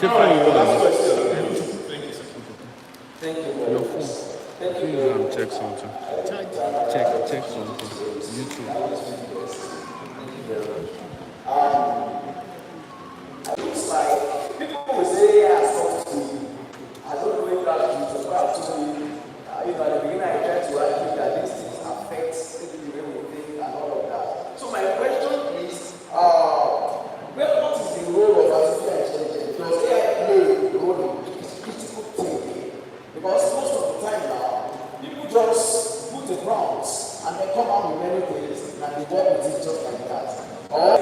Last question. Thank you. Your phone. Please check something. Check something. YouTube. Looks like people will say, yeah, I to you. I don't know if that's true, but actually, at the beginning I tried to argue that these things affect the way we think and all of that. So my question is, what is the role of artificial intelligence? Does AI play the role in critical thinking? Because most of the time now, people just put the prompts and they come out with many things and they work with it just like that. Or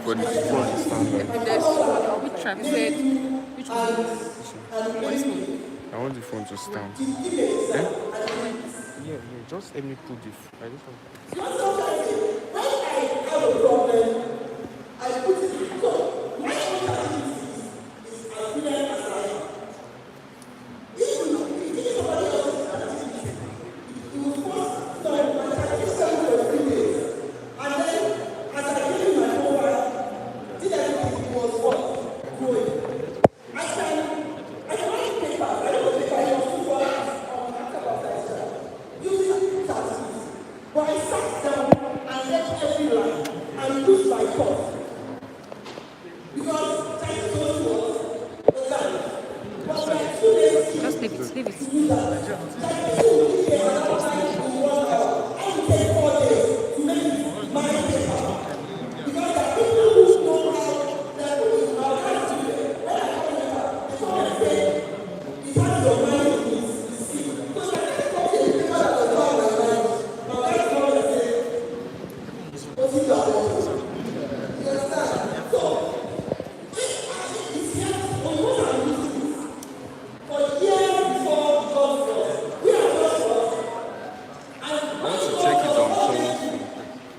for the phone is standard. Which trap? You said which one? What is it? I want the phone to stand. Yeah, just let me put the I just want when I have a problem, I put it because my capacity is as brilliant as I am. If somebody else's capacity, it will force some my capacity for 3 days. And then, as I get in my mobile, did everything it was what? Growing. I can write papers. I don't know paper, I was too fast on after using capacity. But I sat down and read every line and used my thoughts. Because time goes was done. But like 2 days, just leave it. like 2 days, another time in 1 hour. I will take 4 days to make my paper. Because there are people who know how, there are people who know how to do it. When I come here, they come and say, it's how your mind is sick. Because I can't talk to the people that was not my mind. My mind is not the same. What is your problem? You understand? So, it's here on what I'm using this. For years before God was, we are God was. And when to God check it on was phone.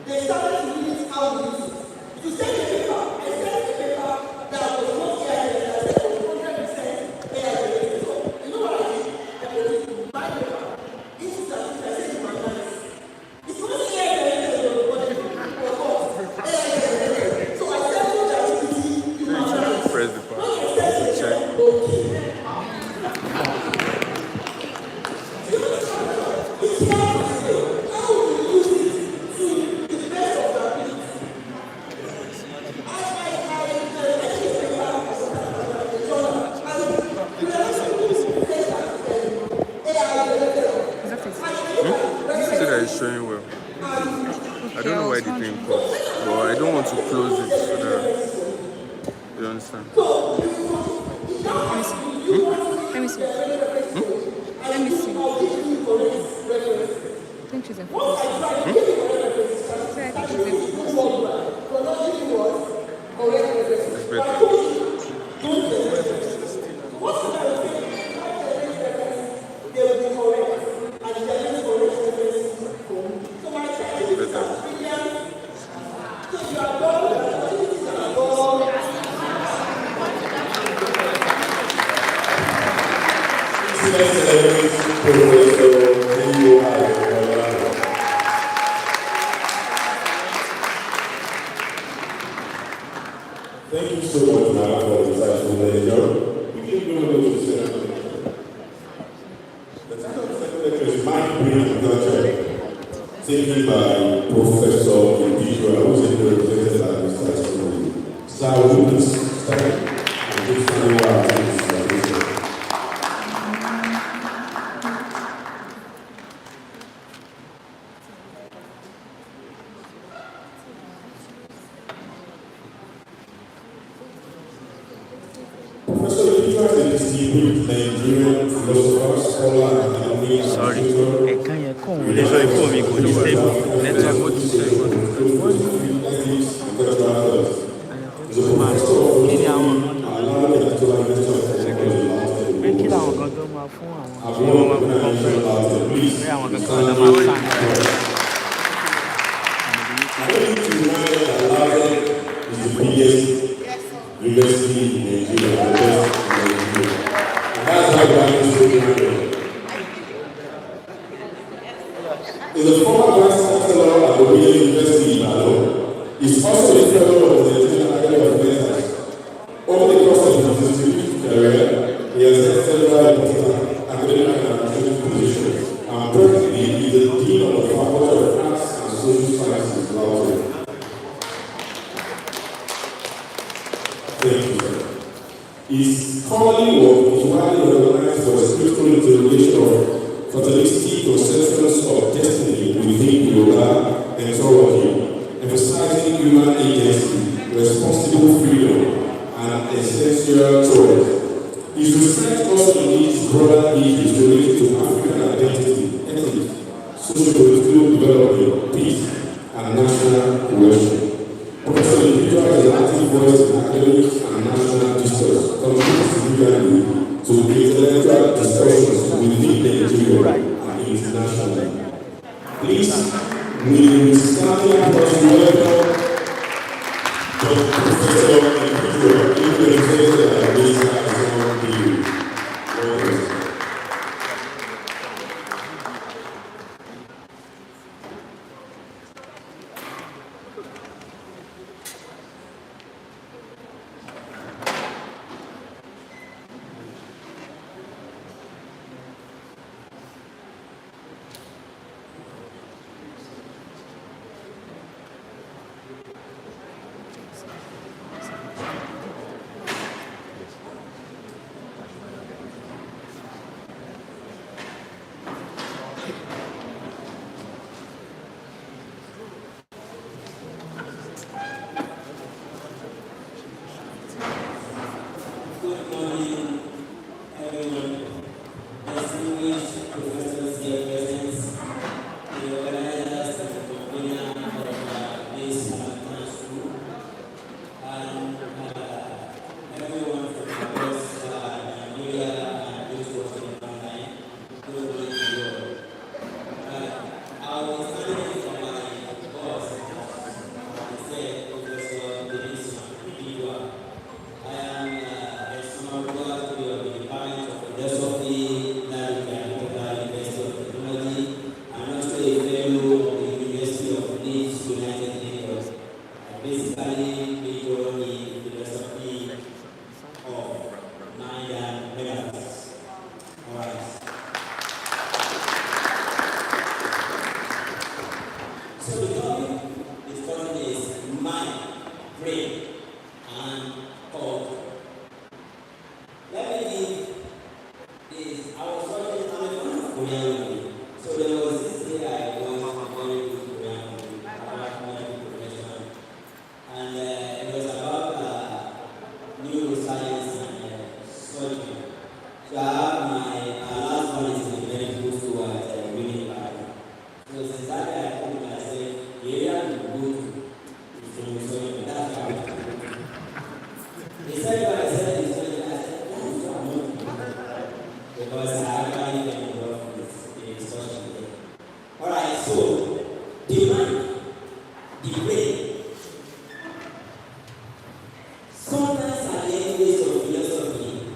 they started to limit how we use it. If you send a paper, I sent a paper that was not AI related. I said it was 100% AI related. So, you know what I did? I put it in my paper. Into that, I said in my mind. It's not AI related, but it was what? AI related. So I said to ChatGPT in my mind. Press the When button. I said to Check. okay. It's here to say, how will you use it to the best of your ability? See that it's showing well. I don't know why the thing closed, but I don't want to close it so that you understand. Let me see. Let me see. I think she's in focus. I think she's in focus. It's better. Thank you so much now for the insightful lecture. We can go to the second. The title of the second lecture is Mind, Brain, and Culture. taken by Professor Individual, who is represented by Mr. Sir. Sir, will you please stand and give standing while I take this presentation? Professor Individual is a distinguished Nigerian philosopher, scholar, and academic administrator. ẹ̀ka yẹn kọ̀ wọ́n lé sórí fóònù mi kò ní stable network Mo ti ṣe nǹkan tó fẹ́. wọ́n ní Ethics and cultural affairs. He's a máa professor of kí ni àwọn philosophy kan and learned lecturer in history and technology. pé kí làwọn kan tó máa fún àwọn I've won organizational latte. Please, pé àwọn kan kan stand tó up. máa sàn I don't need to remind you that Latte is the biggest university in Nigeria, the best in Nigeria. And that's why we are going to be is a former vice chancellor at the University in Ibadan. He's also a fellow of the Nigerian Academy of Medicine. Over the course of his distinguished career, he has held several important academic and administrative positions, and presently he is the Dean of the Faculty of Arts and Social Sciences, Laute. Thank you, sir. His scholarly work is widely recognized for his critical interrogation of fatalistic conceptions of destiny within yoga and theology, emphasizing human agency, responsible freedom, and essential choice. His research also needs broader issues related to African identity, ethics, socio-political development, peace, and national cohesion. Professor Individual is an active voice in academic and national discourse, contributes significantly to intellectual discussions within Nigeria and internationally. Please, we stand here to welcome the Professor Individual, represented by Mr. Bill. Good morning, everyone. Distinguished professors here present, the organizers and the convener of this Harmattan School, and everyone from across Nigeria and those watching online. Good morning to you all. I was standing for my boss, I said, Professor Dennis Individual. I am a summer graduate of the Department of Philosophy, Language and Popular University of Technology, and also a fellow of the University of Leeds, United Kingdom. I basically major in philosophy of mind and metaphysics. All right. So the topic discussing is mind, brain, and thought. Let me give this. I was watching a Korean movie. So there was this day I watched a very good Korean movie about medical profession. And it was about neuroscience and surgery. So I have my last one is in the medical school at reading back. So since that day I told myself, the area to go to is neurosurgery. That's how I was. They said what I said is when I said, that is what I'm not doing. Because I actually get involved with the discussion there. Alright, so the mind, the brain, sometimes at the end of philosophy,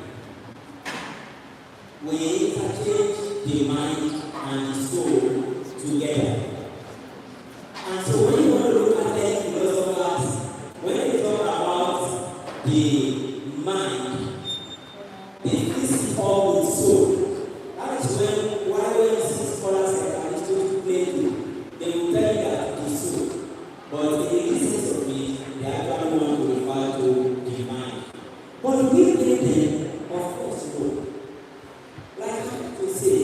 we interchange the mind and the soul together. And so when you want to look at the philosophers, when you talk about the mind, they fix it all with soul. That is when you see scholars like Aristotle, they will get them? Of course, no. Like I have to say,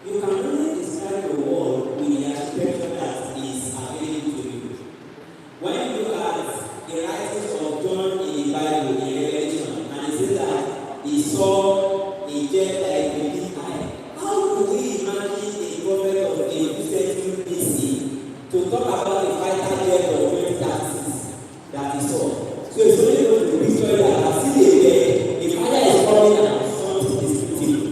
you can only describe the world with the architecture that is available to you. When you look at the writings of John in the Bible, in Revelation, and it says that he saw a jet like a big eye, how do we imagine a prophet of a 2nd century BC to talk about the fighter jet of 2036 that he saw? So it's only going to be picture that I see a jet, the fire is coming and something is shooting.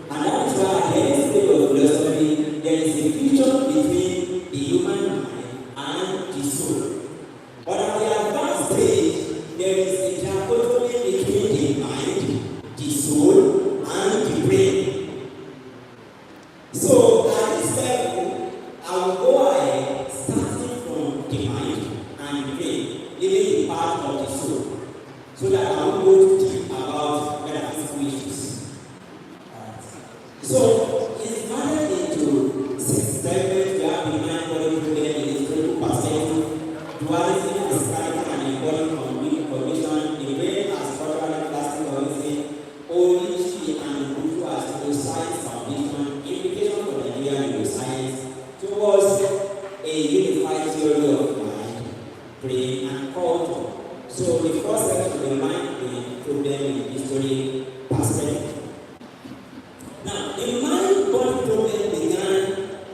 And that is why in the state of philosophy, there is a fusion between the human mind and the soul. But at the advanced stage, there is a dichotomy between the mind, the soul, and the brain. So at this level, I will go ahead starting from the mind and the brain, leaving the part of the soul, so that I will go to deep about metaphysical issues. So it's divided into 6 segments. We have the mind, body, brain, and historical perspective, dualism, physical and embodied cognition, the brain as structural and plastic organism, OEG and Kufu as neuroscience foundation, implication for Nigerian neuroscience, towards a unified theory of mind, brain, and culture. So the first section will mind, brain, problem in history, perspective. Now, the mind-body problem began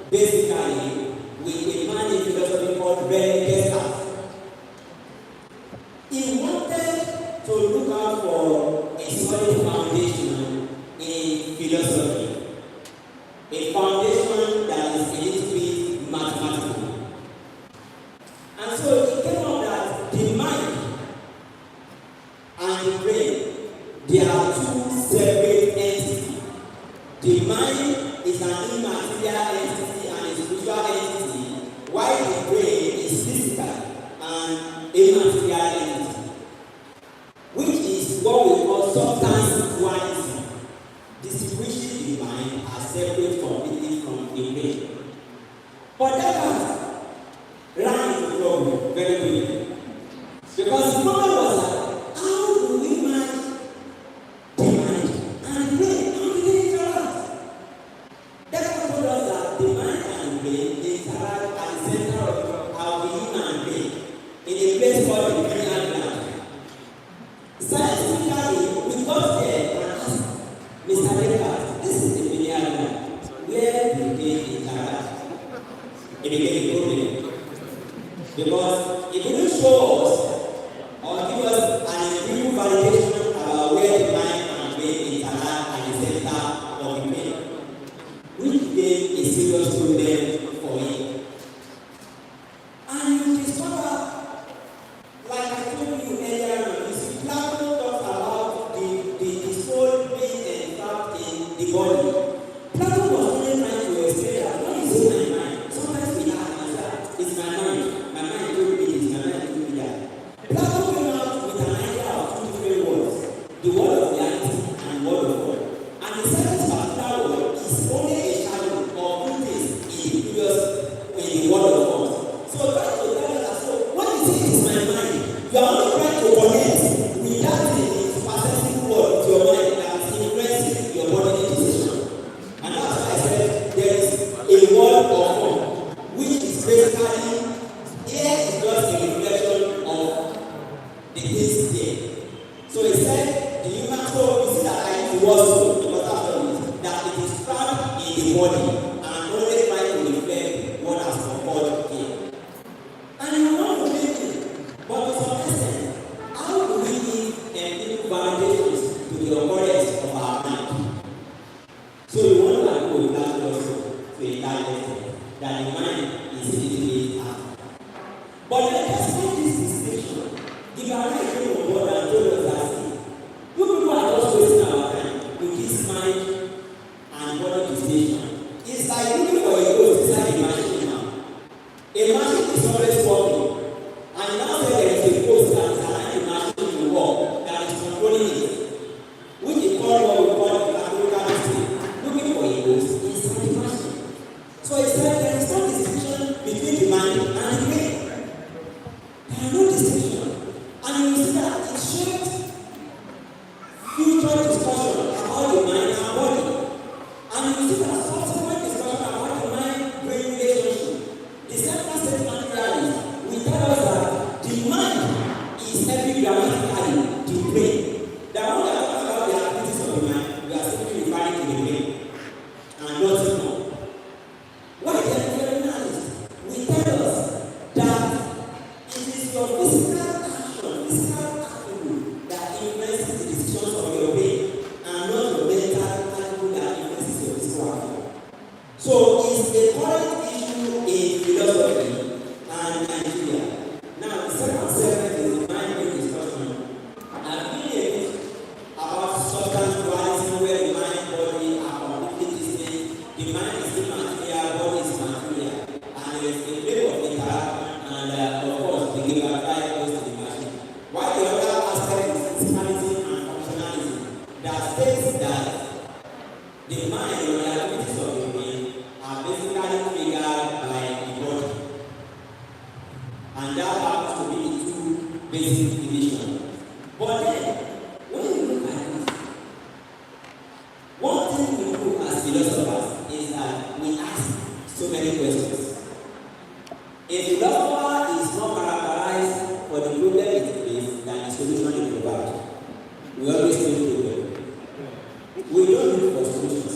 basically with a man in philosophy called René Descartes. He wanted to look out for a solid foundation in philosophy, a foundation that is a little bit mathematical. And so it came out that the mind and the brain, they are 2 separate entities. The mind is an immaterial entity and a spiritual entity, while the brain is physical and immaterial entity, which is what we call substance dualism, distinguishing the mind as separate completely from the brain. But that ran into trouble very quickly, because the problem was that how do we manage the mind and the brain? How do they interact? That told us that the mind and brain interact at the center of our human brain in a place called the pineal gland. Scientifically, we got there and asked Mr. Descartes, this is the pineal gland. Where do they interact? It became a problem. Because it didn't show us or give us an empirical validation about where the mind and brain interact at the center of the brain, which became a serious problem for him. And you discover, like I told you earlier on, you see, Plato talks about the soul being entrapped in the body. Plato was only trying to explain that when you say my mind, sometimes we ask ourselves, it's my mind. My mind told me this, my mind told me that. Plato came out with an idea of 2 different words, the word of reality and word of God. And the second particular word is only a shadow of who is in the word of God. So try to tell us that, so when you say it's my mind, you are only trying to connect with that specific word to your mind that is influencing your bodily decision. And that's why I said there is a word of God, which is basically, here is just a reflection of the things there. So he said, the human soul, you see that I use the word soul because that's what it is, that it is found in the body and only trying to reflect what has occurred here. And you know what I mean? But to some extent, how do we give empirical validations to the occurrence of our mind? So you want to go with that also to a target that the mind is literally out. But despite this distinction, the Bible came on board and told us that, see, you people are just wasting our time with this mind and body distinction. It's future discussion about the mind and body. And you see that subsequent discussion about the mind-brain relationship, the central statement here is, we tell us that the mind is epigrammatically the brain. That when we are talking about the activities of the mind, we are simply referring to the brain and nothing more. What is the analysis? We tell us that it is your physical action, physical attribute that influences the decisions of your brain and not your mental attribute that influences your physical action. So it's a current issue in philosophy and Nigeria. Now, the second segment is the mind-brain discussion. I'm really a bit about substance dualism where the mind and body are completely distinct. The mind is immaterial, body is material. And there is a level of interaction and of course the giver very close to the machine. While the other aspect is physicalism and functionalism that states that the mind or the activities of the brain are basically triggered by the body. And that happens to be the two basic divisions. But then, when you look at this, one thing we do as philosophers is that we ask so many questions. A philosopher is not characterized for the problem it is than the solution it provides. We always think problem. We don't look for solutions.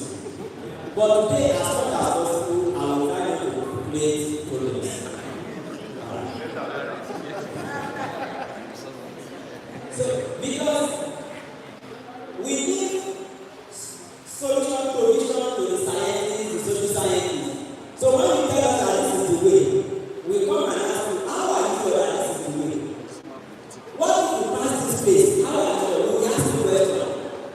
But today, as much as possible, I will try to create problems. So, because we need solution provision to the scientists, the social scientists. So when you tell us that this is the way, we come and ask you, how are you sure that this is the way? What if you pass this place? How are you sure? We ask you question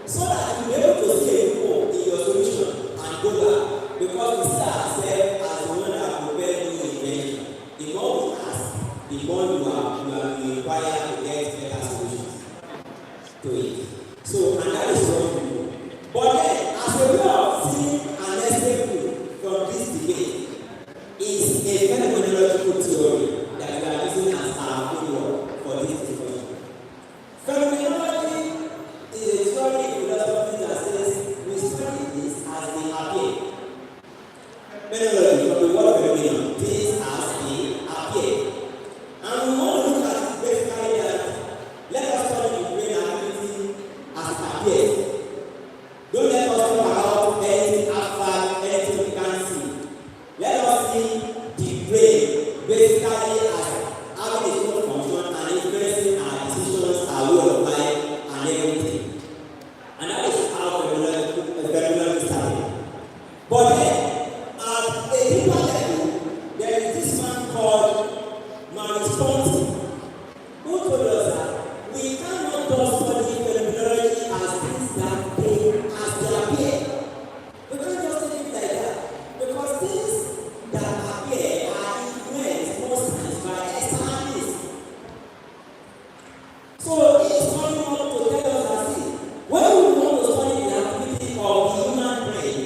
so that you be able to see a loophole in your solution and go back. Because we see ourselves as the one that prepared new invention. The more we ask, the more you are required to get better solutions to it. So, and that is what we do. But then, as a way of seeing an escape from this debate, is a phenomenological theory that we are using as our framework for this discussion. Phenomenology is a theory in philosophy that says we study this as they appear. Phenomenology, from the word phenomenon, things as they appear. And we want to look at it basically that let us study the brain activity as it appears. Don't let us talk about anything abstract, anything we can see. Let us see the brain basically as having its own function and influencing our decisions, our way of life, and everything. And that is how phenomenology started. But then, at a deeper level, there is this man called Neuroscience, who told us that we cannot just study phenomenology as things that they appear. We can't just take it like that. Because things that appear are influenced most times by externalities. So he is coming up to tell us that see, when we want to study the activity of the human brain,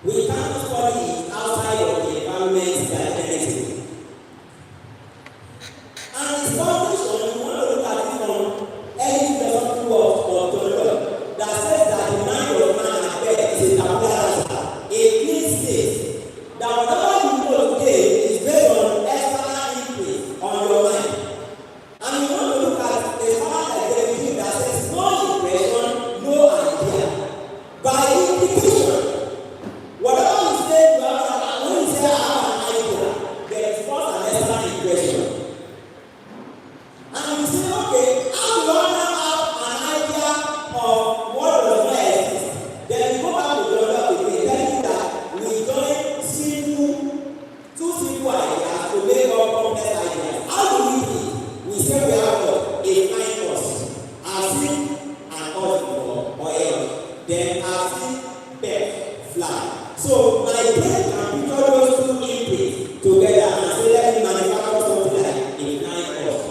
we cannot study it outside of the environment that anything. And his foundation, we want to look at it from any philosophical work of John Locke that says that the mind of man at birth is a tabula rasa, a clean state. That whatever you know today is based on external input on your mind. And we want to look at a power like television that says no impression, no idea. By implication, whatever you say, when you say I have an idea, there is first an external impression. And you say, okay, how do I now have an idea of what does not exist? Then you go back to the other people, tell you that we join two simple ideas to make up complex ideas. How do we do it? We say we have what? A fine cause. I've seen an horse before, or else. Then I've seen bird fly. So my brain can picture those two inputs together and say, let me manufacture something like a flying horse.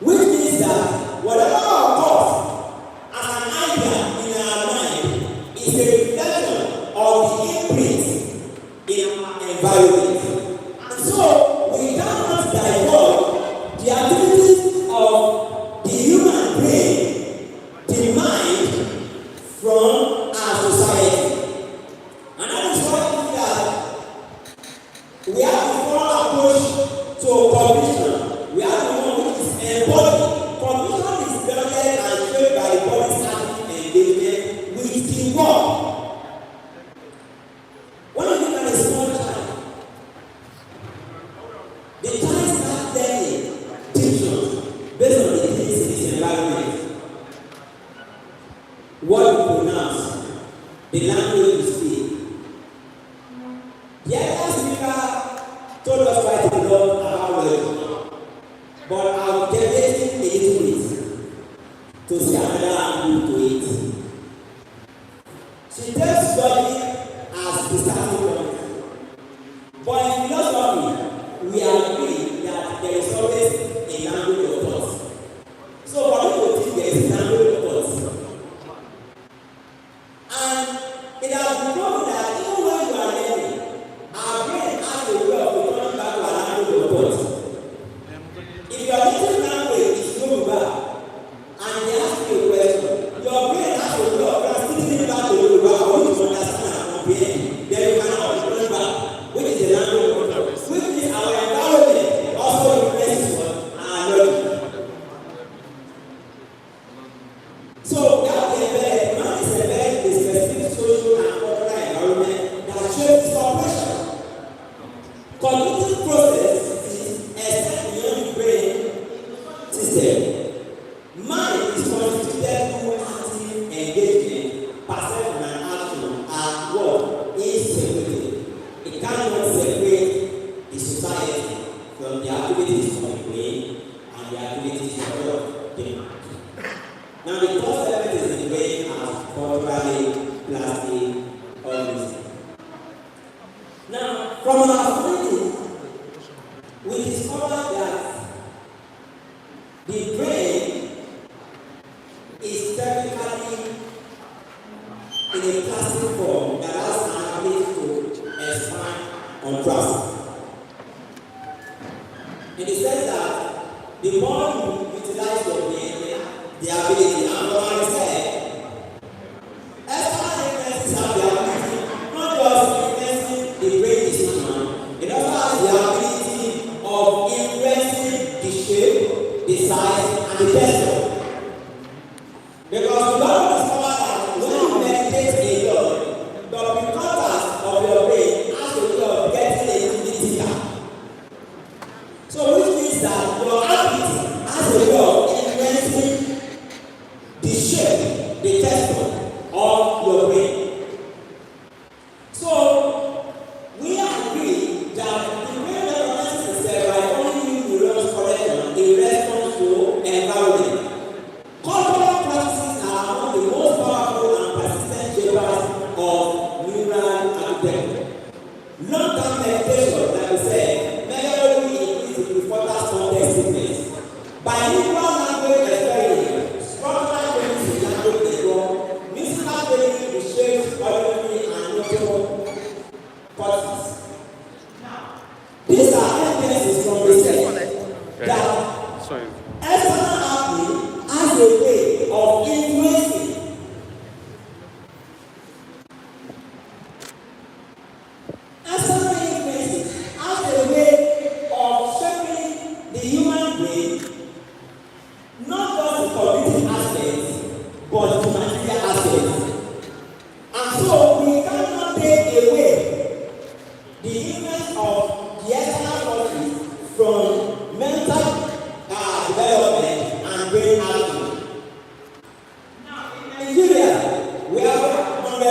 Which means that whatever occurs as an idea in our mind is a reflection of the imprint in our environment. And so we cannot divulge the activities of the human brain, the what we pronounce, the language we speak. The other speaker told us quite a lot about religion, but I'm deviating a little bit to see another angle to it. She takes study as the starting point. But in philosophy, we agree that there is always a language of thought. So for people to think there is a language of thought. And it has been proven that even when you are learning, our brain has a way of returning back to our language of thought. If your native language is Yoruba, and they ask you a question, your brain has a way of translating it back to Yoruba for you to understand and comprehend. Then you can return back, which is the language of thought, which is our environment also influences our knowledge. So that is embedded, man is embedded in a specific social and cultural environment that shapes his operation. Cognitive processes extend beyond the brain system. Mind is constituted through active engagement, perception and action are what is separated. It cannot separate the society from the activities of the brain and the activities of the mind. Now the first element is the brain as culturally, plastic, organism. Now, from our findings, we discovered that the brain is technically in a plastic form that has an ability to expand on trust. In the sense that the more you utilize your brain, the ability, and what I said, external influences have the ability not just influencing the brain decision, it also has the ability of influencing the shape, the size, and the texture. Because you don't discover that when you meditate a lot, the precursors of your brain has a way of getting a little bit thicker. So which means that your ability has a way of influencing the shape, the texture of your brain. So we agree that the brain recognizes itself by forming new neurons connection in response to environment. Cultural practices are among the most powerful and persistent shapers of neural architecture. Long-term meditation, like we said, measurably increases the prefrontal cortex thickness. Bilingual language experience, structural training in language network, musical training reshapes auditory and motor cortex. These are evidences from research that Sorry. external happening has a way of influencing external influences has a way of shaping the human brain, not just the cognitive aspects, but the material aspects. And so we cannot take away the influence of the external forces from mental development and brain action. Now, in Nigeria, we have 100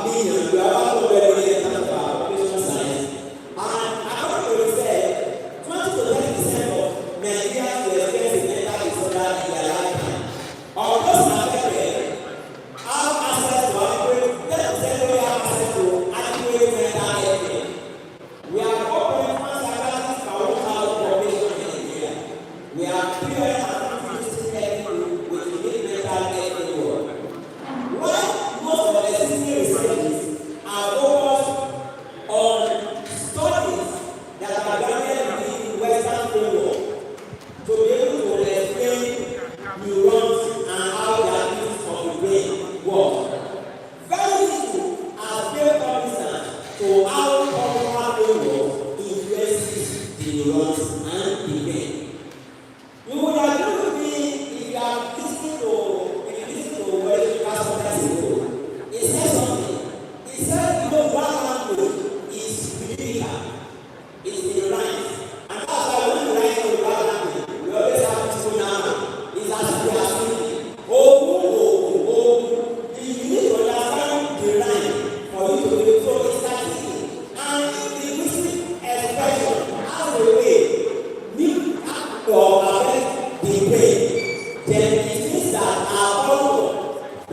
million, we have 100 million in terms of our population size. And according to research, 20 to 30% of Nigerians will experience a mental disorder in their lifetime.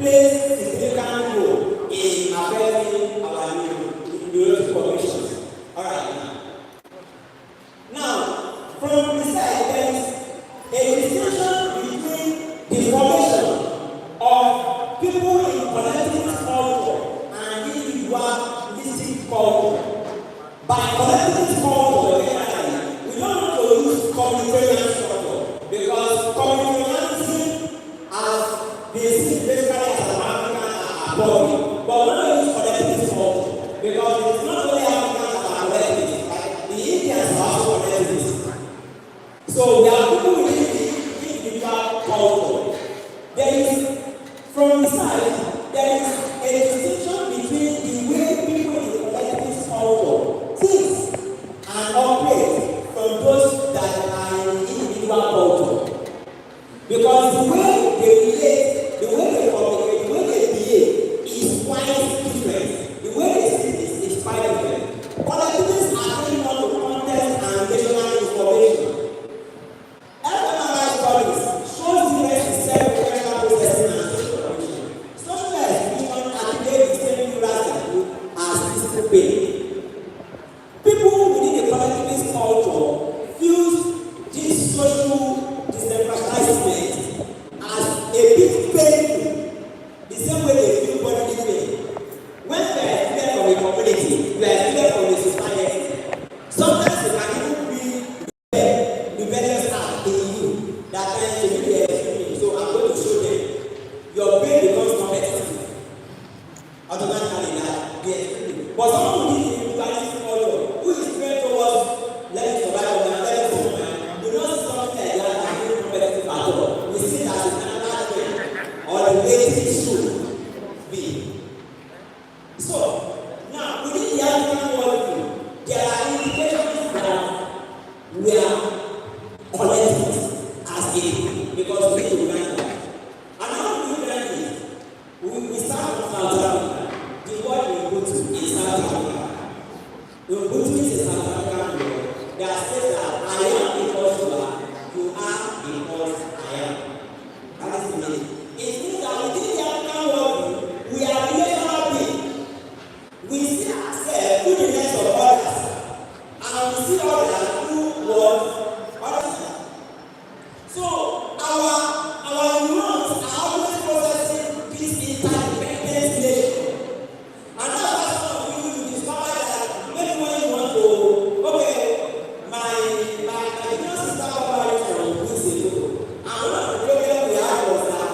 plays a significant role in affecting our neurological conditions. All right. Now, from research, there is a distinction between the formation of people in collectivist culture and individualistic culture. By collectivist culture, generally, we don't want to use communitarian structure because communitarianism has been seen basically as an African body. But we don't use collectivist culture because it's not only Africans that are collectivists, like the Indians are also collectivists. So there are people within the individual culture. There is, from the side, there is a distinction between the way people in the collectivist culture think and operate from those that are in the individual culture. Because the way they relate, the way they communicate, the way they behave is quite different. The way they see is quite different. Collectivists are very much to context and relational information. fMRI studies shows difference in self-referential processing and social cognition. Social execution activate the same neural circuit as physical pain. People within the collectivist culture fuse this social disenfranchisement as a bit painful, the same way they feel bodily pain. When you are excluded from a community, you are excluded from a society. Sometimes you can even be rebellious act in you that time to be extreme. So I'm going to show them. Your brain becomes competitive. Automatically that be extreme. But someone who is individualistic culture, who is trained towards learning to survive and learning to survive, do not see something like that as being competitive at all. We see that as another trend or the way it should be. So now within the African worldview, there are indications that we are collective as a because we need to learn that. And how do we learn it? We start from South Africa. The word we go to is South Africa. Ubuntu is a South African word that says that I am because you are because I am. That is the meaning. It means that within the African worldview, we are relational beings. We see ourselves through the lens of others, and we see others through what others see. So our neurons are always processing this interdependent relation. And that's why some of you discover that maybe when you want to, okay, my immune system operates from weeks ago. And one of the problems we had was that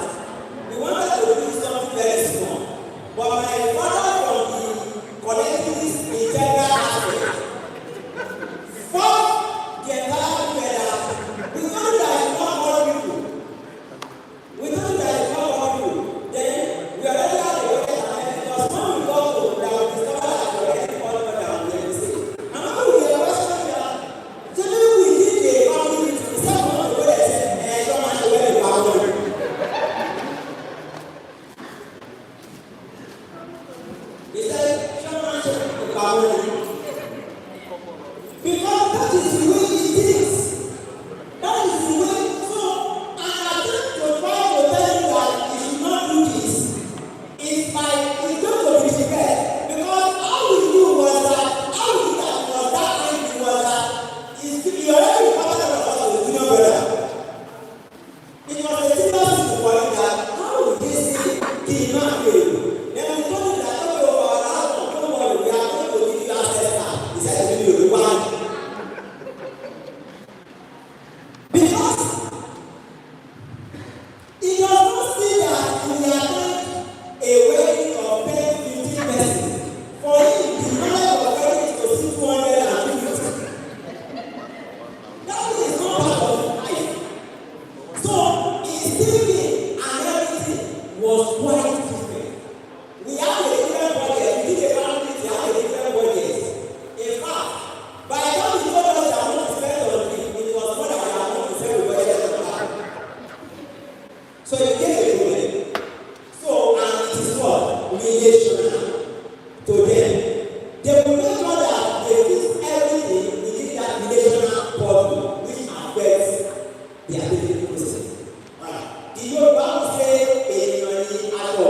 we wanted to do something very small. But my father from the collectivist integral aspect fought the entire together. We know that it's not all people. We know that it's not all people. Then we already had the way because when we got to that we discovered that we already all better than we ever say. And when we were questioning that, generally we did a family meeting. We said we want to go there and show us where the power is. He said, show us the power is. Because that is the way it is. That is the way. So, and I think to try to tell you that you should not do this is like it's going to be difficult. Because all we do was that, all we did that was that time was that he already recovered of us with junior brother. It was a serious issue for him that how would they say he did not fail? Then we told him that okay, over our house, don't worry, we are going to give you access now. He said to me, you want. Because he does not see that we are not a wedding of 10, 15 persons. For him, the knowledge of wedding is to see 250. That is not part of life. So his thinking and everything was quite different. We have a different budget. We did a family, we have a different budget. In fact, by the time we told us that we want to spend on it was more than we are going to spend with budget on that. So it became a problem. So, and it is what? Relational to them. They will make sure that they fix everything within that relational body, which affects their daily process. Right. The Yoruba will say, "Ènìyàn ni aṣọ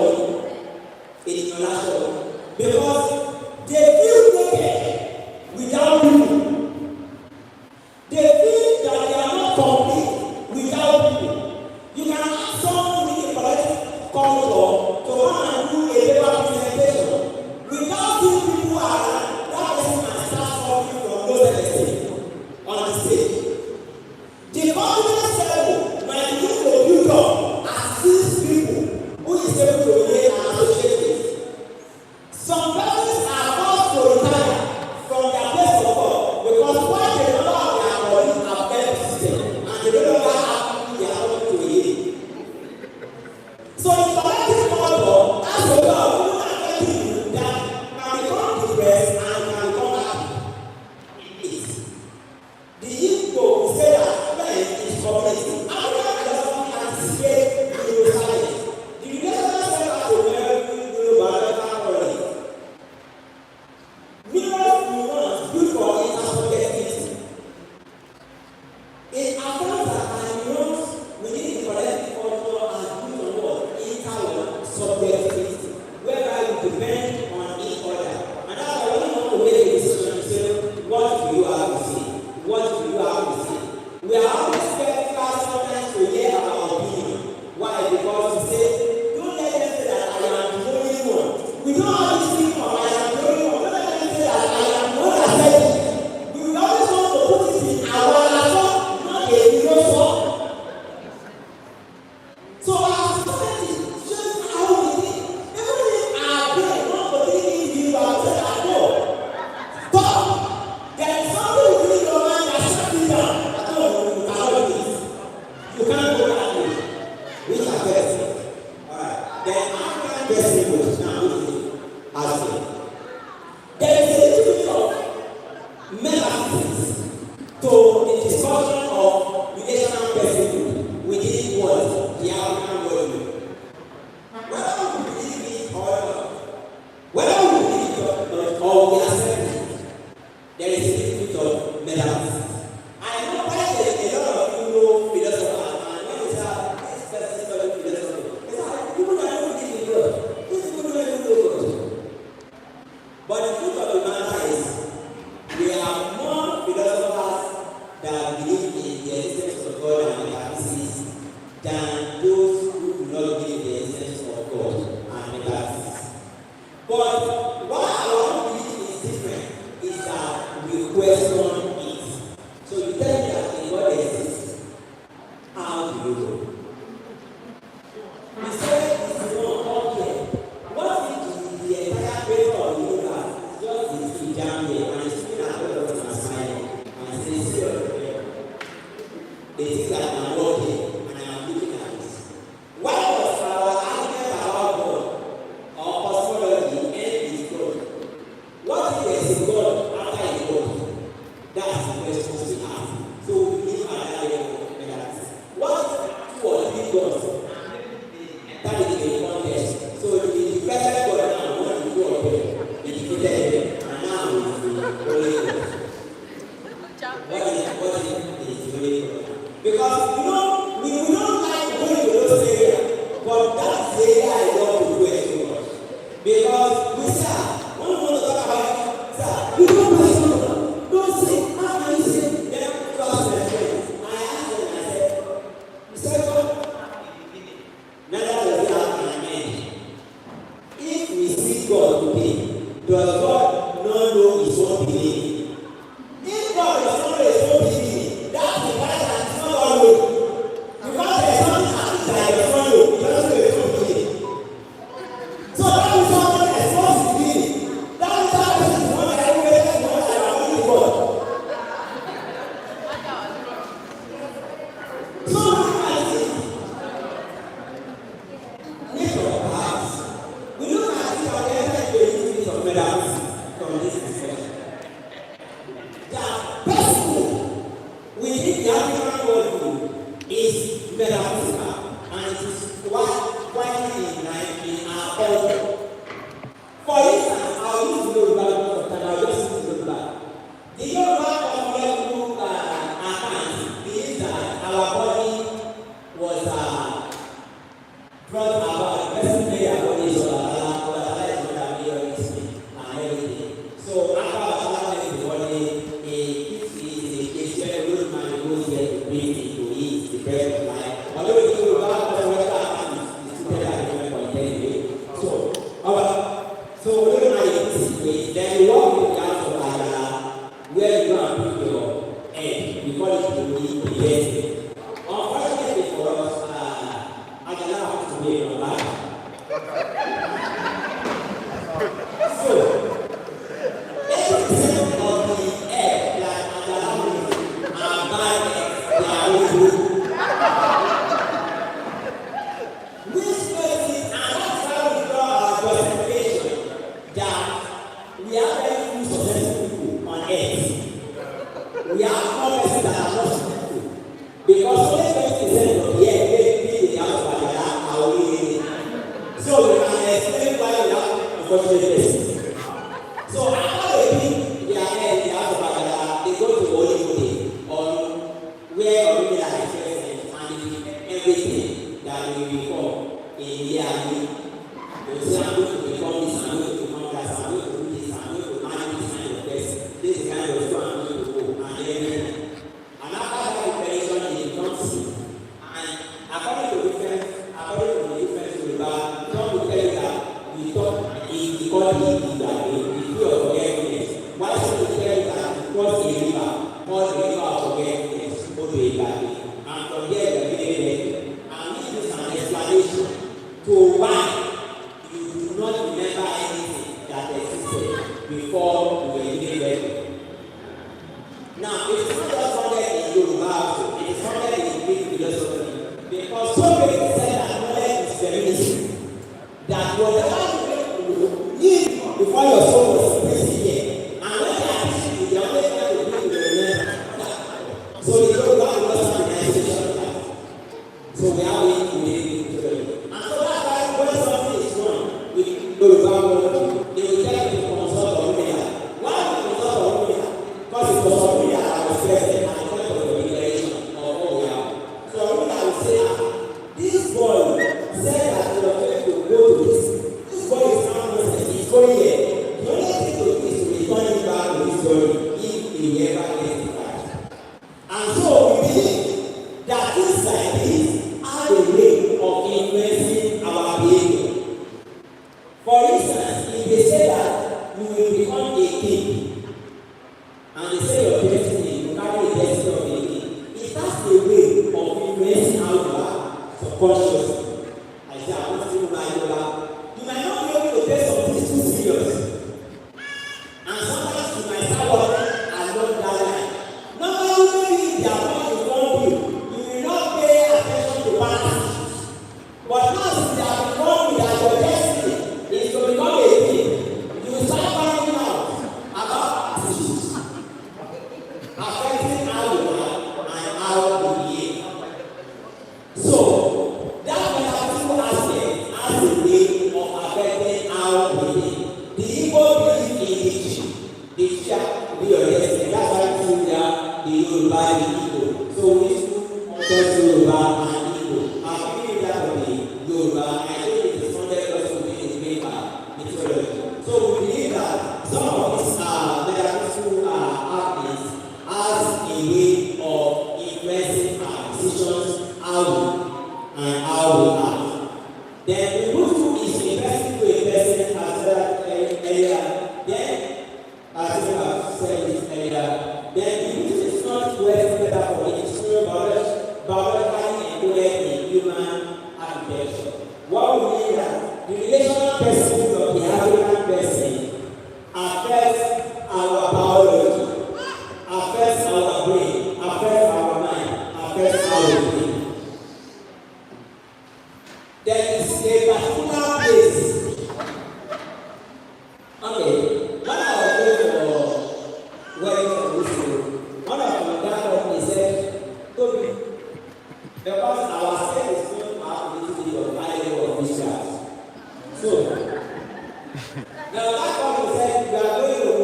Which So we can explain why we have unfortunate persons. So after they pick their head in the house of Agada, they go to Holy on where already are expressed and everything that we become in yearly. You say, I'm going to become this, I'm going to become that, I'm going to do this, I'm going to manage this kind of person. This is the kind of school I'm going to go, and everything. And after that preparation, it becomes sick. And according to the difference to the bar, some will tell you that we thought it because he that we fear of forgetfulness. Why should we tell you that because a river, called the river of forgetfulness, go to a valley, and from there we are getting better. And this is an explanation to why you do not remember anything that existed before you were given birth. Now, it is not just founded in Yoruba, it is founded in Greek philosophy. Because Socrates said that knowledge is feminism. That whatever you need before your soul was placed here, and when they are teaching you, they are always trying to bring you to remember. So the Yoruba philosophy organization of that. So we are waiting to make it clear. And so that's why when something is wrong with Yoruba world, they will tell you to consult Orumila. Why do you consult Orumila? Because it was Orumila that was present at the point of the declaration of all we have. So Orumila will say, this boy said that you are going to go to this boy is now nonsense, he's going here. The only thing to do is to return him back to his body if he ever gets it right. And so we believe that things like this are a way of influencing our behavior. For instance, if they say that you will become a king, and they say your destiny, you carry the destiny of a king, it has a way of influencing how you are subconsciously. I say, I want to do my yoga. You might not be able to take some things too serious. And sometimes you might start working along that line. Normally, maybe if they are not informed you will not pay attention to balance issues. But now, since they have informed you that your destiny is to become a king, you will start finding out about issues affecting how you are and how you behave. So, that metaphysical aspect has a way of affecting how we think. The Igbo believe in the future be your destiny. That's why we do that the Yoruba and the Igbo. So we used to contest Yoruba and Igbo. I'm giving that of the Yoruba, and I think it is funded also within the paper mythology. So we believe that some of these metaphysical happenings has a way of influencing our decisions, how we act. Then we move to is a person to a person as well earlier. Then, as you have said this earlier, then we move to the not West metaphor, which is biologically encoded in human architecture. What we mean that the relational person of the African person affects our biology, affects our brain, affects our mind, affects our being. There is a particular place. Okay, when I was going for wedding from this school, one of my dad said, Toby, because our state is going to have a little bit of value of discharge. So, now that one said, you are going to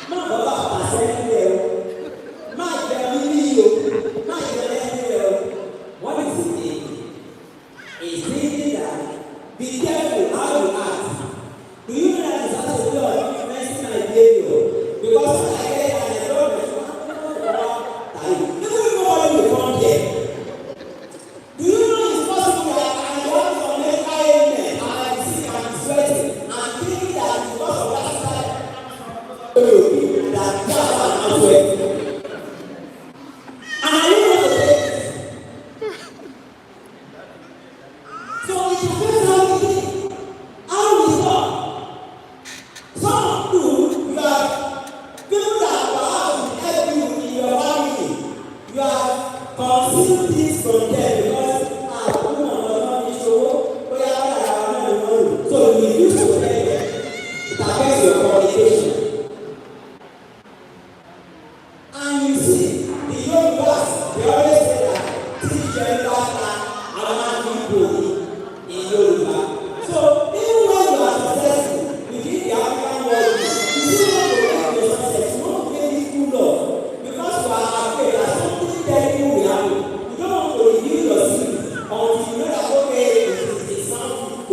not about percent there, not the video, not the what is it? Is thinking that be careful how you act. Do you know that it's also a way of influencing my behavior? Because when I get an environment, even nobody will come here. Do you know it's possible that I want some medical ailment and I'm sick and sweating and thinking that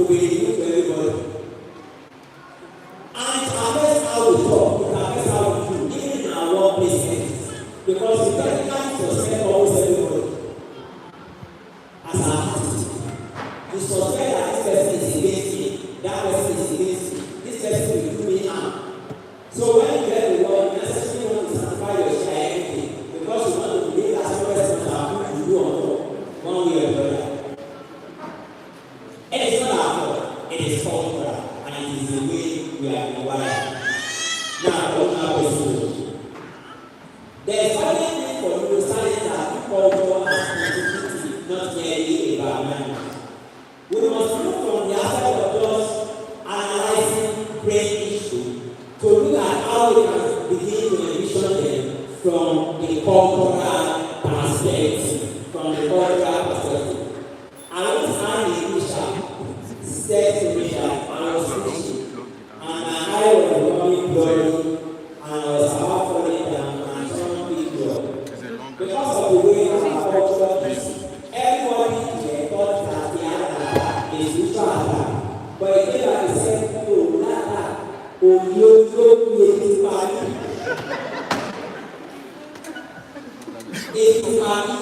to be reviewed to everybody. And it affects how we talk, it affects how we do, even in our workplace settings. Because you can't suspect almost everybody as an artist. You suspect that this person is against me, that person is against me, this person will do me harm. So when you get the word, you necessarily want to sanctify your identity because you want to believe that some person are going to do on top, one way or the other. And it's not our fault, it is cultural, and it is the way we are wired. Now, what now is there is something need for neuroscience that culture and spirituality, not merely about man. We must look from the aspect of just analyzing brain issue to look at how we can begin to envision them from the cultural perspective. I want to find the Misha, said to Misha, I was preaching, and my eye was becoming blurry, and I was about falling down, and someone picked me up. Because of the way our culture is, everybody here thought that the attack is spiritual attack. But it came out and said, no, that attack, oh, you party. If you party,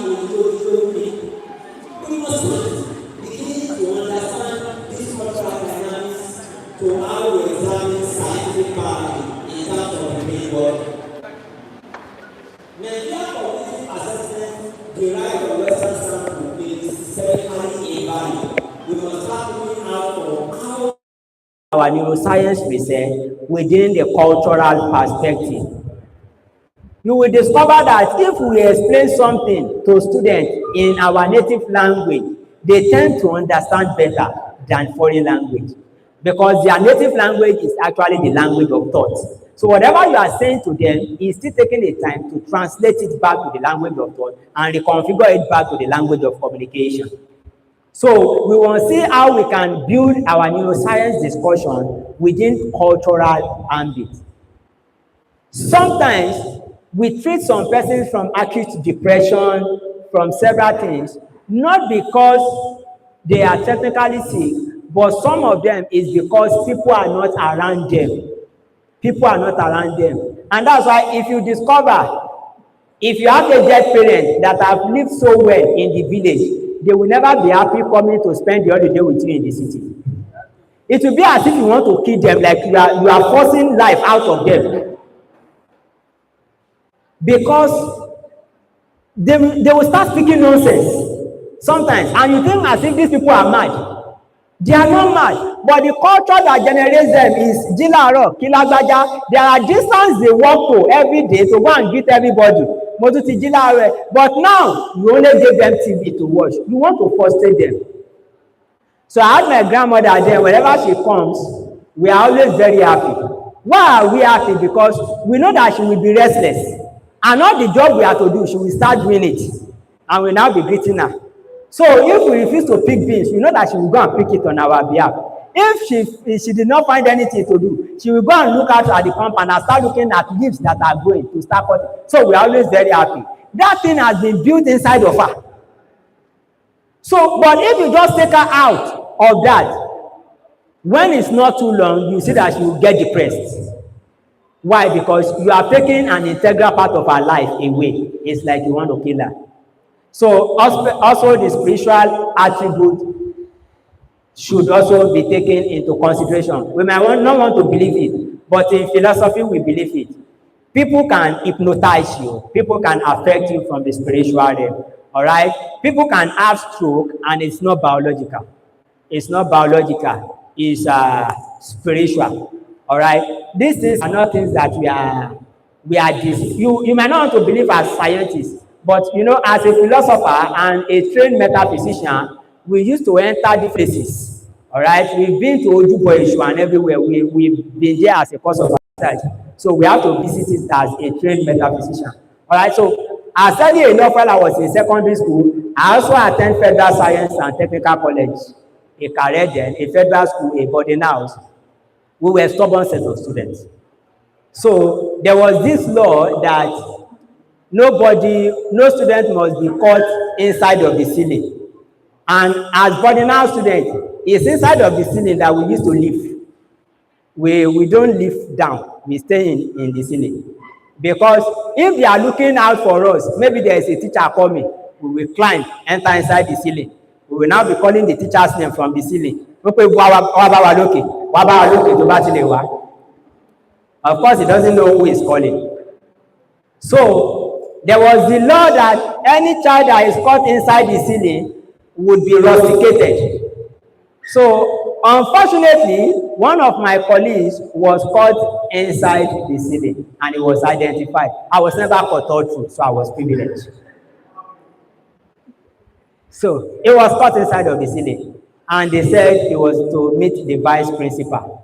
we must begin to understand this cultural dynamics to how we examine scientific party in terms of the main body. Nigeria cognitive assessment derived from Western sample is systemically invalid. We must start looking out for how our neuroscience research within the cultural perspective. You will discover that if we explain something to students in our native language, they tend to understand better than foreign language because their native language is actually the language of thought. So whatever you are saying to them is still taking the time to translate it back to the language of thought and reconfigure it back to the language of communication. So we want to see how we can build our neuroscience discussion within cultural ambit. Sometimes we treat some persons from acute depression, from several things, not because they are technically sick, but some of them is because people are not around them. People are not around them. And that's why if you discover, if you have aged parents that have lived so well in the village, they will never be happy coming to spend the holiday with you in the city. It will be as if you want to kill them, like you are forcing life out of them. Because they will start speaking nonsense sometimes, and you think as if these people are mad. They are not mad, but the culture that generates them is Jilaro, Kilagbaja. There are distances they walk to every day to go and greet everybody. Motuti Jilaro. But now, you only give them TV to watch. You want to frustrate them. So I had my grandmother there. Whenever she comes, we are always very happy. Why are we happy? Because we know that she will be restless. And all the job we have to do, she will start doing it. And we will now be greeting her. So if we refuse to pick beans, we know that she will go and pick it on our behalf. If she did not find anything to do, she will go and look out at the compound and start looking at leaves that are growing to start cutting. So we are always very happy. That thing has been built inside of her. So, but if you just take her out of that, when it's not too long, you see that she will get depressed. Why? Because you are taking an integral part of her life away. It's like you want to kill her. So also the spiritual attribute should also be taken into consideration. We might not want to believe it, but in philosophy we believe it. People can hypnotize you. People can affect you from the spiritual realm. All right? People can have stroke and it's not biological. It's not biological. It's spiritual. All right? These things are not things that we are you might not want to believe as scientists. But, you know, as a philosopher and a trained metaphysician, we used to enter the places. All right? We've been to Ojubo and everywhere. We've been there as a course of research. So we have to visit it as a trained metaphysician. All right? So I studied enough while I was in secondary school. I also attended Federal Science and Technical College, a career then, a federal school, a boarding house. We were a stubborn set of students. So there was this law that no student must be caught inside of the ceiling. And as boarding house students, It's inside of the ceiling that we used to live. We don't live down, we stay in the ceiling. Because if they are looking out for us, maybe there is a teacher coming, we will climb, enter inside the ceiling. We will now be calling the teacher's name from the ceiling. Of course, he doesn't know who is calling. So, there was the law that any child that is caught inside the ceiling would be rusticated. So, unfortunately, one of my colleagues was caught inside the ceiling and it was identified. I was never caught through, so I was privileged. So, it was caught inside of the ceiling and they said it was to meet the vice principal.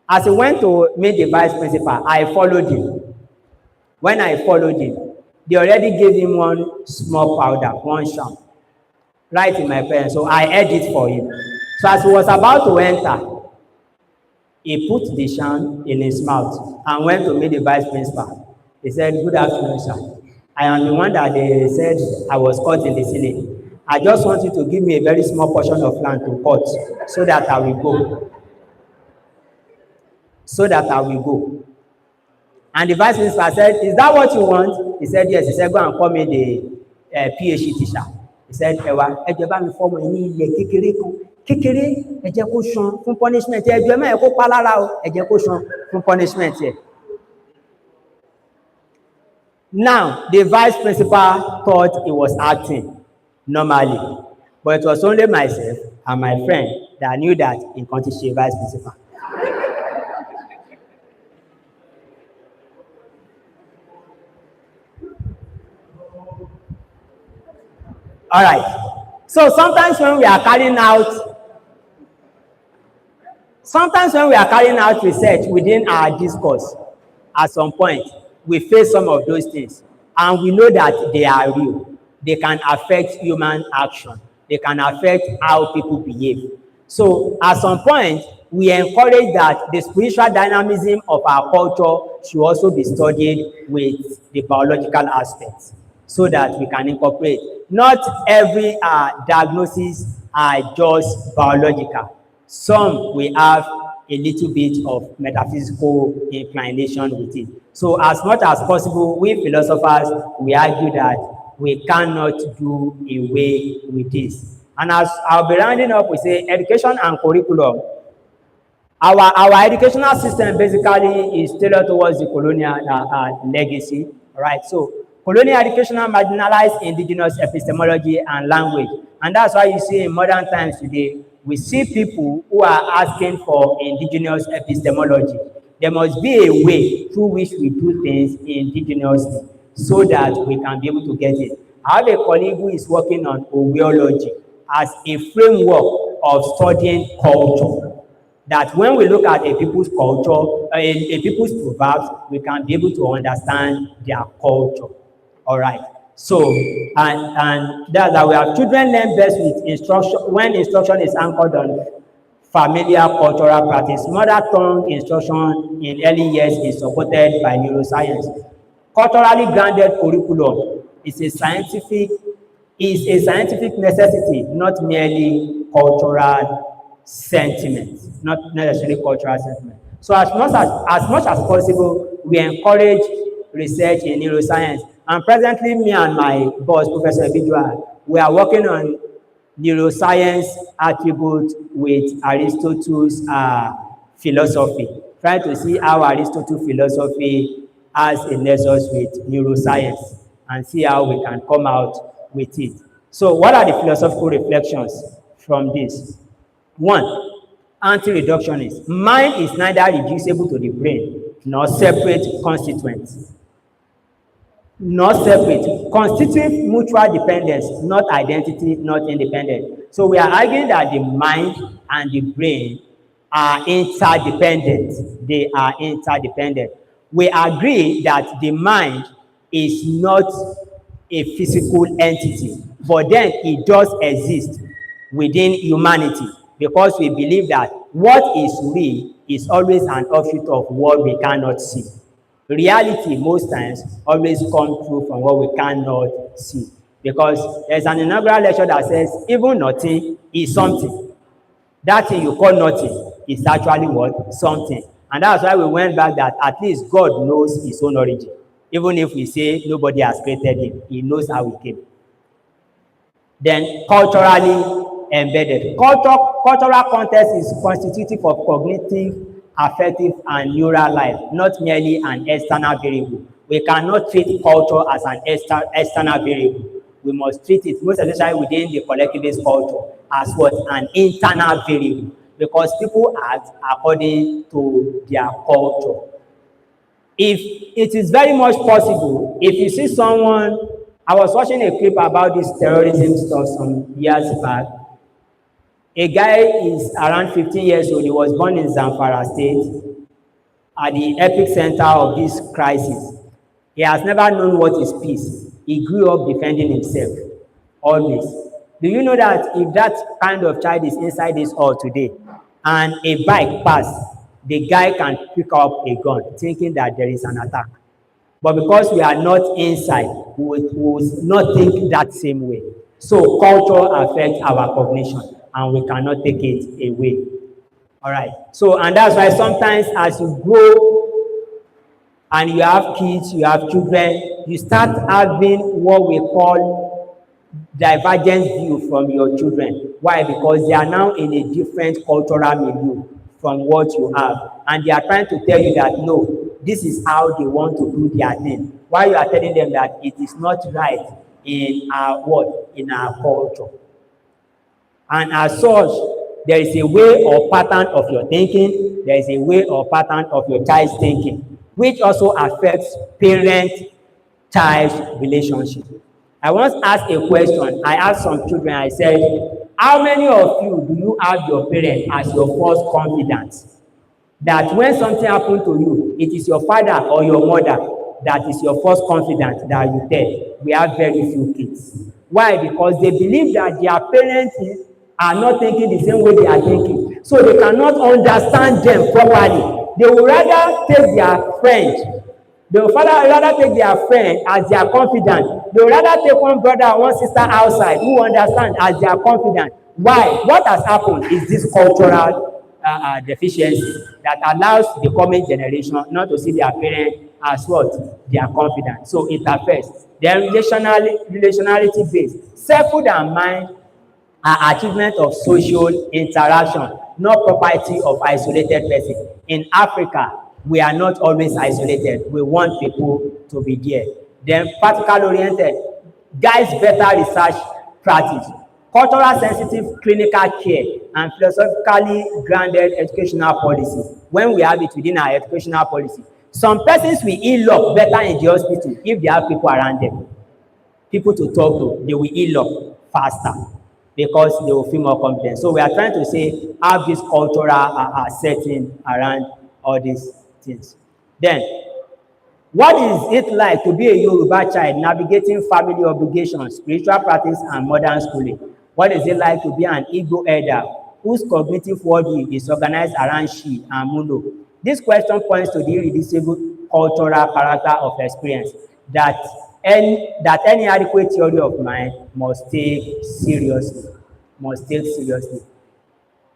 As he went to meet the vice principal, I followed him. When I followed him, they already gave him one small powder, one sham, right in my pen. So I ate it for him. So as he was about to enter, he put the sham in his mouth and went to meet the vice principal. He said, "Good afternoon, sir. I am the one that they said I was caught in the ceiling. I just want you to give me a very small portion of land to cut so that I will go. So that I will go." And the vice principal said, "Is that what you want?" He said, "Yes." He said, "Go and call me the PhD teacher." He said, "Ẹwà, ẹ jẹ́ bá mi fọ́mọ ní ilẹ̀ kékeré kan. Kékeré, ẹ jẹ́ kó ṣan fún punishment. Ẹ jẹ́ má ẹ kó pa lára o, ẹ jẹ́ kó ṣan fún punishment yẹ." Now, the vice principal thought he was acting normally, but it was only myself and my friend that knew that he can't ṣe vice principal. All right. So sometimes when we are carrying out research within our discourse, at some point, we face some of those things, and we know that they are real. They can affect human action. They can affect how people behave. So at some point, we encourage that the spiritual dynamism of our culture should also be studied with the biological aspects, so that we can incorporate. Not every diagnosis are just biological. Some will have a little bit of metaphysical inclination with it. So as much as possible, we philosophers, we argue that we cannot do away with this. And as I'll be rounding up, we say education and curriculum. Our educational system basically is tailored towards the colonial legacy, right? So colonial education marginalized indigenous epistemology and language, and that's why you see in modern times today, we see people who are asking for indigenous epistemology. There must be a way through which we do things indigenously so that we can be able to get it. I have a colleague who is working on oweology as a framework of studying culture, that when we look at a people's culture, a people's proverbs, we can be able to understand their culture. All right. So, and that's that we have children learn best with instruction when instruction is anchored on familiar cultural practice. Mother tongue instruction in early years is supported by neuroscience. Culturally grounded curriculum is a scientific necessity, not merely cultural sentiment, not necessarily cultural sentiment. So as much as possible, we encourage research in neuroscience. And presently, me and my boss, Professor Bidua, we are working on neuroscience attributes with Aristotle's philosophy, trying to see how Aristotle's philosophy has a nexus with neuroscience and see how we can come out with it. So what are the philosophical reflections from this? One, anti-reductionist. Mind is neither reducible to the brain nor separate constituent. Not separate. Constitutive mutual dependence, not identity, not independent. So we are arguing that the mind and the brain are interdependent. They are interdependent. We agree that the mind is not a physical entity, but then it does exist within humanity, because we believe that what is real is always an offshoot of what we cannot see. Reality most times always comes through from what we cannot see, because there's an inaugural lecture that says even nothing is something. that thing you call nothing is actually what? Something. And that's why we went back that at least God knows his own origin. Even if we say nobody has created him, he knows how he came. Then culturally embedded. Cultural context is constitutive of cognitive, affective, and neural life, not merely an external variable. We cannot treat culture as an external variable. We must treat it, most especially within the collectivist culture, as what? An internal variable. Because people act according to their culture. If it is very much possible, if you see someone, I was watching a clip about this terrorism stuff some years back. A guy is around 15 years old. He was born in Zamfara State at the epicenter of this crisis. He has never known what is peace. He grew up defending himself, always. Do you know that if that kind of child is inside this hall today and a bike pass, the guy can pick up a gun thinking that there is an attack? But because we are not inside, we will not think that same way. So culture affects our cognition and we cannot take it away. All right. So, and that's why sometimes as you grow and you have kids, you have children, you start having what we call divergent view from your children. Why? Because they are now in a different cultural milieu from what you have. And they are trying to tell you that, no, this is how they want to do their thing. Why you are telling them that it is not right in our what? In our culture. And as such, there is a way or pattern of your thinking, there is a way or pattern of your child's thinking, which also affects parent-child relationship. I once asked a question. I asked some children, I said, how many of you do you have your parent as your first confidant? That when something happened to you, it is your father or your mother that is your first confidant that you tell. We have very few kids. Why? Because they believe that their parents are not thinking the same way they are thinking. So they cannot understand them properly. They will rather take their friend. They will rather take their friend as their confidant. They will rather take one brother or one sister outside who understand as their confidant. Why? What has happened is this cultural deficiency that allows the coming generation not to see their parents as what? Their confidant. So it affects. Then relationality based. Selfhood and mind are achievement of social interaction, not property of isolated person. In Africa, we are not always isolated. We want people to be there. Then practical oriented guides better research practice, cultural sensitive clinical care, and philosophically grounded educational policy. When we have it within our educational policy, some persons will heal up better in the hospital if they have people around them, people to talk to. They will heal up faster because they will feel more confident. So we are trying to say have this cultural setting around all these things. Then, what is it like to be a Yoruba child navigating family obligations, spiritual practice, and modern schooling? What is it like to be an Igbo elder whose cognitive worldview is organized around Shi and Muno? This question points to the irreducible cultural character of experience that any adequate theory of mind must take seriously.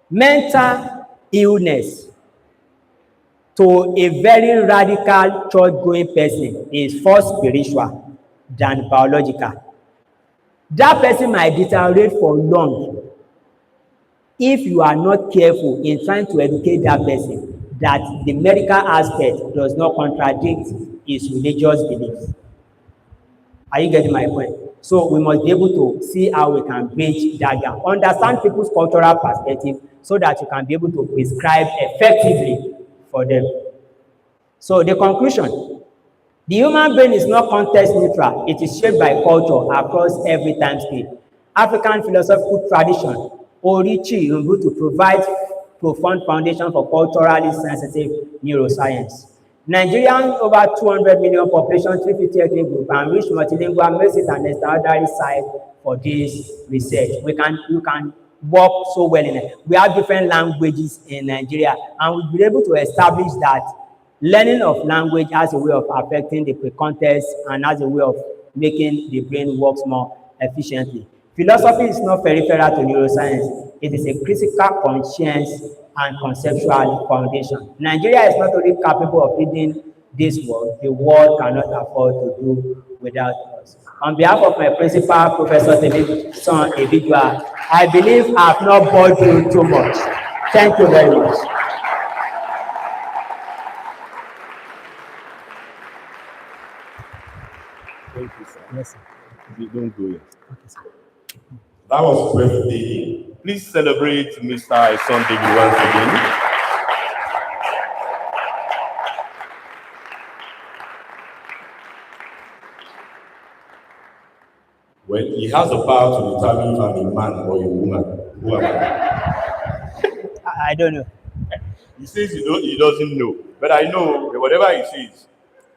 Mental illness to a very radical church-going person is first spiritual than biological. That person might deteriorate for long if you are not careful in trying to educate that person that the medical aspect does not contradict his religious beliefs. Are you getting my point? So we must be able to see how we can bridge that gap, understand people's cultural perspective so that you can be able to prescribe effectively for them. So the conclusion, the human brain is not context neutral. It is shaped by culture across every time scale. African philosophical tradition, Orichi to provide profound foundation for culturally sensitive neuroscience. Nigerian over 200 million population, 350 ethnic group, and rich multilingual makes it an extraordinary site for this research. You can work so well in it. We have different languages in Nigeria, and we've been able to establish that learning of language has a way of affecting the pre-context and has a way of making the brain work more efficiently. Philosophy is not peripheral to neuroscience. It is a critical conscience and conceptual foundation. Nigeria is not only capable of leading this world, the world cannot afford to do without us. On behalf of my principal, Professor Son Evidua, I believe I have not bored you too much. Thank you very much. Thank you, sir. Yes, sir. You don't go yet. Okay, sir. That was breathtaking. Please celebrate Mr. Son David once again. Well, he has the power to determine if I'm a man or a woman. Who am I? I don't know. He says he doesn't know, but I know whatever he says.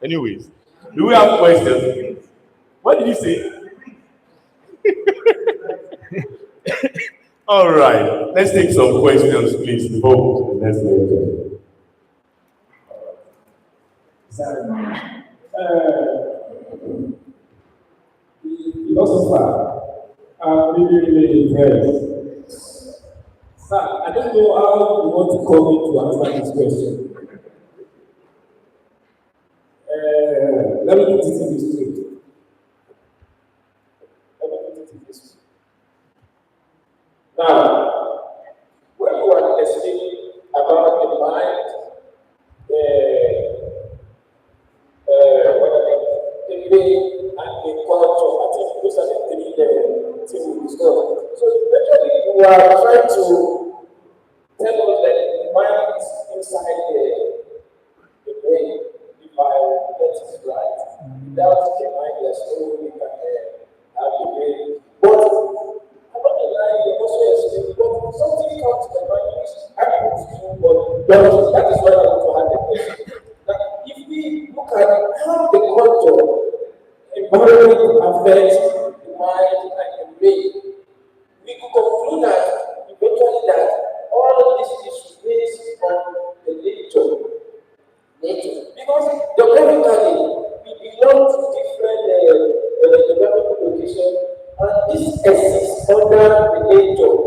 Anyways, do we have questions? What did he say? All right, let's take some questions, please, before we go to the next lecture. Philosopher, I'm really impressed. Sir, I don't know how you want to come in to answer this question. Let me put it in this way. Now, when you are listening about the mind, the way and the culture, I think those are the three things we discussed. So eventually you are trying to tell us that the mind is inside the brain, if I get it right. Without the mind, there's no way you can have the brain. But I'm not denying you also explain, but something comes to the mind which I can do, but that is why I want to have the question. Now, if we look at how the culture, environment affects the mind and the brain, we could conclude that eventually that all this is based on the nature. Because geographically, we belong to different geographical locations, and this exists under the nature.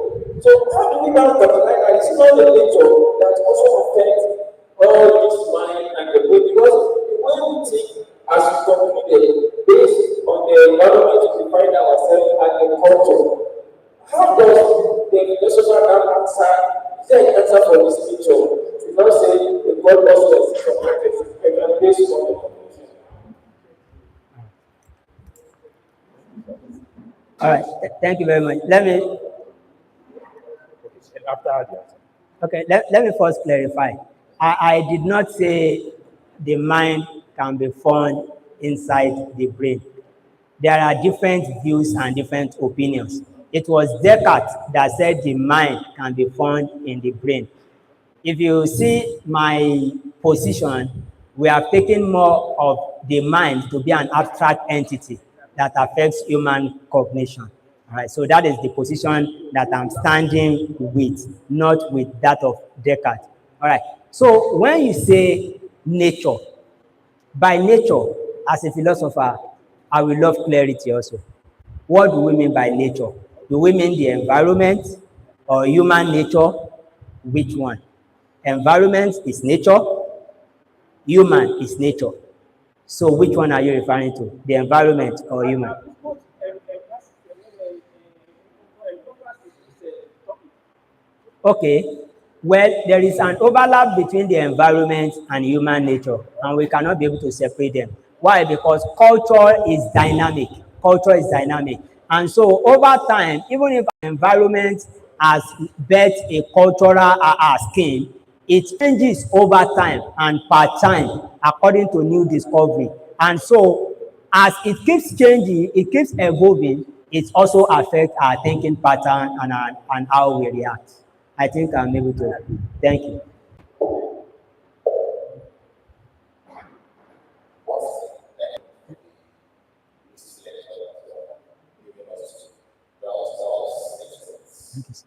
So how do we now capitalize that it's not the nature that also affects all this mind and the brain? Because the way we think, as we concluded, based on the environment we find ourselves and the culture, how does the philosopher now answer? Is there an answer for this nature? To not say the God also exists from based on the conclusion. All right. Thank you very much. Let me first clarify. I did not say the mind can be found inside the brain. There are different views and different opinions. It was Descartes that said the mind can be found in the brain. If you see my position, we have taken more of the mind to be an abstract entity that affects human cognition. All right, so that is the position that I'm standing with, not with that of Descartes. All right, so when you say nature, by nature, as a philosopher, I will love clarity also. What do we mean by nature? Do we mean the environment or human nature? Which one? Environment is nature, human is nature. So which one are you referring to? The environment or human? Okay. Well, there is an overlap between the environment and human nature, and we cannot be able to separate them. Why? Because culture is dynamic. Culture is dynamic. And so over time, even if an environment has bet a cultural scheme, it changes over time and per time according to new discovery. And so as it keeps changing, it keeps evolving, it also affects our thinking pattern and how we react. I think I'm able to. Thank you. Thank you, sir.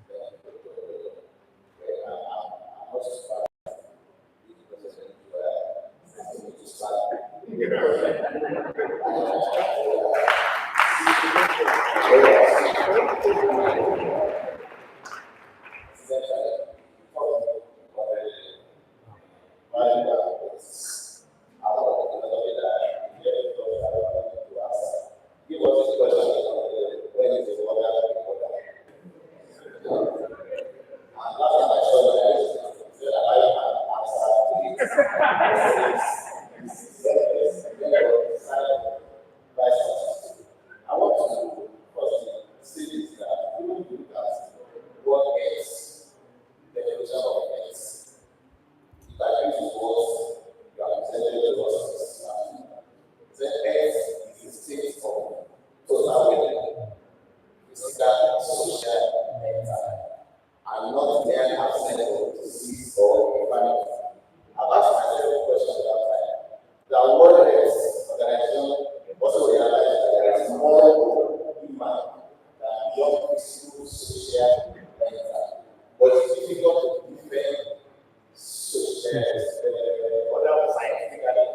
other scientifically.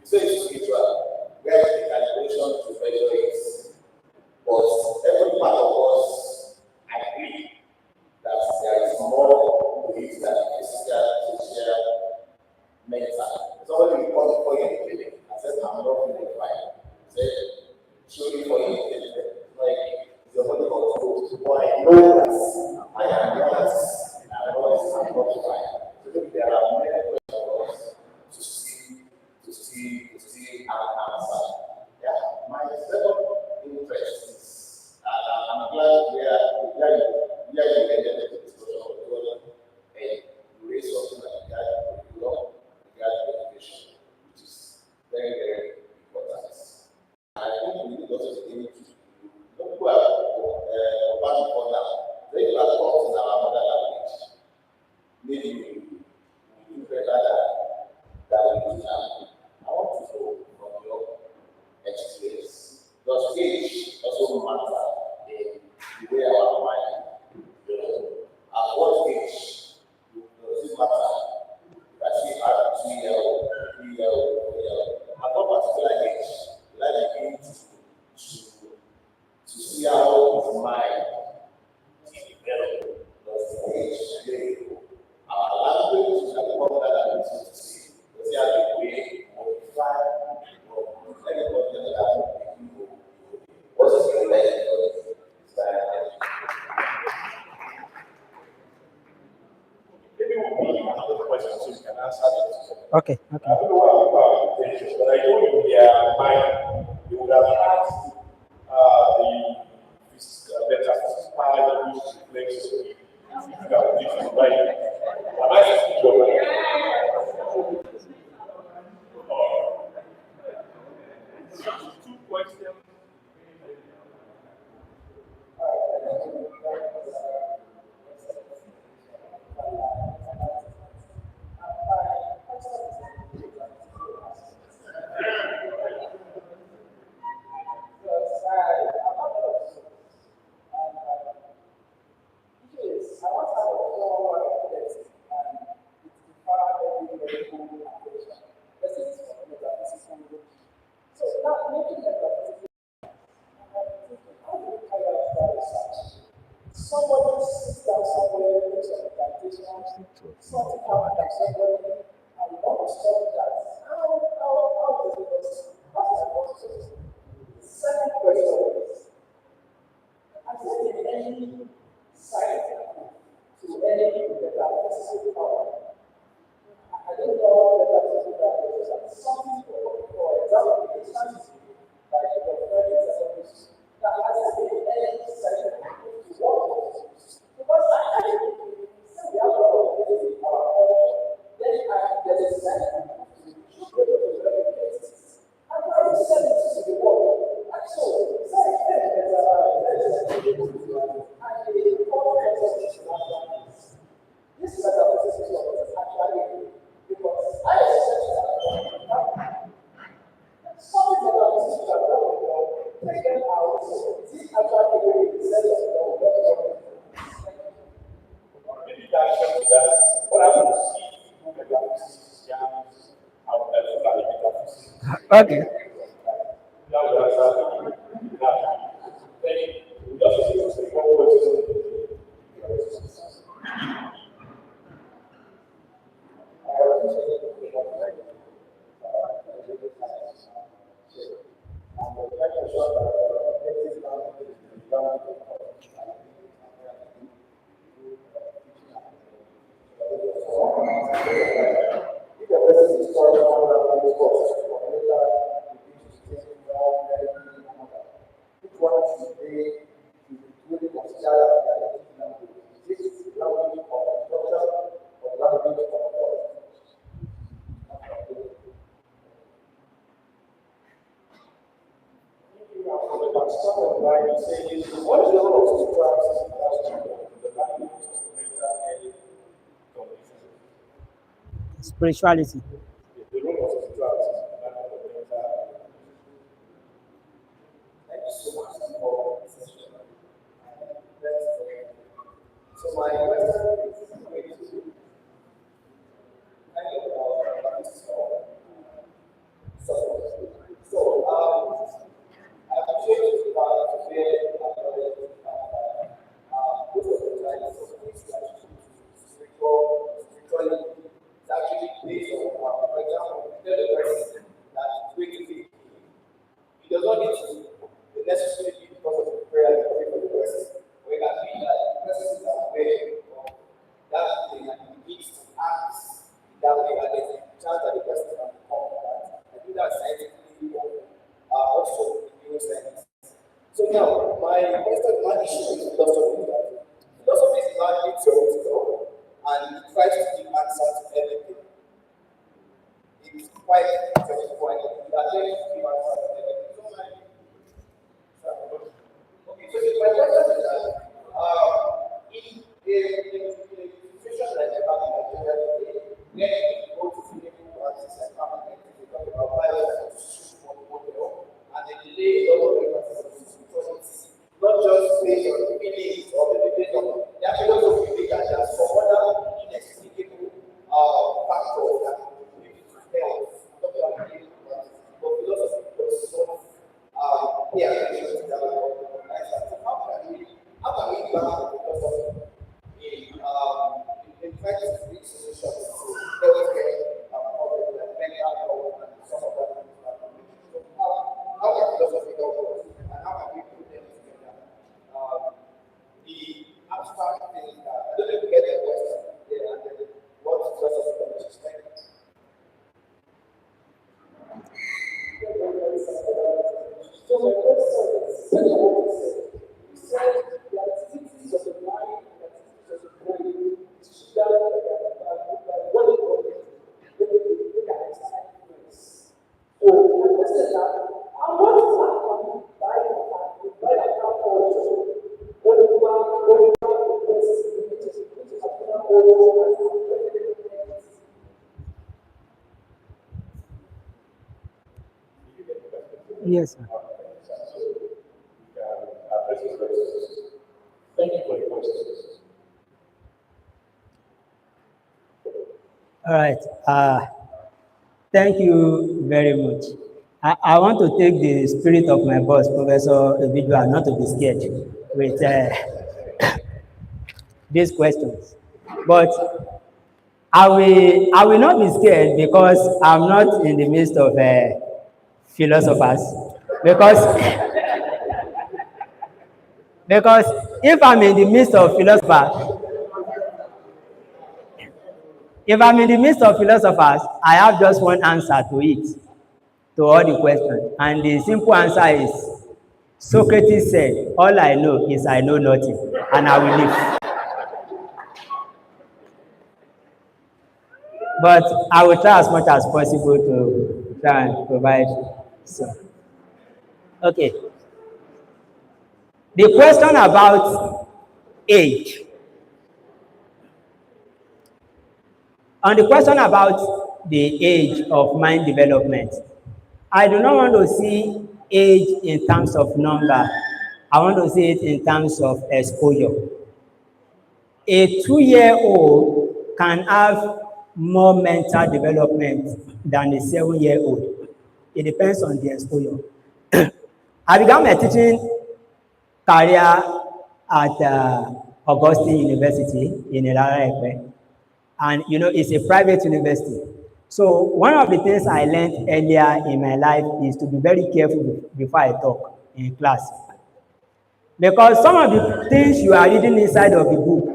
So it's spiritual, where the calculation to measure it. But every part of us agree that there is more to it than physical, social, mental. Somebody will come before you in the clinic and says, I'm not feeling fine. Say, show me for you. Like, your body controls. But I know that I am not, I'm not fine. So look, there are many questions for us to see and answer. Yeah, my second interest is, I'm glad we are related to the discussion of the and you raise something like that, regarding education, which is very, very important. I think we need also to aim to look who are about for now. So if you are taught in our mother language, maybe we do better than we do now. I want to know from your experience. Does age also matter in the way our mind, at what age does it matter? That we are 2 year old, 3 year old, 4 year old. At what particular age will I begin to see how his mind develop? Does the age play? Our language is a problem that I need to see. Does it have a way modify or everybody that what is the relation? Maybe we'll be another question so you can answer it. Okay. I don't know what about intentions, but I know in their mind they would have asked the metaphysical values reflects the right. Am I asking your mind? Two questions. Somebody sits down somewhere, makes a plantation, something happens to somebody, and you want to study that. How does it work? That's my first question. The second question is, has there been any side to any metaphysical power? I don't know metaphysical power is something for example, the instance like your friend is that has there been any side to what? Because I see the other one is our culture. Then there is side to replicate. And I will send it to the world. And so, say, and the this metaphysics is actually because I expect that something metaphysics are not take them out. This actually really is maybe that shows that what I want to see metaphysics how metaphysics. Okay. Now that then we just take one question. What is the role of Spirituality. the role of spirituality? Thank you so much for this session. So my question is, that way, and there's a chance that the person can become that. I do that scientifically also in neuroscience. So now, my question, my issue with philosophy is that philosophy is largely theoretical and it tries to give answers to everything. It's quite theoretical and it attempts to give answers to everything. So okay, so my question is that in a situation like the in Nigeria today, where you go to clinical practice like permanent, they talk about violence and shoot for model, and they delay a lot of emphasis because it's not just based on feelings or maybe based on they actually also believe that there are some other inexplicable factors that contribute to health, not just clinical practice, but philosophy does not pay attention to that or recognize that. So how can we balance philosophy in trying to bring solutions to healthcare problems like mental health and some of that things that we need. So how can philosophy help us and how can we put them together? The abstract things that I don't know if you get the question there and then what philosophy can explain. So my question is, you said the activities of the mind and activities of the brain should what it was, they can exercise influence. So my question is that, what is happening by the culture when you are going back to places which is Yes, sir. Thank you for the questions. All right. Thank you very much. I want to take the spirit of my boss, Professor Evidua, not to be scared with these questions. But I will not be scared because I'm not in the midst of philosophers. Because if I'm in the midst of philosophers, I have just one answer to it, to all the questions. And the simple answer is, Socrates said, all I know is I know nothing, and I will live. But I will try as much as possible to try and provide some. Okay. The question about age. On the question about the age of mind development, I do not want to see age in terms of number. I want to see it in terms of exposure. A 2-year-old can have more mental development than a 7-year-old. It depends on the exposure. I began my teaching career at Augustine University in Ilara. And you know, it's a private university. So one of the things I learned earlier in my life is to be very careful before I talk in class. Because some of the things you are reading inside of the book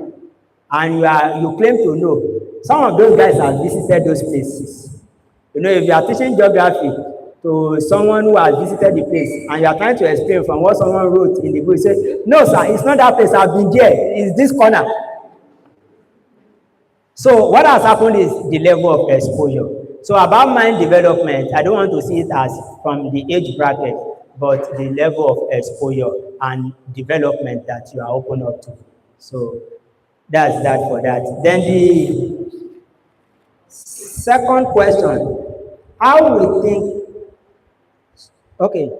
and you claim to know, some of those guys have visited those places. You know, if you are teaching geography to someone who has visited the place and you are trying to explain from what someone wrote in the book, you say, no sir, it's not that place, I've been there, it's this corner. So what has happened is the level of exposure. So about mind development, I don't want to see it as from the age bracket, but the level of exposure and development that you are open up to. So that's that for that. Then the second question, how we think, okay,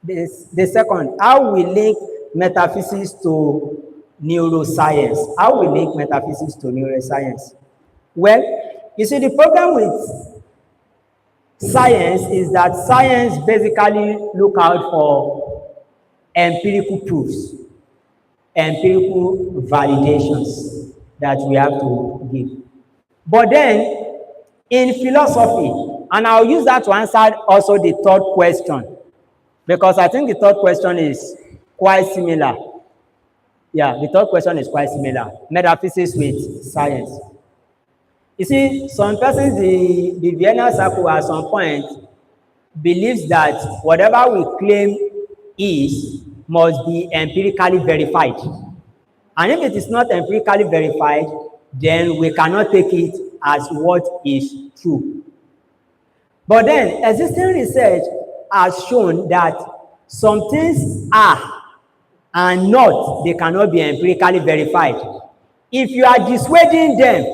the second, how we link metaphysics to neuroscience. How we link metaphysics to neuroscience? Well, you see, the problem with science is that science basically look out for empirical proofs, empirical validations that we have to give. But then, in philosophy, and I'll use that to answer also the third question, because I think the third question is quite similar. Yeah, the third question is quite similar. Metaphysics with science. You see, some persons, the Vienna circle at some point believes that whatever we claim is must be empirically verified. And if it is not empirically verified, then we cannot take it as what is true. But then, existing research has shown that some things are and not, they cannot be empirically verified. If you are dissuading them,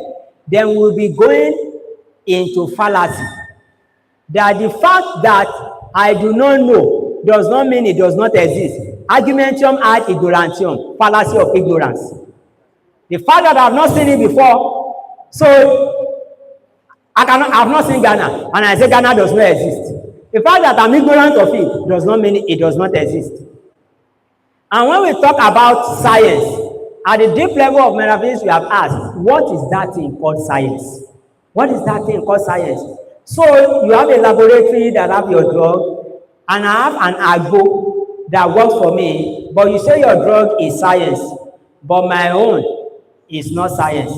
then we'll be going into fallacy. That the fact that I do not know does not mean it does not exist. Argumentium ad ignorantium, fallacy of ignorance. The fact that I have not seen it before, so I have not seen Ghana, and I say Ghana does not exist. The fact that I'm ignorant of it does not mean it does not exist. And when we talk about science, at the deep level of metaphysics, we have asked, what is that thing called science? What is that thing called science? So you have a laboratory that have your drug, and I have an agbo that works for me, but you say your drug is science, but my own is not science.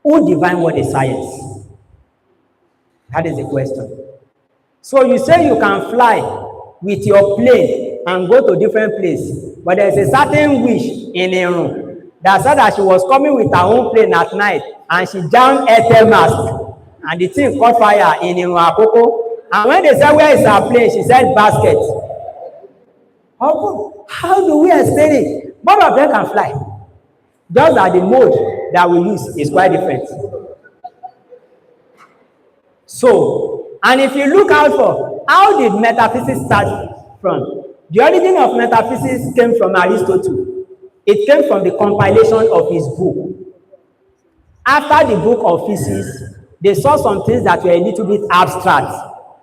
Who define what is science? That is the question. So you say you can fly with your plane and go to different places, but there is a certain witch in a room that said that she was coming with her own plane at night and she jammed airtel mask and the thing caught fire in Irun Akoko. And when they said, where is her plane? She said, basket. How do we explain it? Both of them can fly. Just that the mode that we use is quite different. So, and if you look out for, how did metaphysics start from? The origin of metaphysics came from Aristotle. It came from the compilation of his book. After the book of physics, they saw some things that were a little bit abstract.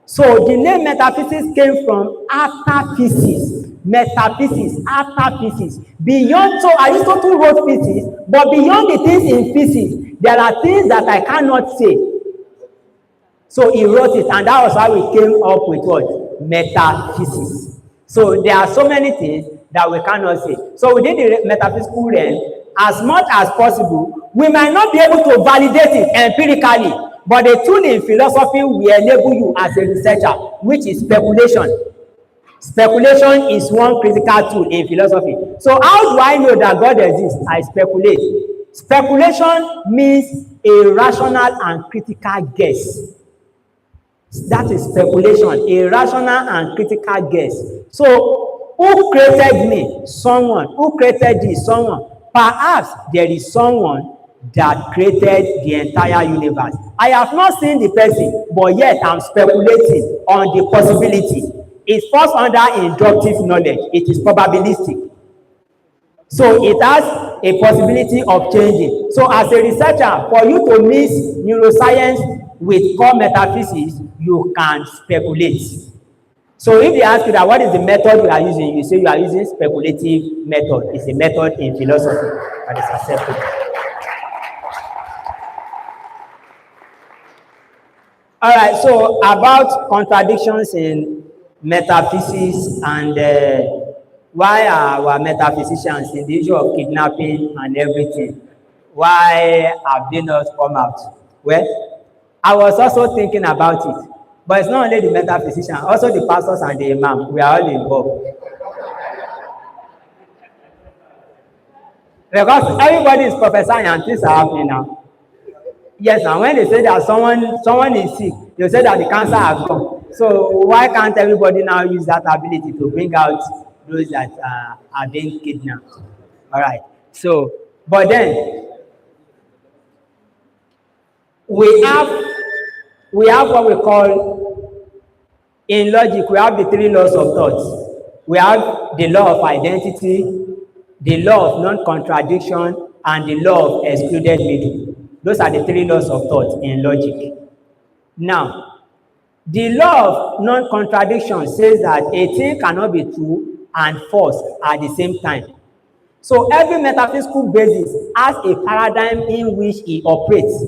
So the name metaphysics came from after physics. Metaphysics, after physics. Beyond, so Aristotle wrote physics, but beyond the things in physics, there are things that I cannot say. So he wrote it, and that was how we came up with what? Metaphysics. So there are so many things that we cannot say. So within the metaphysical realm, as much as possible, we might not be able to validate it empirically, but the tool in philosophy will enable you as a researcher, which is speculation. Speculation is one critical tool in philosophy. So how do I know that God exists? I speculate. Speculation means a rational and critical guess. That is speculation, a rational and critical guess. So, who created me? Someone. Who created this? Someone. Perhaps there is someone that created the entire universe. I have not seen the person, but yet I'm speculating on the possibility. It falls under inductive knowledge. It is probabilistic. So it has a possibility of changing. So as a researcher, for you to mix neuroscience with core metaphysics, you can speculate. So if they ask you that what is the method you are using, you say you are using speculative method. It's a method in philosophy that is acceptable. All right, so about contradictions in metaphysics and why are our metaphysicians in the issue of kidnapping and everything? Why have they not come out? Well, I was also thinking about it. But it's not only the metaphysician, also the pastors and the imam. We are all involved. Because everybody is prophesying and things are happening now. Yes, and when they say that someone is sick, they say that the cancer has gone. So why can't everybody now use that ability to bring out those that are being kidnapped? All right. So, but then we have what we call, in logic, we have the three laws of thought. We have the law of identity, the law of non-contradiction, and the law of excluded middle. Those are the three laws of thought in logic. Now, the law of non-contradiction says that a thing cannot be true and false at the same time. So every metaphysical basis has a paradigm in which it operates.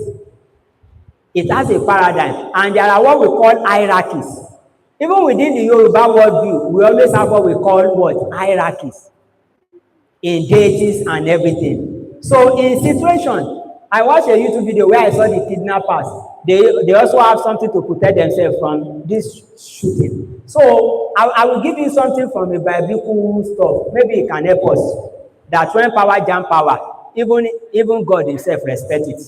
It has a paradigm, and there are what we call hierarchies. Even within the Yoruba worldview, we always have what we call what? Hierarchies in deities and everything. So in situation, I watched a YouTube video where I saw the kidnappers. They also have something to protect themselves from this shooting. So I will give you something from a biblical stuff. Maybe it can help us. That when power jam power, even God himself respect it.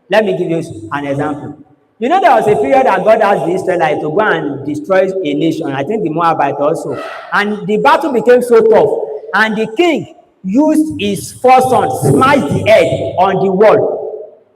Let me give you an example. You know, there was a period that God asked the Israelites to go and destroy a nation. I think the Moabite also. And the battle became so tough. And the king used his first son, smashed the head on the wall.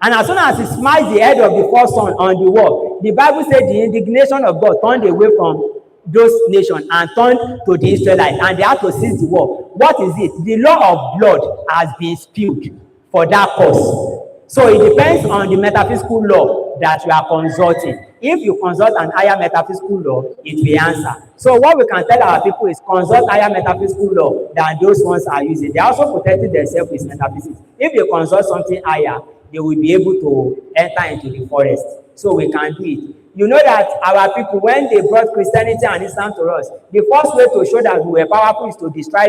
And as soon as he smashed the head of the first son on the wall, the Bible said the indignation of God turned away from those nations and turned to the Israelites. And they had to seize the war. What is it? The law of blood has been spilled for that cause. So it depends on the metaphysical law that you are consulting. If you consult an higher metaphysical law, it will answer. So what we can tell our people is consult higher metaphysical law than those ones are using. They are also protecting themselves with metaphysics. If you consult something higher, they will be able to enter into the forest. So we can do it. You know that our people, when they brought Christianity and Islam to us, the first way to show that we were powerful is to destroy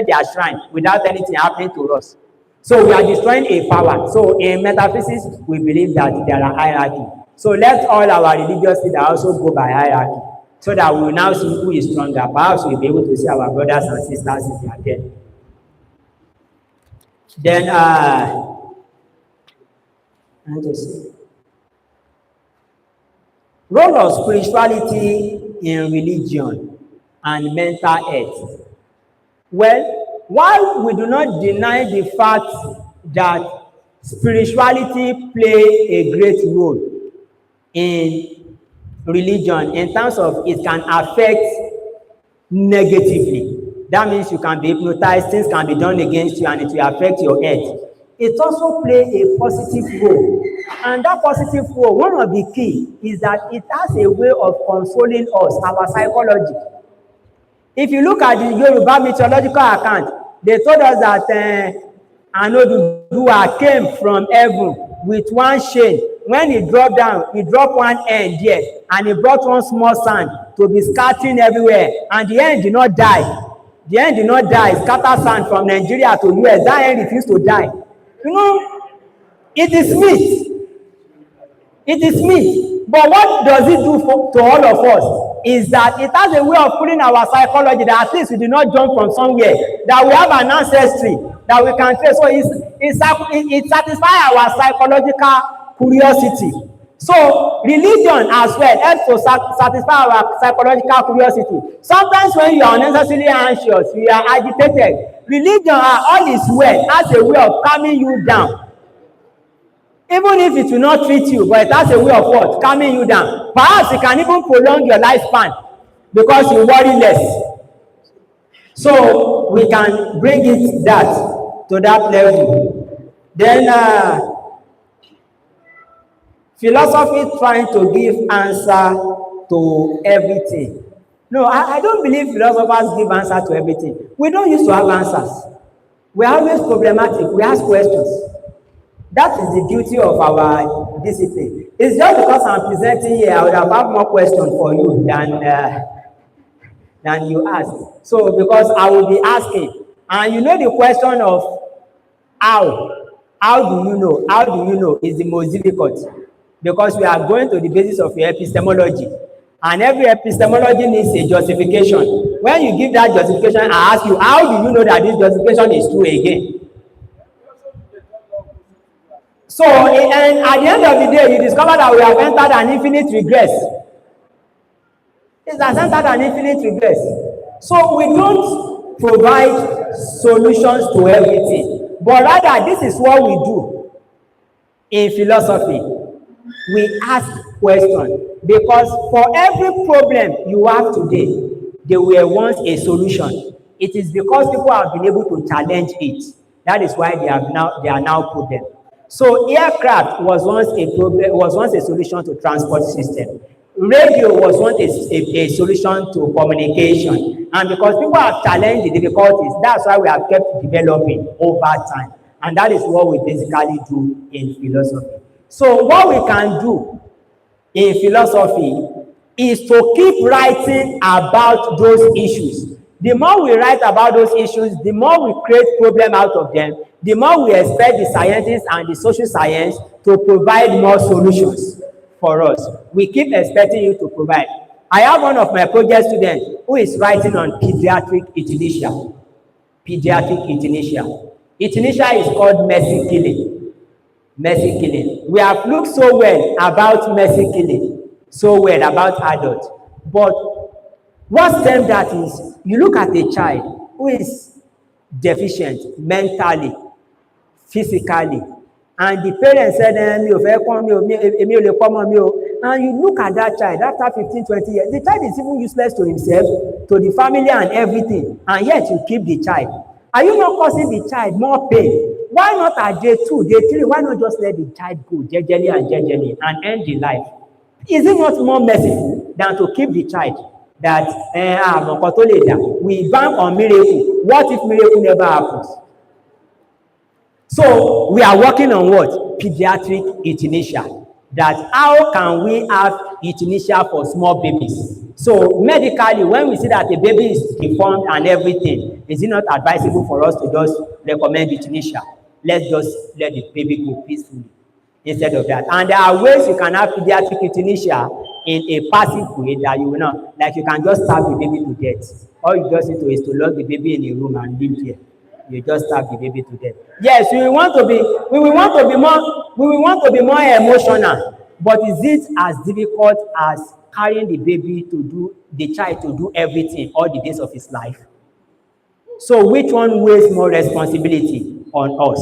their shrine without anything happening to us. So we are destroying a power. So in metaphysics, we believe that there are hierarchy. So let all our religious leaders also go by hierarchy, so that we will now see who is stronger. Perhaps we'll be able to see our brothers and sisters if they are there. Then, let me see. Role of spirituality in religion and mental health. Well, while we do not deny the fact that spirituality play a great role in religion in terms of it can affect negatively. That means you can be hypnotized, things can be done against you and it will affect your health. It also play a positive role. And that positive role, one of the key is that it has a way of consoling us, our psychology. If you look at the Yoruba mythological account, they told us that Anoduduwa came from heaven with one chain. When he dropped down, he dropped one end there, and he brought one small sand to be scattering everywhere, and the end did not die. The end did not die. Scatter sand from Nigeria to US. That end refused to die. You know, it is myth. It is myth. But what does it do to all of us is that it has a way of putting our psychology that at least we do not jump from somewhere, that we have an ancestry that we can trace. So it satisfies our psychological curiosity. So religion as well helps to satisfy our psychological curiosity. Sometimes when you are unnecessarily anxious, you are agitated, religion, all is well, has a way of calming you down. Even if it will not treat you, but it has a way of what? Calming you down. Perhaps it can even prolong your lifespan because you worry less. So we can bring it to that level. Then philosophy trying to give answer to everything. No, I don't believe philosophers give answer to everything. We don't used to have answers. We are always problematic. We ask questions. That is the duty of our discipline. It's just because I'm presenting here, I would have more questions for you than you ask. So because I will be asking, and you know the question of how do you know? How do you know is the most difficult, because we are going to the basis of your epistemology, and every epistemology needs a justification. When you give that justification, I ask you, how do you know that this justification is true again? So, and at the end of the day, you discover that we have entered an infinite regress. It has entered an infinite regress. So, we don't provide solutions to everything, but rather, this is what we do in philosophy. We ask questions, because for every problem you have today, there were once a solution. It is because people have been able to challenge it. That is why they are now problem. So aircraft was once a solution to transport system. Radio was once a solution to communication. And because people have challenged the difficulties, that's why we have kept developing over time. And that is what we basically do in philosophy. So what we can do in philosophy is to keep writing about those issues. The more we write about those issues, the more we create problem out of them, the more we expect the scientists and the social science to provide more solutions for us. We keep expecting you to provide. I have one of my project students who is writing on pediatric euthanasia. Pediatric euthanasia. Euthanasia is called mercy killing. Mercy killing. We have looked so well about mercy killing, so well about adults. But what stem that is, you look at a child who is deficient mentally, physically, and the parents said, mi ò fẹ́ kọ́ mi ò èmi ò lè kọ́ ọmọ mi o, and you look at that child after 15-20 years, the child is even useless to himself, to the family and everything, and yet you keep the child. Are you not causing the child more pain? Why not at day 2, day 3, why not just let the child go jejely and end the life? Is it not more merciful than to keep the child? That we bank on miracle. What if miracle never happens? So we are working on what? Pediatric euthanasia. That how can we have euthanasia for small babies? So medically, when we see that the baby is deformed and everything, is it not advisable for us to just recommend euthanasia? Let's just let the baby go peacefully instead of that. And there are ways you can have pediatric euthanasia in a passive way that you will not, like you can just stab the baby to death. All you just need to is to lock the baby in a room and leave there. You just stab the baby to death. Yes, we want to be more emotional, but is it as difficult as carrying the baby the child to do everything all the days of his life? So which one weighs more responsibility on us?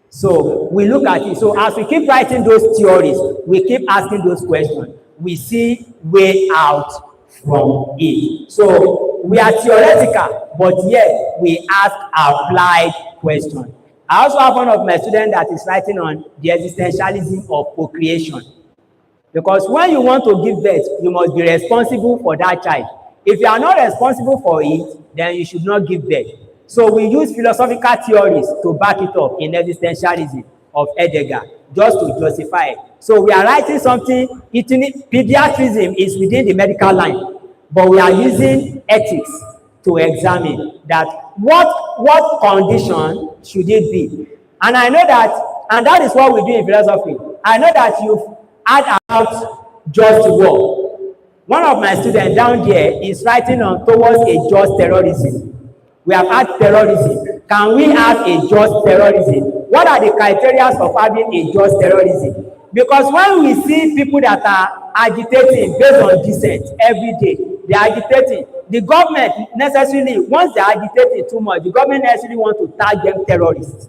So we look at it. So as we keep writing those theories, we keep asking those questions, we see way out from it. So we are theoretical, but yet we ask applied questions. I also have one of my students that is writing on the existentialism of procreation. Because when you want to give birth, you must be responsible for that child. If you are not responsible for it, then you should not give birth. So we use philosophical theories to back it up in existentialism of Heidegger, just to justify it. So we are writing something, pediatrism is within the medical line, but we are using ethics to examine that what condition should it be. And I know that, and that is what we do in philosophy. I know that you've heard about just war. One of my students down there is writing on towards a just terrorism. We have had terrorism. Can we have a just terrorism? What are the criteria of having a just terrorism? Because when we see people that are agitating based on dissent every day, they are agitating. The government necessarily, once they are agitating too much, the government necessarily want to tag them terrorists.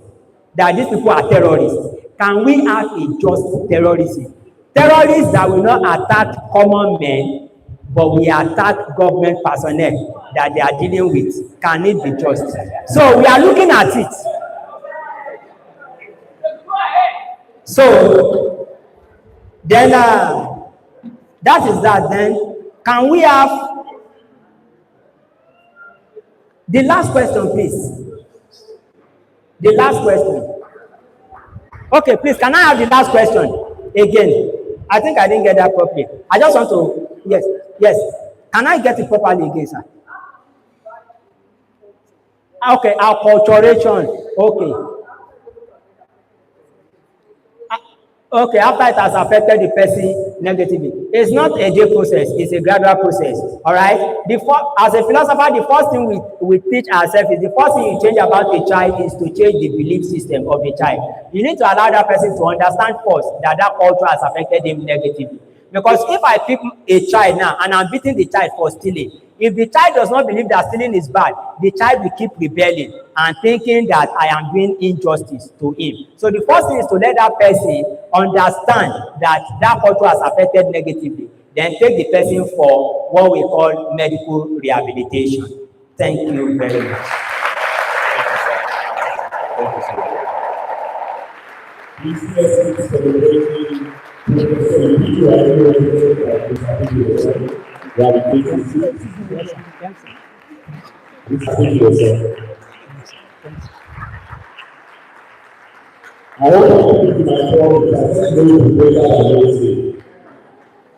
That these people are terrorists. Can we have a just terrorism? Terrorists that will not attack common men, but we attack government personnel that they are dealing with. Can it be just? So we are looking at it. So then that is that. Then can we have the last question, please? The last question. Okay, please, can I have the last question again? I think I didn't get that properly. I just want to, yes. Can I get it properly again, sir? Okay, acculturation. Okay. Okay, after it has affected the person negatively. It's not a day process, it's a gradual process. All right? As a philosopher, the first thing we teach ourselves is the first thing you change about a child is to change the belief system of the child. You need to allow that person to understand first that culture has affected him negatively. Because if I pick a child now and I'm beating the child for stealing, if the child does not believe that stealing is bad, the child will keep rebelling and thinking that I am doing injustice to him. So the first thing is to let that person understand that culture has affected negatively. Then take the person for what we call medical rehabilitation. Thank you very much. This is celebrating Professor I want to put my phone that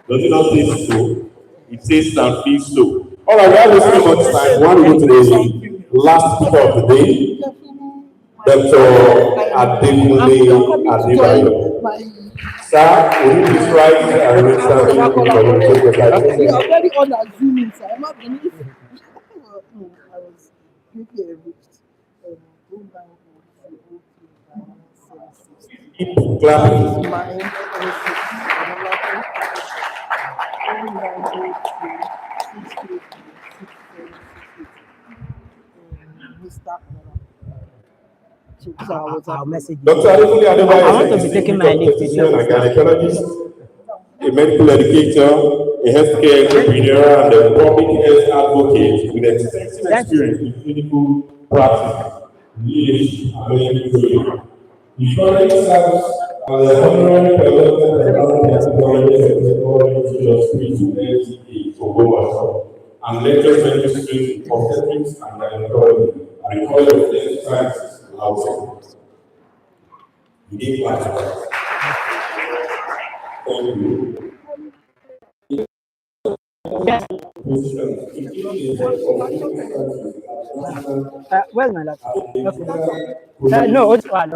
does it not say so? It says and feel so. All right, we have this much time. We want to go to the last speaker of the day, Dr. Adekunle Adebayo. Sir, will you please rise and read something for the take your side? You are very unassuming, sir. I'm not beneath. I was quickly enriched. Going down Keep clapping. mine, Mr. I'll message you. Dr. Adekunle Adebayo I want to is be a taking my leave to the physician and office now. gynecologist, a medical educator, a healthcare entrepreneur, and a public health advocate with extensive experience in clinical practice, leadership, and medical training. He currently serves as a honorary president and technologist of technology industry to LTA for Bomaso, and lectures medical students in obstetrics and gynecology at the College of Health Sciences and Housing. You gave back to us. Thank you. Where's my laptop? Okay. No, it's one.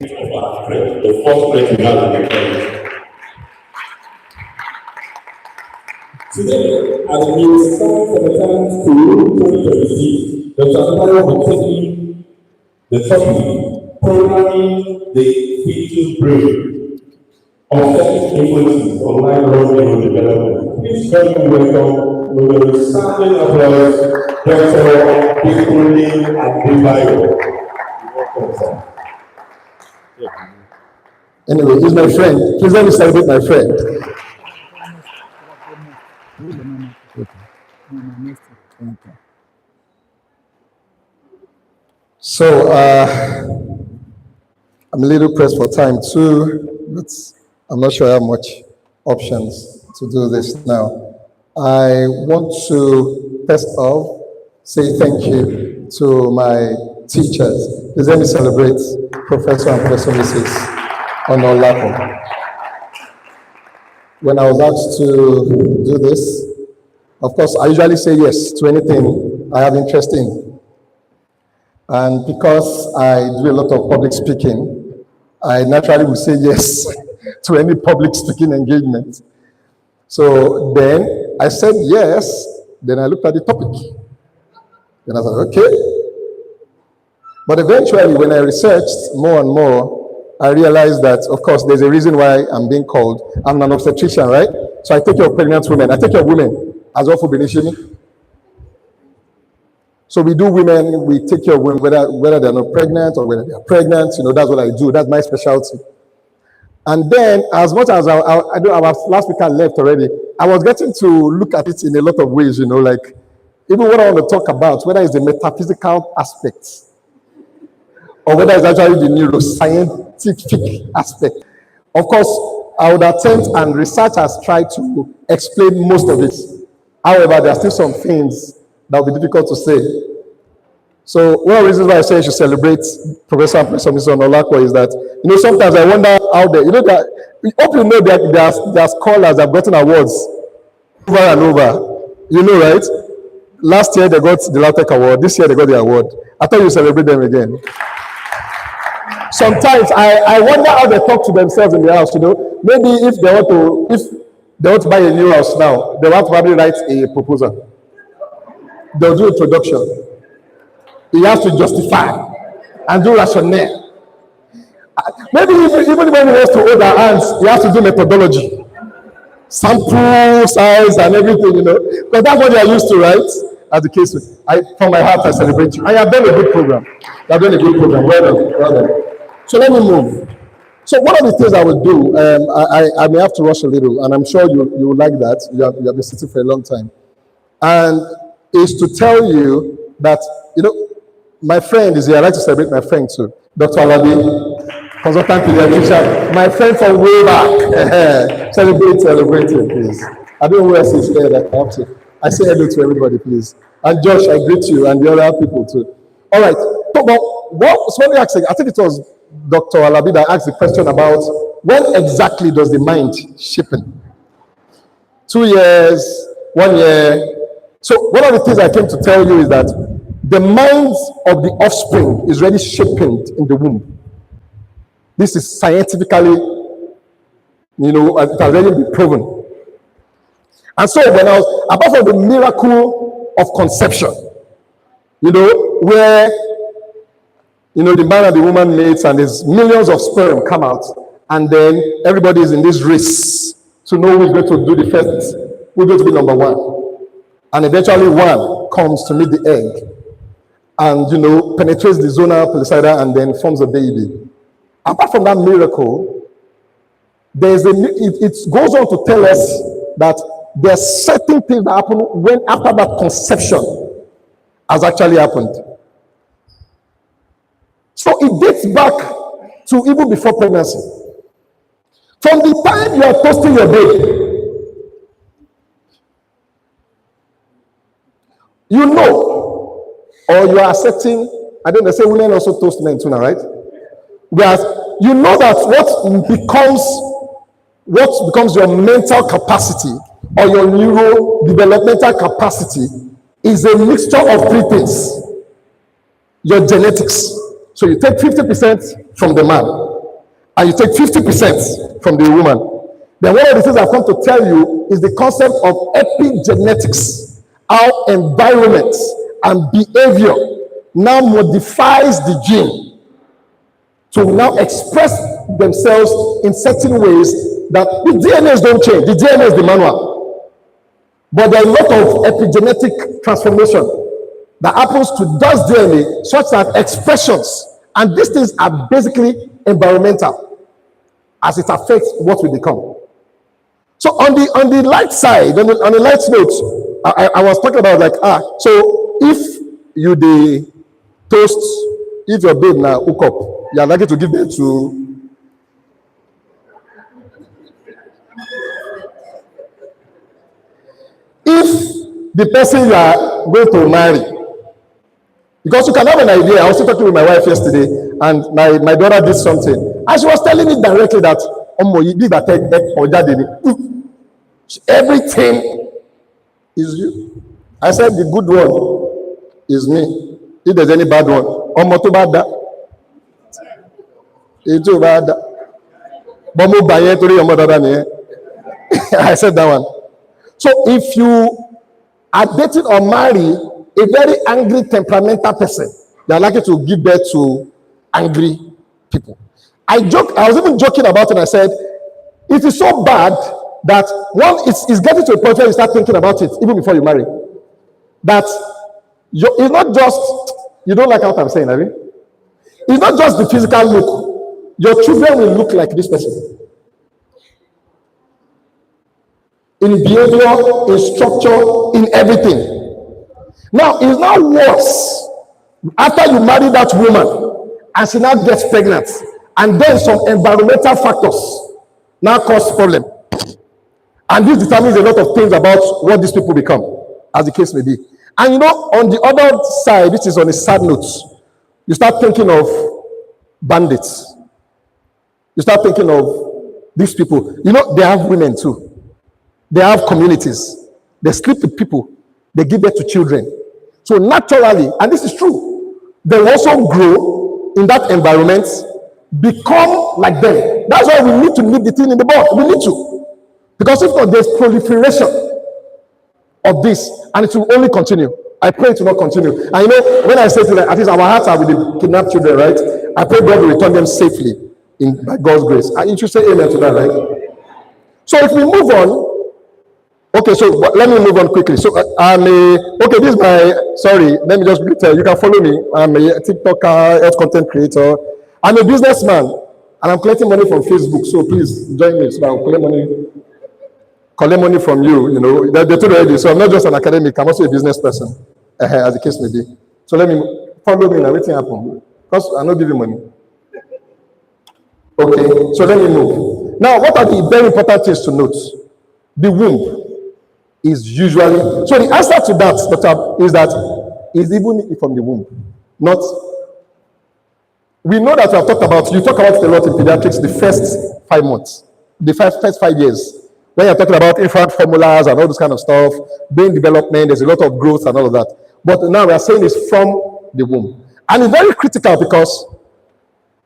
The first place we have in the college. Today, at the Neuroscience Harmattan School 2026, Dr. Adebayo will be taking the topic, programming the fetal brain, offsetting influences on lifelong neurodevelopment. Please join me welcome with a resounding applause, Dr. Adekunle Adebayo. Welcome, sir. Anyway, he's my friend. Please let me celebrate my friend. So, I'm a little pressed for time too, but I'm not sure I have much options to do this now. I want to, first off, say thank you to my teachers. Please let me celebrate Professor and Professor Mrs. Onolapo. When I was asked to do this, of course, I usually say yes to anything I have interest in. And because I do a lot of public speaking, I naturally will say yes to any public speaking engagement. So then I said yes, then I looked at the topic. Then I said, okay. But eventually, when I researched more and more, I realized that, of course, there's a reason why I'm being called. I'm an obstetrician, right? So I take care of pregnant women. I take care of women as well for Benishimi. So we do women, we take care of women, whether they're not pregnant or whether they're pregnant. You know, that's what I do. That's my specialty. And then, as much as I know our last week I left already, I was getting to look at it in a lot of ways, you know, like even what I want to talk about, whether it's the metaphysical aspects or whether it's actually the neuroscientific aspect. Of course, I would attempt, and research has tried to explain most of it. However, there are still some things that will be difficult to say. So one of the reasons why I say I should celebrate Professor and Professor Mr. Onolapo is that, you know, sometimes I wonder how they, you know, that we hope you know that there are scholars that have gotten awards over and over. You know, right? Last year they got the LAUTECH award. This year they got the award. I thought you celebrate them again. Sometimes I wonder how they talk to themselves in the house, you know. Maybe if they want to buy a new house now, they want to probably write a proposal. They'll do introduction. He has to justify and do rationale. Maybe even when he wants to hold our hands, he has to do methodology, sample size and everything, you know, because that's what they are used to, right? As the case, from my heart, I celebrate you. I have done a good program. You have done a good program. Well done. Well done. So let me move. So one of the things I will do, I may have to rush a little, and I'm sure you will like that. You have been sitting for a long time, and is to tell you that, you know, my friend is here. I like to celebrate my friend too, Dr. Alabi, consultant pediatrician, my friend from way back. Celebrate him, please. I don't know who else is here that I have to. I say hello to everybody, please. And Josh, I greet you, and the other people too. All right. So, let me ask you, I think it was Dr. Alabi that asked the question about when exactly does the mind shapen? 2 years, 1 year. So one of the things I came to tell you is that the minds of the offspring is already shapened in the womb. This is scientifically, you know, it has already been proven. And so when I was, apart from the miracle of conception, you know, where, you know, the man and the woman mates and there's millions of sperm come out, and then everybody is in this race to know who's going to do the first, who's going to be number one. And eventually one comes to meet the egg and, you know, penetrates the zona pellucida and then forms a baby. Apart from that miracle, it goes on to tell us that there are certain things that happen when after that conception has actually happened. So it dates back to even before pregnancy. From the time you are toasting your baby, you know, or you are accepting, I don't know, they say women also toast men too now, right? Whereas you know that what becomes your mental capacity or your neurodevelopmental capacity is a mixture of three things. Your genetics. So you take 50% from the man, and you take 50% from the woman. Then one of the things I've come to tell you is the concept of epigenetics, how environment and behavior now modifies the gene to now express themselves in certain ways that the DNAs don't change. The DNA is the manual. But there are a lot of epigenetic transformation that happens to those DNA, such as expressions. And these things are basically environmental as it affects what we become. So on the light side, on the light note, I was talking about like, so if you the toast, if your babe now hook up, you are likely to give birth to if the person you are going to marry, because you can have an idea. I was talking with my wife yesterday, and my daughter did something, and she was telling me directly that everything is you. I said the good one is me. If there's any bad one, it's too bad. I said that one. So if you are dating or marry a very angry, temperamental person, they are likely to give birth to angry people. I was even joking about it. I said, it is so bad that it's getting to a point where you start thinking about it even before you marry. That it's not just, you don't like what I'm saying, Abby? It's not just the physical look. Your children will look like this person. In behavior, in structure, in everything. Now, it's now worse after you marry that woman and she now gets pregnant, and then some environmental factors now cause problem. And this determines a lot of things about what these people become, as the case may be. And you know, on the other side, which is on a sad note, you start thinking of bandits. You start thinking of these people. You know, they have women too. They have communities. They sleep with people. They give birth to children. So naturally, and this is true, they will also grow in that environment. become like them. That's why we need to nip the thing in the bud. We need to. Because if not, there's proliferation of this, and it will only continue. I pray it will not continue. And when I say to them, at least our hearts are with the kidnapped children, right? I pray God will return them safely by God's grace. And you should say amen to that, right? So if we move on, okay, so let me move on quickly. So okay, this is sorry, let me just tell you, you can follow me. I'm a TikToker, health content creator. I'm a businessman, and I'm collecting money from Facebook, so please join me so that I'll collect money from you, they told already. So I'm not just an academic, I'm also a business person, as the case may be. So let me follow me now, everything happen. Because I not give you money. Okay, so let me move. Now, what are the very important things to note? The womb is usually, so the answer to that, is that is even from the womb, not, we know that you talk about it a lot in pediatrics, the first 5 months, the first 5 years. When you're talking about infant formulas and all this kind of stuff, brain development, there's a lot of growth and all of that. But now we are saying it's from the womb. And it's very critical because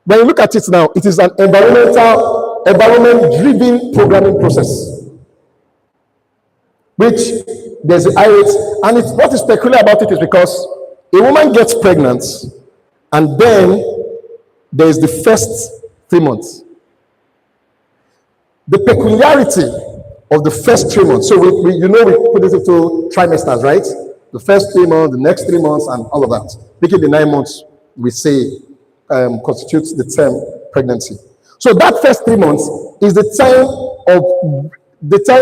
when you look at it now, it is an environment-driven programming process, which there's a high rate. And what is peculiar about it is because a woman gets pregnant, and then there's the first 3 months. The peculiarity of the first 3 months. So we put it into trimesters, right? The first 3 months, the next 3 months, and all of that. Making the 9 months, we say, constitutes the term pregnancy. So that first 3 months is the time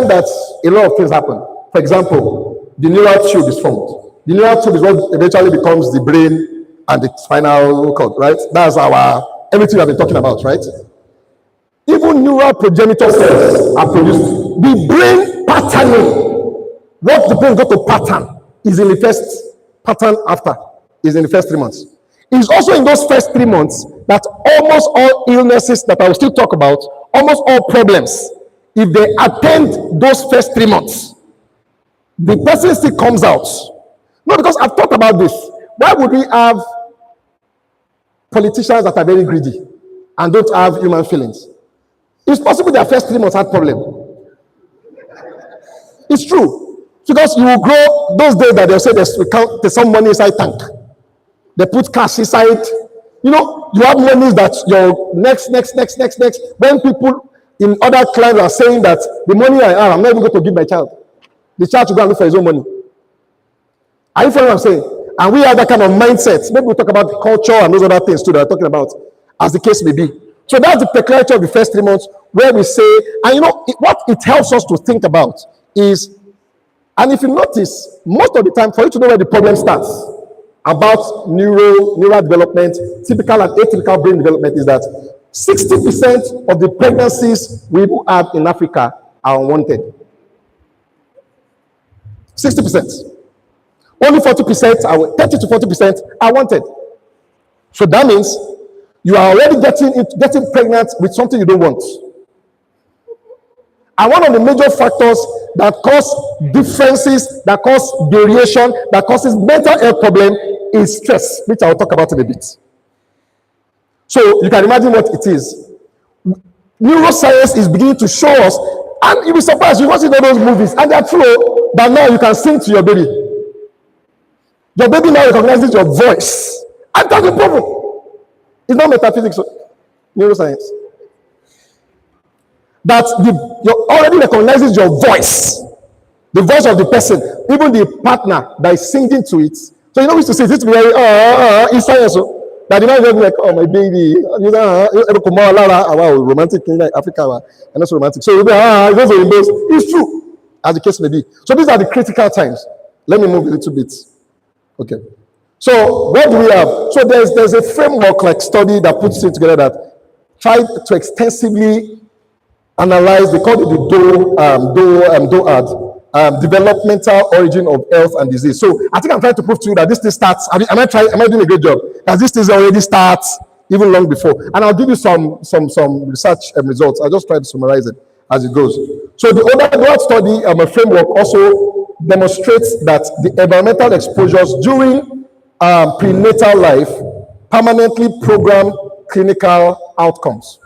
that a lot of things happen. For example, the neural tube is formed. The neural tube is what eventually becomes the brain and the spinal cord, right? That's everything we have been talking about, right? Even neural progenitor cells are produced. The brain patterning, what the brain got to pattern, is in the first pattern after, is in the first 3 months. It's also in those first 3 months that almost all illnesses that I will still talk about, almost all problems, if they attend those first 3 months, the person still comes out. No, because I've thought about this. Why would we have politicians that are very greedy and don't have human feelings? It's possible their first 3 months had problem. It's true. Because you will grow those days that they'll say there's some money inside tank. They put cash inside. You have monies that your next. When people in other clients are saying that the money I have, I'm not even going to give my child. The child should go and look for his own money. Are you following what I'm saying? And we have that kind of mindset. Maybe we'll talk about culture and those other things too that I'm talking about, as the case may be. So that's the peculiarity of the first 3 months, where we say, and what it helps us to think about is, and if you notice, most of the time, for you to know where the problem starts about neural development, typical and atypical brain development, is that 60% of the pregnancies we have in Africa are unwanted. 60%. Only 40%, 30 to 40% are wanted. So that means you are already getting pregnant with something you don't want. And one of the major factors that cause differences, that cause variation, that causes mental health problem is stress, which I'll talk about in a bit. So you can imagine what it is. Neuroscience is beginning to show us, and you'll be surprised, you watch all those movies, and they're true, but now you can sing to your baby. Your baby now recognizes your voice. And that's the problem. It's not metaphysics, neuroscience. That you already recognizes your voice, the voice of the person, even the partner that is singing to it. So we used to say this very in science. That the man is like, oh my baby, romantic in Africa, and also romantic. So it's true, as the case may be. So these are the critical times. Let me move a little bit. Okay. So what do we have? So there's a framework like study that puts it together that tried to extensively analyze. They call it the DOAD, developmental origin of health and disease. So I think I'm trying to prove to you that this thing starts. Am I doing a great job? That this thing already starts even long before. And I'll give you some research results. I'll just try to summarize it as it goes. So the DOAD study, a framework, also demonstrates that the environmental exposures during prenatal life permanently program clinical outcomes.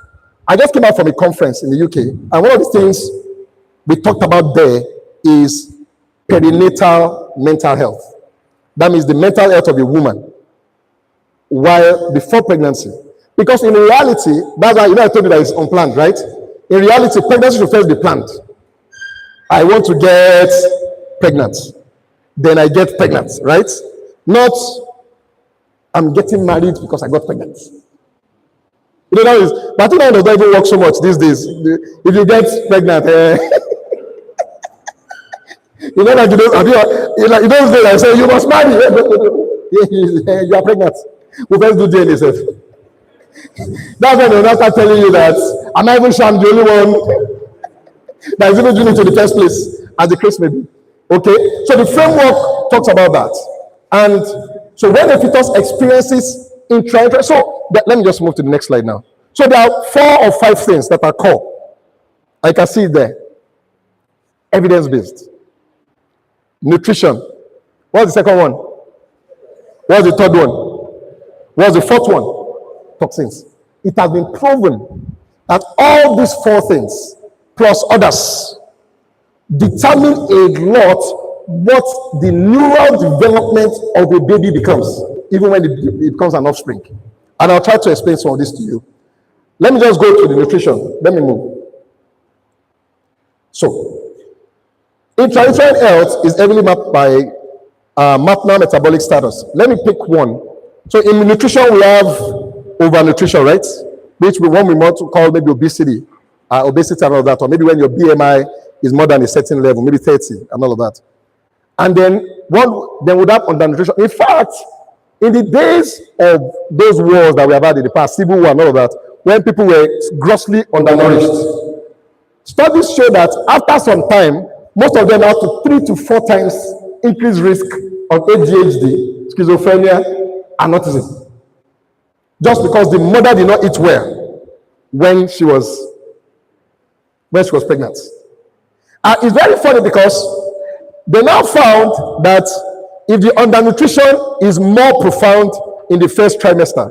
I just came out from a conference in the UK, and one of the things we talked about there is perinatal mental health. That means the mental health of a woman while before pregnancy. Because in reality, that's why I told you that it's unplanned, right? In reality, pregnancy should first be planned. I want to get pregnant. Then I get pregnant, right? Not I'm getting married because I got pregnant. You know, that is, but I think that doesn't even work so much these days. If you get pregnant, you know, like you don't, you don't say, I say, you must marry. You are pregnant. We first do DNA self. That's when they'll start telling you that, am I even sure I'm the only one that is even doing it in the first place, as the case may be. Okay? So the framework talks about that. And so when the fetus experiences intra, so let me just move to the next slide now. So there are 4 or 5 things that are core. I can see it there. Evidence-based. Nutrition. What's the second one? What's the third one? What's the fourth one? Toxins. It has been proven that all these 4 things, plus others, determine a lot what the neural development of a baby becomes, even when it becomes an offspring. And I'll try to explain some of this to you. Let me just go to the nutrition. Let me move. So, intrauterine health is heavily mapped by maternal metabolic status. Let me pick one. So, in nutrition, we have overnutrition, right? Which we want to call maybe obesity and all that, or maybe when your BMI is more than a certain level, maybe 30 and all of that. And then would have undernutrition. In fact, in the days of those wars that we have had in the past, civil war and all of that, when people were grossly undernourished, studies show that after some time, most of them have to 3 to 4 times increased risk of ADHD, schizophrenia, and autism. Just because the mother did not eat well when she was pregnant. It's very funny because they now found that if the undernutrition is more profound in the first trimester,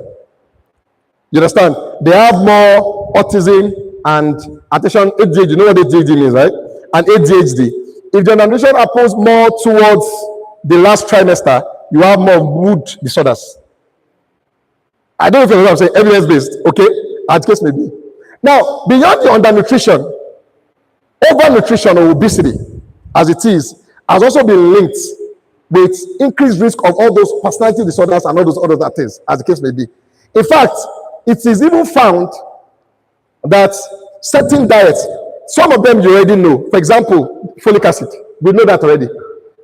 you understand? They have more autism and attention, ADHD. You know what ADHD means, right? And ADHD. If the undernutrition happens more towards the last trimester, you have more mood disorders. I don't know if you know what I'm saying, evidence-based, okay? As case may be. Now, beyond the undernutrition, overnutrition or obesity, as it is, has also been linked with increased risk of all those personality disorders and all those other things, as the case may be. In fact, it is even found that certain diets, some of them you already know. For example, folic acid. We know that already.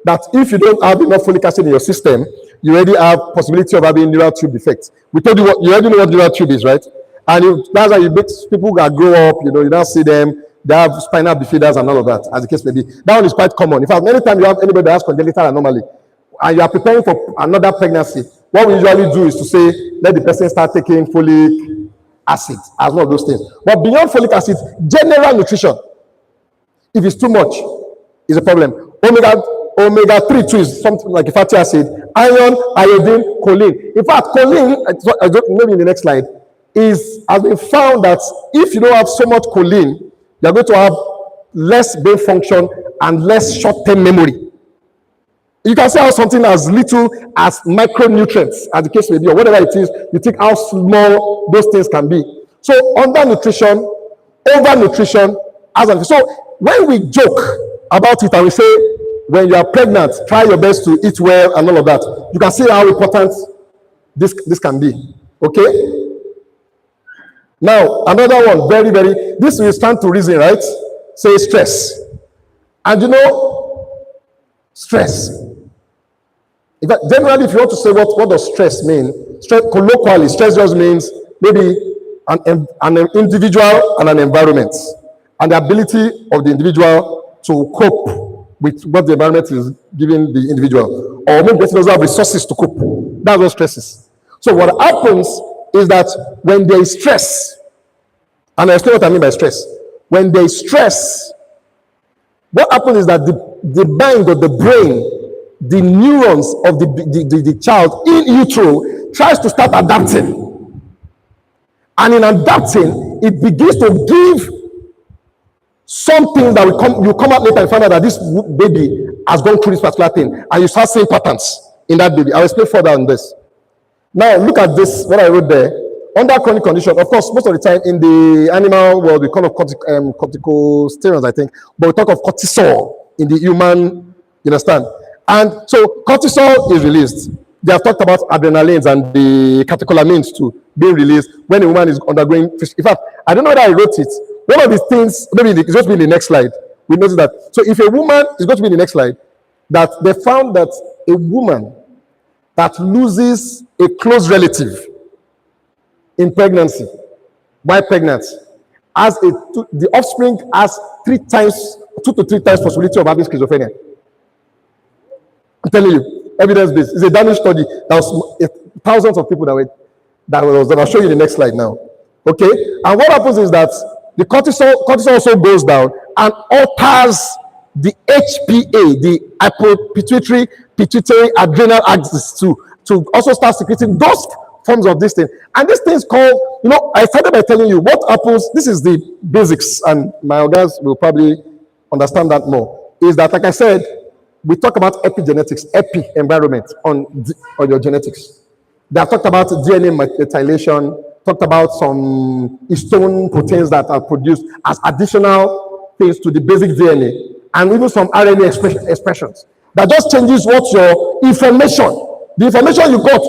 That if you don't have enough folic acid in your system, you already have possibility of having neural tube defects. We told you what you already know what neural tube is, right? And that's how you make people that grow up, you now see them, they have spinal bifidus and all of that, as the case may be. That one is quite common. In fact, many times you have anybody that has congenital anomaly, and you are preparing for another pregnancy, what we usually do is to say, let the person start taking folic acid, as one of those things. But beyond folic acid, general nutrition, if it's too much, is a problem. Omega-3 too is something like a fatty acid, iron, iodine, choline. In fact, choline, maybe in the next slide, has been found that if you don't have so much choline, you're going to have less brain function and less short-term memory. You can say how something as little as micronutrients, as the case may be, or whatever it is, you think how small those things can be. So undernutrition, overnutrition, so when we joke about it and we say, when you are pregnant, try your best to eat well and all of that, you can see how important this can be. Okay? Now, another one, this will stand to reason, right? Say stress. And stress. In fact, generally, if you want to say what does stress mean, colloquially, stress just means maybe an individual and an environment, and the ability of the individual to cope with what the environment is giving the individual, or maybe it doesn't have resources to cope. That's what stress is. So what happens is that when there is stress, and I'll explain what I mean by stress. When there is stress, what happens is that the mind of the brain, the neurons of the child in utero tries to start adapting. And in adapting, it begins to give some things that will come, you come out later and find out that this baby has gone through this particular thing, and you start seeing patterns in that baby. I'll explain further on this. Now, look at this, what I wrote there. Under chronic condition, of course, most of the time in the animal world, we call it corticosteroids, I think, but we talk of cortisol in the human, you understand? And so cortisol is released. They have talked about adrenalines and the catecholamines too being released when a woman is undergoing. In fact, I don't know whether I wrote it. One of the things, maybe it's going to be in the next slide. We notice that. So if a woman is going to be in the next slide, that they found that a woman that loses a close relative in pregnancy, while pregnant, the offspring has 2 to 3 times possibility of having schizophrenia. I'm telling you, evidence-based. It's a Danish study. That was thousands of people that was done. I'll show you the next slide now. Okay? And what happens is that the cortisol also goes down and alters the HPA, the hypopituitary pituitary adrenal axis to also start secreting those forms of this thing. And this thing is called, I started by telling you what happens. This is the basics, and my guys will probably understand that more. Is that, like I said, we talk about epigenetics, environment on your genetics. They have talked about DNA methylation, talked about some histone proteins that are produced as additional things to the basic DNA, and even some RNA expressions that just changes what your the information you got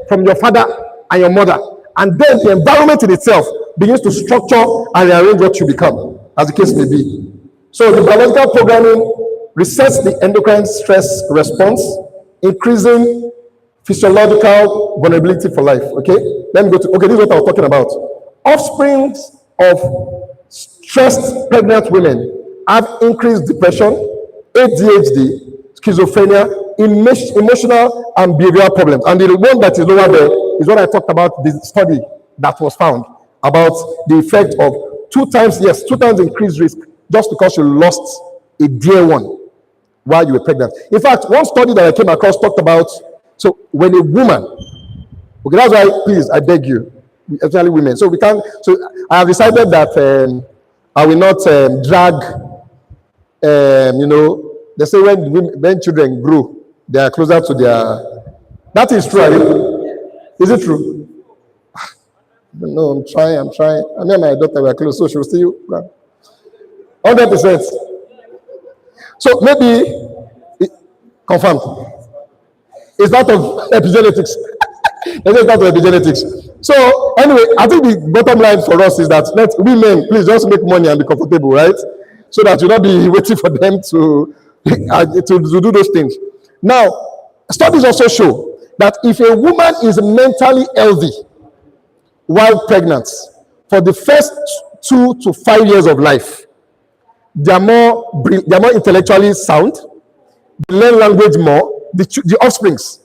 from your father and your mother, and then the environment in itself begins to structure and rearrange what you become, as the case may be. So the biological programming resets the endocrine stress response, increasing physiological vulnerability for life. Okay, let me go to, this is what I was talking about. Offsprings of stressed pregnant women have increased depression, ADHD, schizophrenia, emotional and behavioral problems. And the one that is lower there is what I talked about, the study that was found about the effect of 2 times increased risk just because you lost a dear one while you were pregnant. In fact, one study that I came across talked about, so when a woman, okay, that's why, please, I beg you, especially women. So I have decided that I will not drag, they say when children grow, they are closer to their, that is true, is it true? No, I'm trying. I mean, my daughter were close, so she will still 100%. So maybe confirmed. It's not of epigenetics. It's not of epigenetics. So anyway, I think the bottom line for us is that let women please just make money and be comfortable, right? So that you'll not be waiting for them to do those things. Now, studies also show that if a woman is mentally healthy while pregnant, for the first 2 to 5 years of life, they are more intellectually sound, they learn language more, the offsprings.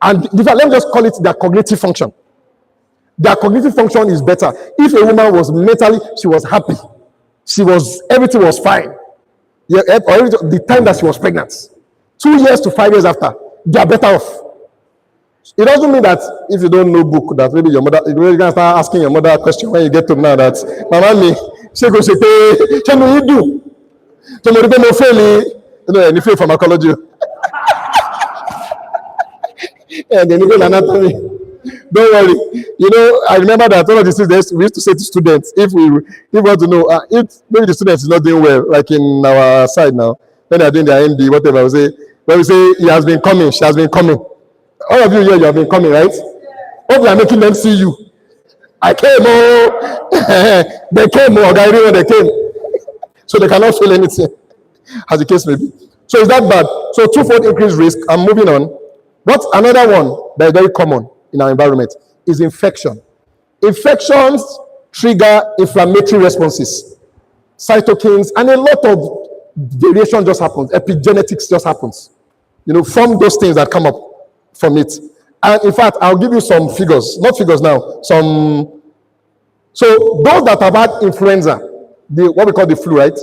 And let me just call it their cognitive function. Their cognitive function is better. If a woman was mentally, she was happy, everything was fine. Yeah, the time that she was pregnant, 2 years to 5 years after, they are better off. It doesn't mean that if you don't know book, that maybe your mother, you're going to start asking your mother a question when you get to know that, Mama, me, she go say, what do you do? So, no fail, any fail pharmacology. And then you go anatomy. Don't worry. I remember that one of the students, we used to say to students, if we want to know, if maybe the student is not doing well, like in our side now, when they're doing their MD, whatever, when we say he has been coming, she has been coming. All of you here, you have been coming, right? Hope we are making them see you. I came, they came, they came. So they cannot feel anything, as the case may be. So is that bad? So 2-fold increased risk. I'm moving on. What's another one that is very common in our environment is infection. Infections trigger inflammatory responses, cytokines, and a lot of variation just happens. Epigenetics just happens. From those things that come up from it. And in fact, I'll give you some figures, not figures now, so those that have had influenza, what we call the flu, right?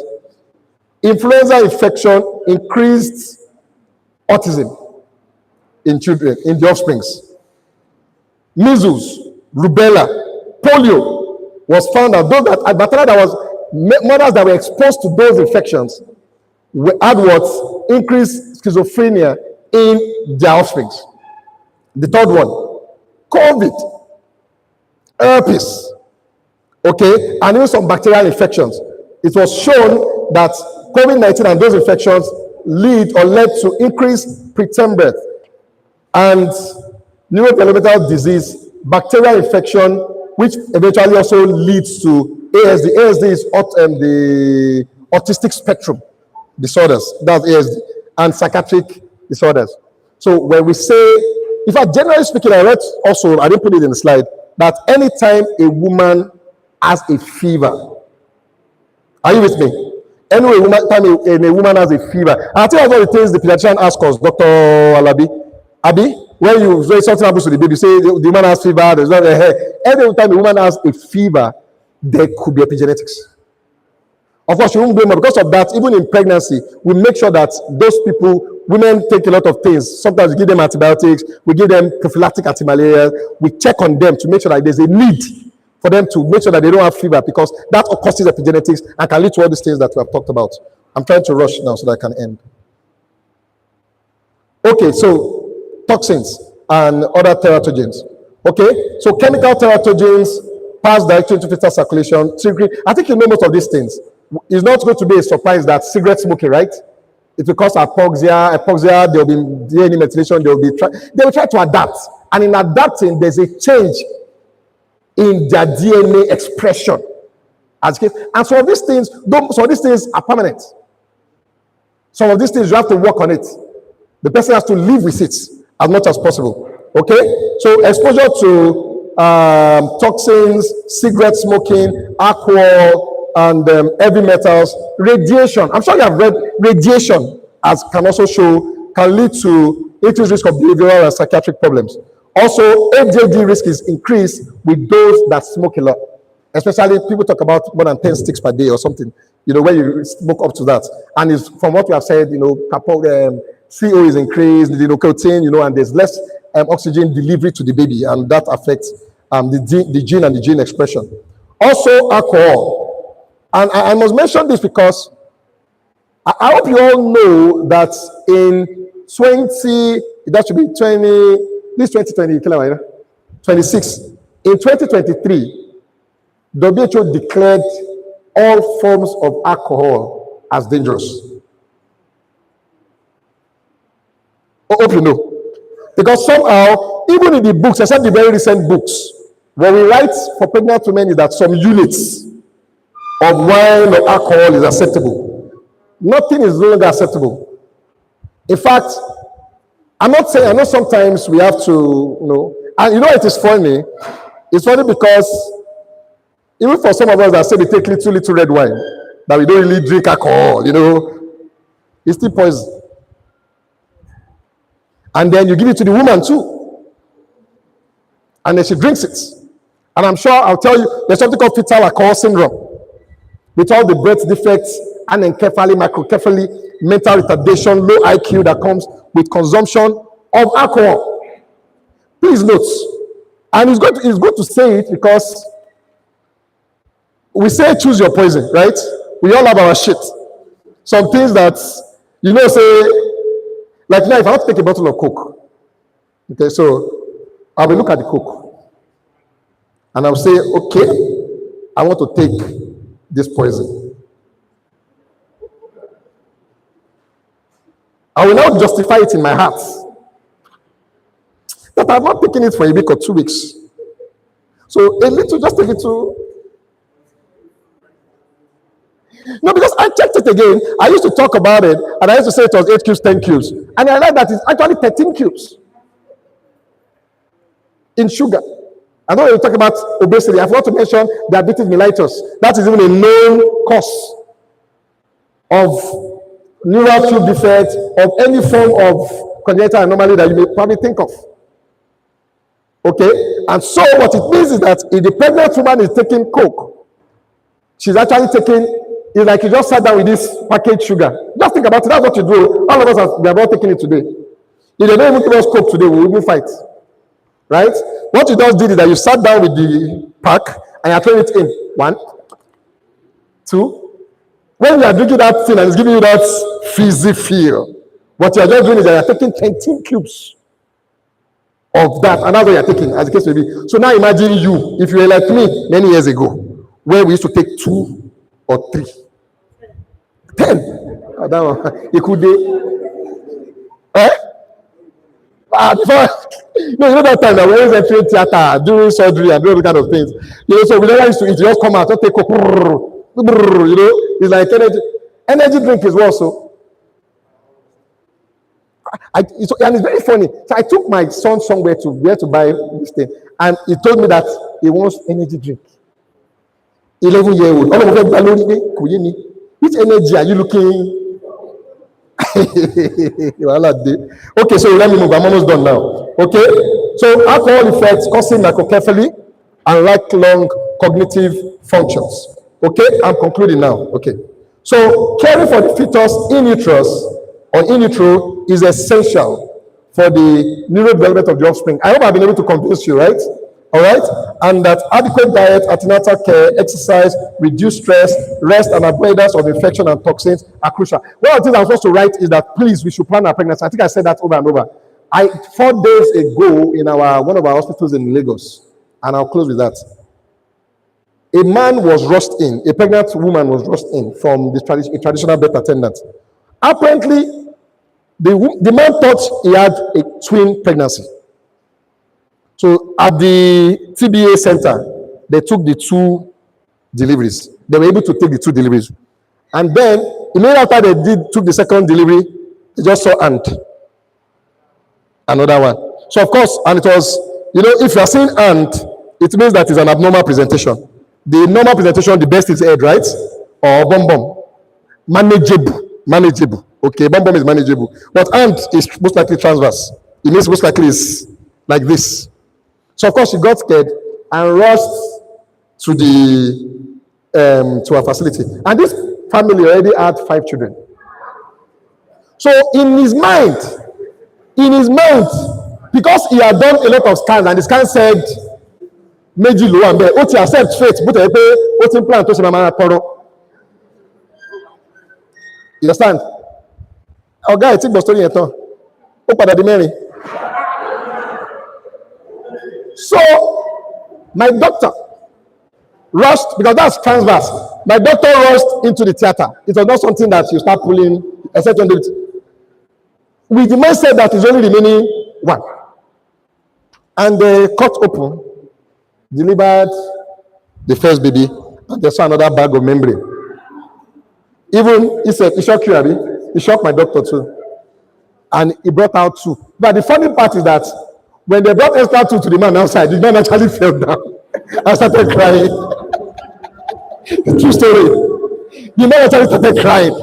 Influenza infection increased autism in children, in the offsprings. Measles, rubella, polio was found out. Those that at maternal, that was mothers that were exposed to those infections had what? Increased schizophrenia in their offspring. The third one, COVID, herpes, okay, and even some bacterial infections. It was shown that COVID-19 and those infections led to increased preterm birth and neurodevelopmental disease, bacterial infection, which eventually also leads to ASD. ASD is the autistic spectrum disorders, that's ASD, and psychiatric disorders. So when we say, in fact, generally speaking, I read also, I didn't put it in the slide, that anytime a woman has a fever, are you with me? Anyway, time a woman has a fever, and I think that's one of the things the pediatrician asks us, Dr. Alabi, when something happens to the baby, you say the woman has fever, there's not a hair. Every time a woman has a fever, there could be epigenetics. Of course, you won't blame her because of that. Even in pregnancy, we make sure that those people, women take a lot of things. Sometimes we give them antibiotics, we give them prophylactic anti-malaria, we check on them to make sure that there's a need for them to make sure that they don't have fever, because that causes epigenetics and can lead to all these things that we have talked about. I'm trying to rush now so that I can end. Okay, so toxins and other teratogens. Okay, so chemical teratogens pass directly into fetal circulation. I think you know most of these things. It's not going to be a surprise that cigarette smoking, right? It will cause hypoxia, there will be DNA methylation, they will try to adapt. And in adapting, there's a change in their DNA expression. And some of these things are permanent. Some of these things you have to work on it. The person has to live with it as much as possible. Okay? So exposure to toxins, cigarette smoking, alcohol, and heavy metals, radiation. I'm sure you have read radiation can lead to increased risk of behavioral and psychiatric problems. Also, ADHD risk is increased with those that smoke a lot. Especially people talk about more than 10 sticks per day or something, when you smoke up to that. And it's from what we have said, CO is increased, nicotine, and there's less oxygen delivery to the baby, and that affects the gene and the gene expression. Also, alcohol. And I must mention this because I hope you all know that in 26, in 2023, WHO declared all forms of alcohol as dangerous. I hope you know. Because somehow, even in the books, except the very recent books, what we write for pregnant women is that some units of wine or alcohol is acceptable. Nothing is no longer acceptable. In fact, I'm not saying, I know sometimes we have to, and it is funny. It's funny because even for some of us that say we take little red wine, that we don't really drink alcohol, it's still poison. And then you give it to the woman too. And then she drinks it. And I'm sure I'll tell you, there's something called fetal alcohol syndrome. With all the birth defects, anencephaly, microcephaly, mental retardation, low IQ that comes with consumption of alcohol. Please note, and it's good to say it because we say choose your poison, right? We all have our shit. Some things that, say, like now if I want to take a bottle of Coke, okay, so I will look at the Coke and I'll say, okay, I want to take this poison. I will now justify it in my heart that I've not taken it for a week or 2 weeks. So a little, just take it to. No, because I checked it again. I used to talk about it, and I used to say it was 8 cubes, 10 cubes. And I realized that it's actually 13 cubes in sugar. I know you talk about obesity. I forgot to mention diabetes mellitus. That is even a known cause of neural tube defect, of any form of congenital anomaly that you may probably think of. Okay? And so what it means is that if the pregnant woman is taking Coke, she's actually taking, it's like you just sat down with this packaged sugar. Just think about it. That's what you do. All of us we are all taking it today. If they don't even give us Coke today, we will even fight. right? What you just did is that you sat down with the pack and you're throwing it in. 1, 2. When you are drinking that thing and it's giving you that fizzy feel, what you are just doing is that you're taking 10 cubes of that, and that's what you're taking, as the case may be. So now imagine you, if you were like me many years ago, where we used to take 2 or 3, 10. Oh, that one, it could be, eh? Before, no, you know that time that we always entering theater, doing surgery and doing all kind of things. You know, so we never used to, it just come out, just take, you know, it's like energy. Energy drink is also. And it's very funny. So I took my son somewhere to where to buy this thing, and he told me that he wants energy drink. 11-year-old. All of them, which energy are you looking? Okay, so let me move. I'm almost done now. Okay, so alcohol effects causing microcephaly and lifelong cognitive functions. Okay, I'm concluding now. Okay, so caring for the fetus in uterus or in utero is essential for the neurodevelopment of the offspring. I hope I've been able to convince you, right? All right, and that adequate diet, antenatal care, exercise, reduce stress, rest, and avoidance of infection and toxins are crucial. One of the things I'm supposed to write is that please, we should plan our pregnancy. I think I said that over and over. 4 days ago in one of our hospitals in Lagos, and I'll close with that. A man was rushed in. A pregnant woman was rushed in from the a traditional birth attendant. Apparently, the man thought he had a twin pregnancy. So at the TBA center, they took the 2 deliveries. They were able to take the 2 deliveries. And then, immediately after they took the second delivery, they just saw another one. So of course, and it was, you know, if you are seeing it means that it's an abnormal presentation. The normal presentation, the best is head, right? Or bum. Manageable. Okay, bum is manageable. But is most likely transverse. It means most likely is like this. So of course she got scared and rushed to our facility. And this family already had 5 children. So in his mind, because he had done a lot of scans and the scan said méjì ló wà ńbẹ̀, ó ti accept straight bó tẹ̀ pé ó ti ń plan tó ṣe máa tọrọ. You understand? Ọ̀gá ẹ̀ tí gbọ́ story yẹn tán, ó padà di 4. So, my doctor rushed, because that's transverse. My doctor rushed into the theater. It was not something that you start pulling, except when with the mindset that is only remaining 1. And they cut open, delivered the first baby, and they saw another bag of membrane. Even, he said, he shocked you, Abby. He shocked my doctor too. And he brought out 2. But the funny part is that when they brought extra 2 to the man outside, the man actually fell down and started crying. True story. The man actually started crying.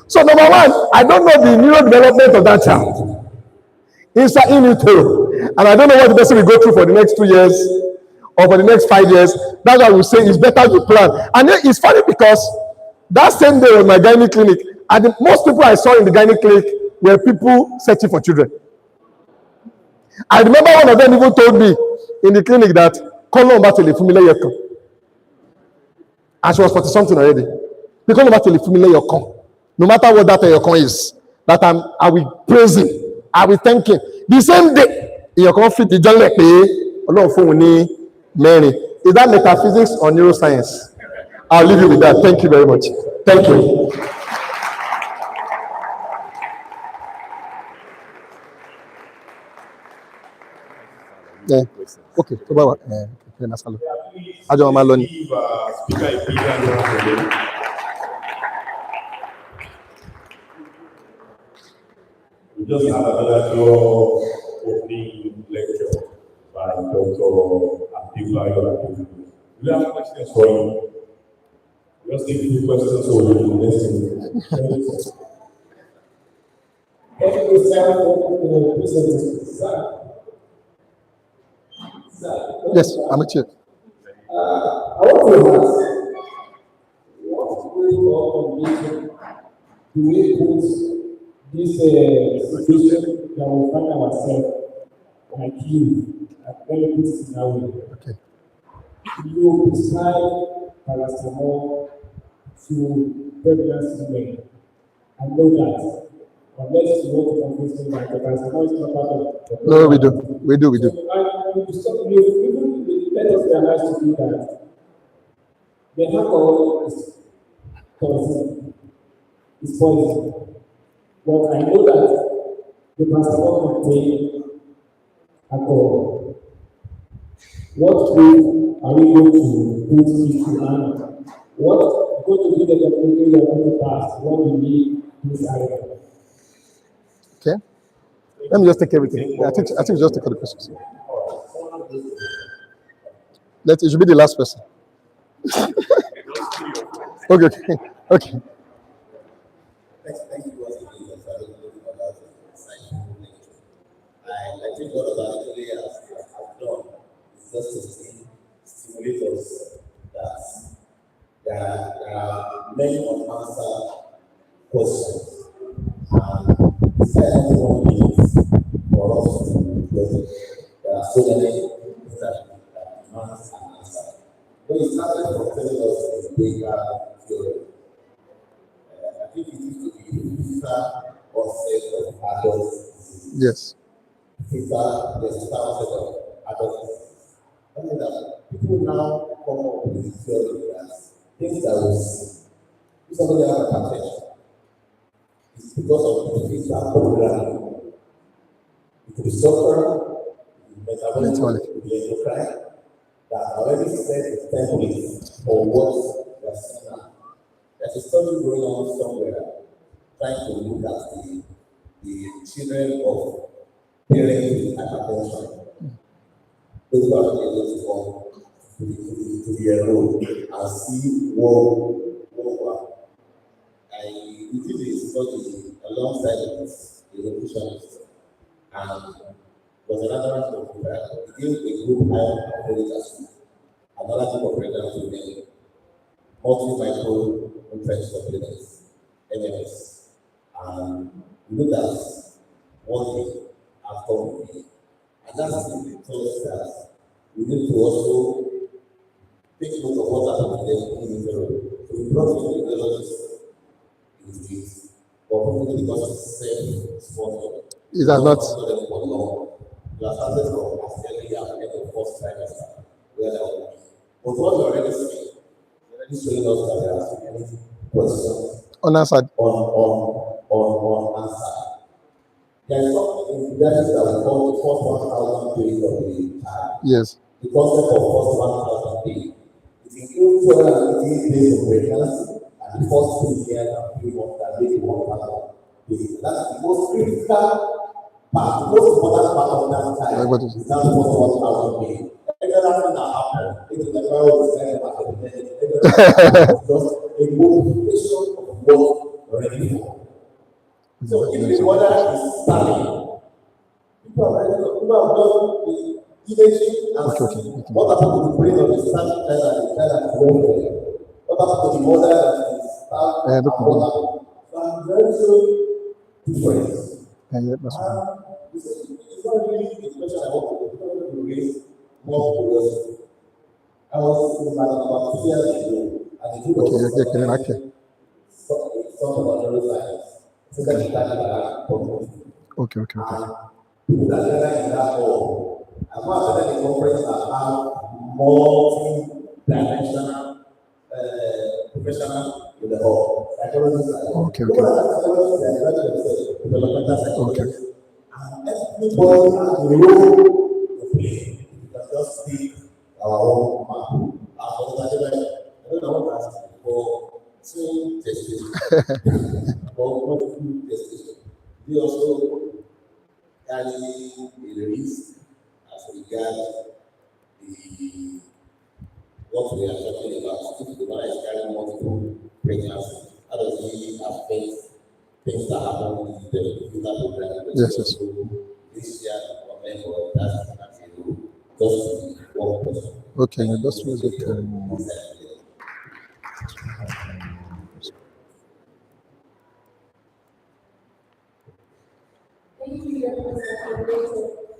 So number 1, I don't know the neurodevelopment of that child. Inside in utero. And I don't know what the person will go through for the next 2 years or for the next 5 years. That's why we say it's better to plan. And then it's funny because that same day was my gynae clinic. And most people I saw in the gynae clinic were people searching for children. I remember one of them even told me in the clinic that colon back to the familiar yekon. And she was 40 something already. Because back to the familiar yekon. No matter what that yekon is, that I will praise him. I will thank him. The same day, yekon fit the John Lepe, along phone Mary. Is that metaphysics or neuroscience? I'll leave you with that. Thank you very much. Thank you. Yeah. Okay. We just had another opening lecture by Dr. Abibayo. We have questions for you. Just take a few questions so we can listen. Thank you, sir. Yes, I'm a chief. I want to ask, what way or condition do we put this situation that we find ourselves like you, let me put it in that way. Okay. You prescribe paracetamol to pregnant women. I know that. Unless you want to convince me that the paracetamol is not part of the No, we do. We do. So even let us realize to you that the alcohol is poison. It's poison. But I know that the paracetamol contains alcohol. What proof are we going to put into hand? What going to be the documentary you are going to pass when we need this area? Okay. Let me just take everything. I think we just take all the questions. It should be the last person. Okay. Okay. Thank you once again for that insightful lecture. I think what about the layers have done is just to stimulate us that there are many unanswered questions. And this kind of 1 minute for us to get there are so many things that demand an answer. When you started from telling us the bigger theory, I think it needs to be physical onset of adult disease. Yes. Physical, the physical onset of adult disease. I mean that people now come up with the theory that things that we see, if somebody has hypertension, it's because of the physical programming. It could be suffer, metabolic, it could be endocrine, that already set the template for what we are seeing now. There's a study going on somewhere trying to look at the children of parents with hypertension. Those who are able to be enrolled and see what we did a study alongside with the nutritionist, and was another one we gave a group higher apparatus, another group of pregnant women, multi-micro nutrient supplements, NMS, and we looked at one day after one day. And that's the thought that we need to also take note of what happened in the room. So we brought in the neurologist in this, but probably because it's self-sponsored. Is that not? We have started from as early as the end of first trimester, where there will be. But what we already see, already showing us that there are so many questions Unanswered. Unanswered. There is something in that we call the first 1,000 days of the child. Yes. The concept of first 1,000 days. It includes 12 days of pregnancy and the first 2 years and 3 months that make 1,000 days. That's the most critical part, the most important part of that time. Is that the first 1,000 days. Every other thing that happened, it's the world is kind of academic. Just a modification of what already happened. So if the mother is starving, people have done the imaging and see what happened to the brain of the starving child and the child that is born there. What happened to the mother that is starved and mother. So I'm very sure different. It's not really a question I want to raise more curiosity. I was in about 2 years ago, and the group of some of our neuroscience. Okay. People that gather in that hall, I'm not attending a conference that have multi-dimensional professional in the hall. Psychologists are psychologists and graduates, developmental psychologists. And everybody has a role to play. We can just speak our own map. I don't know what that's for. Two gestation. Or multiple gestation. We also carry a risk as regards the what we are talking about. If the man is carrying multiple pregnancies, how does he affect things that happen in the physical program? Yes. This year, or that's a rule. Just one person. Okay, that's good. Thank you very much, Dr.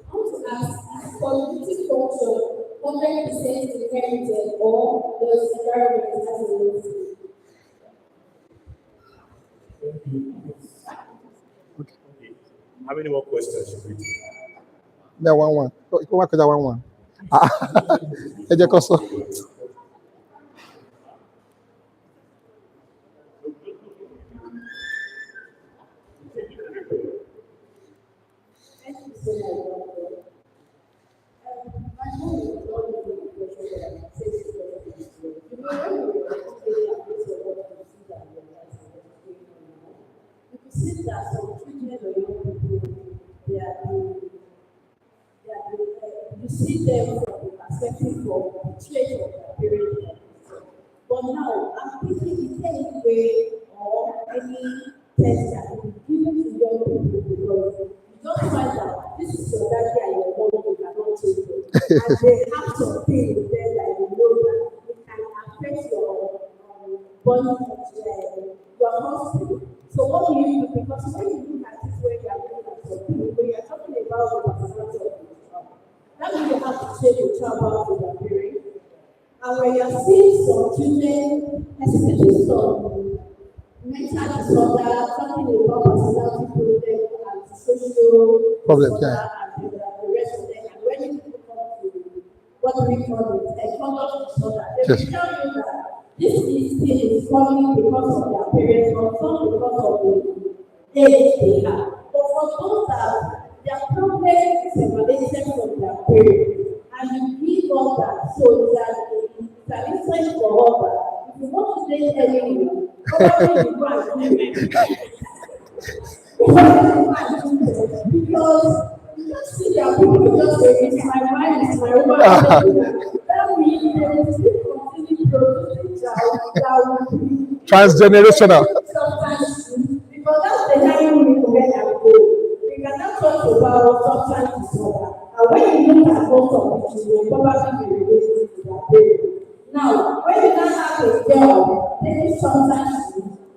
I want to ask, is cognitive function 100% inherited or does environment has a role to play? How many more questions should we take? Yeah, one. Go back to that one. Ẹ jẹ́ kó sọ. Thank you so much, Doctor. My mom is not even a question that I can say to you. You know, when you were educated and this is what you see that you realize what's going on now, you can see that some children or young people, they are being you see them from the perspective of the trait of their parents. But now, I'm thinking, is there any way or any test that can be given to young people because you just find out this is your daddy and your mom, you cannot change it. And they have something with them that you know that it can affect your body, your hospital. So what do you do? Because when you look at it, when you are looking at something, when you are talking about the personality of the child, that means you have to change your child out to their parents. And when you're seeing some children, especially some mental disorder, talking about personality problem and social Problem, disorder yeah. and the rest of them, and when you come to what we call it, conduct disorder, they will Yes. tell you that this thing is coming because of their parents or some because of the age they have. But for those that their problem is emanated from their parents, and you give all that, so that it's an insight for all that. If you want to date anyone, probably you go and do it. Because you just see that people just say, it's my mind, it's my woman. That means they will still continue producing child that will be Transgenerational. sometimes because that's the time we forget and go. We cannot talk about substance disorder. And when you look at most of the children, probably be related to their parents. Now, when you now have a girl taking substance,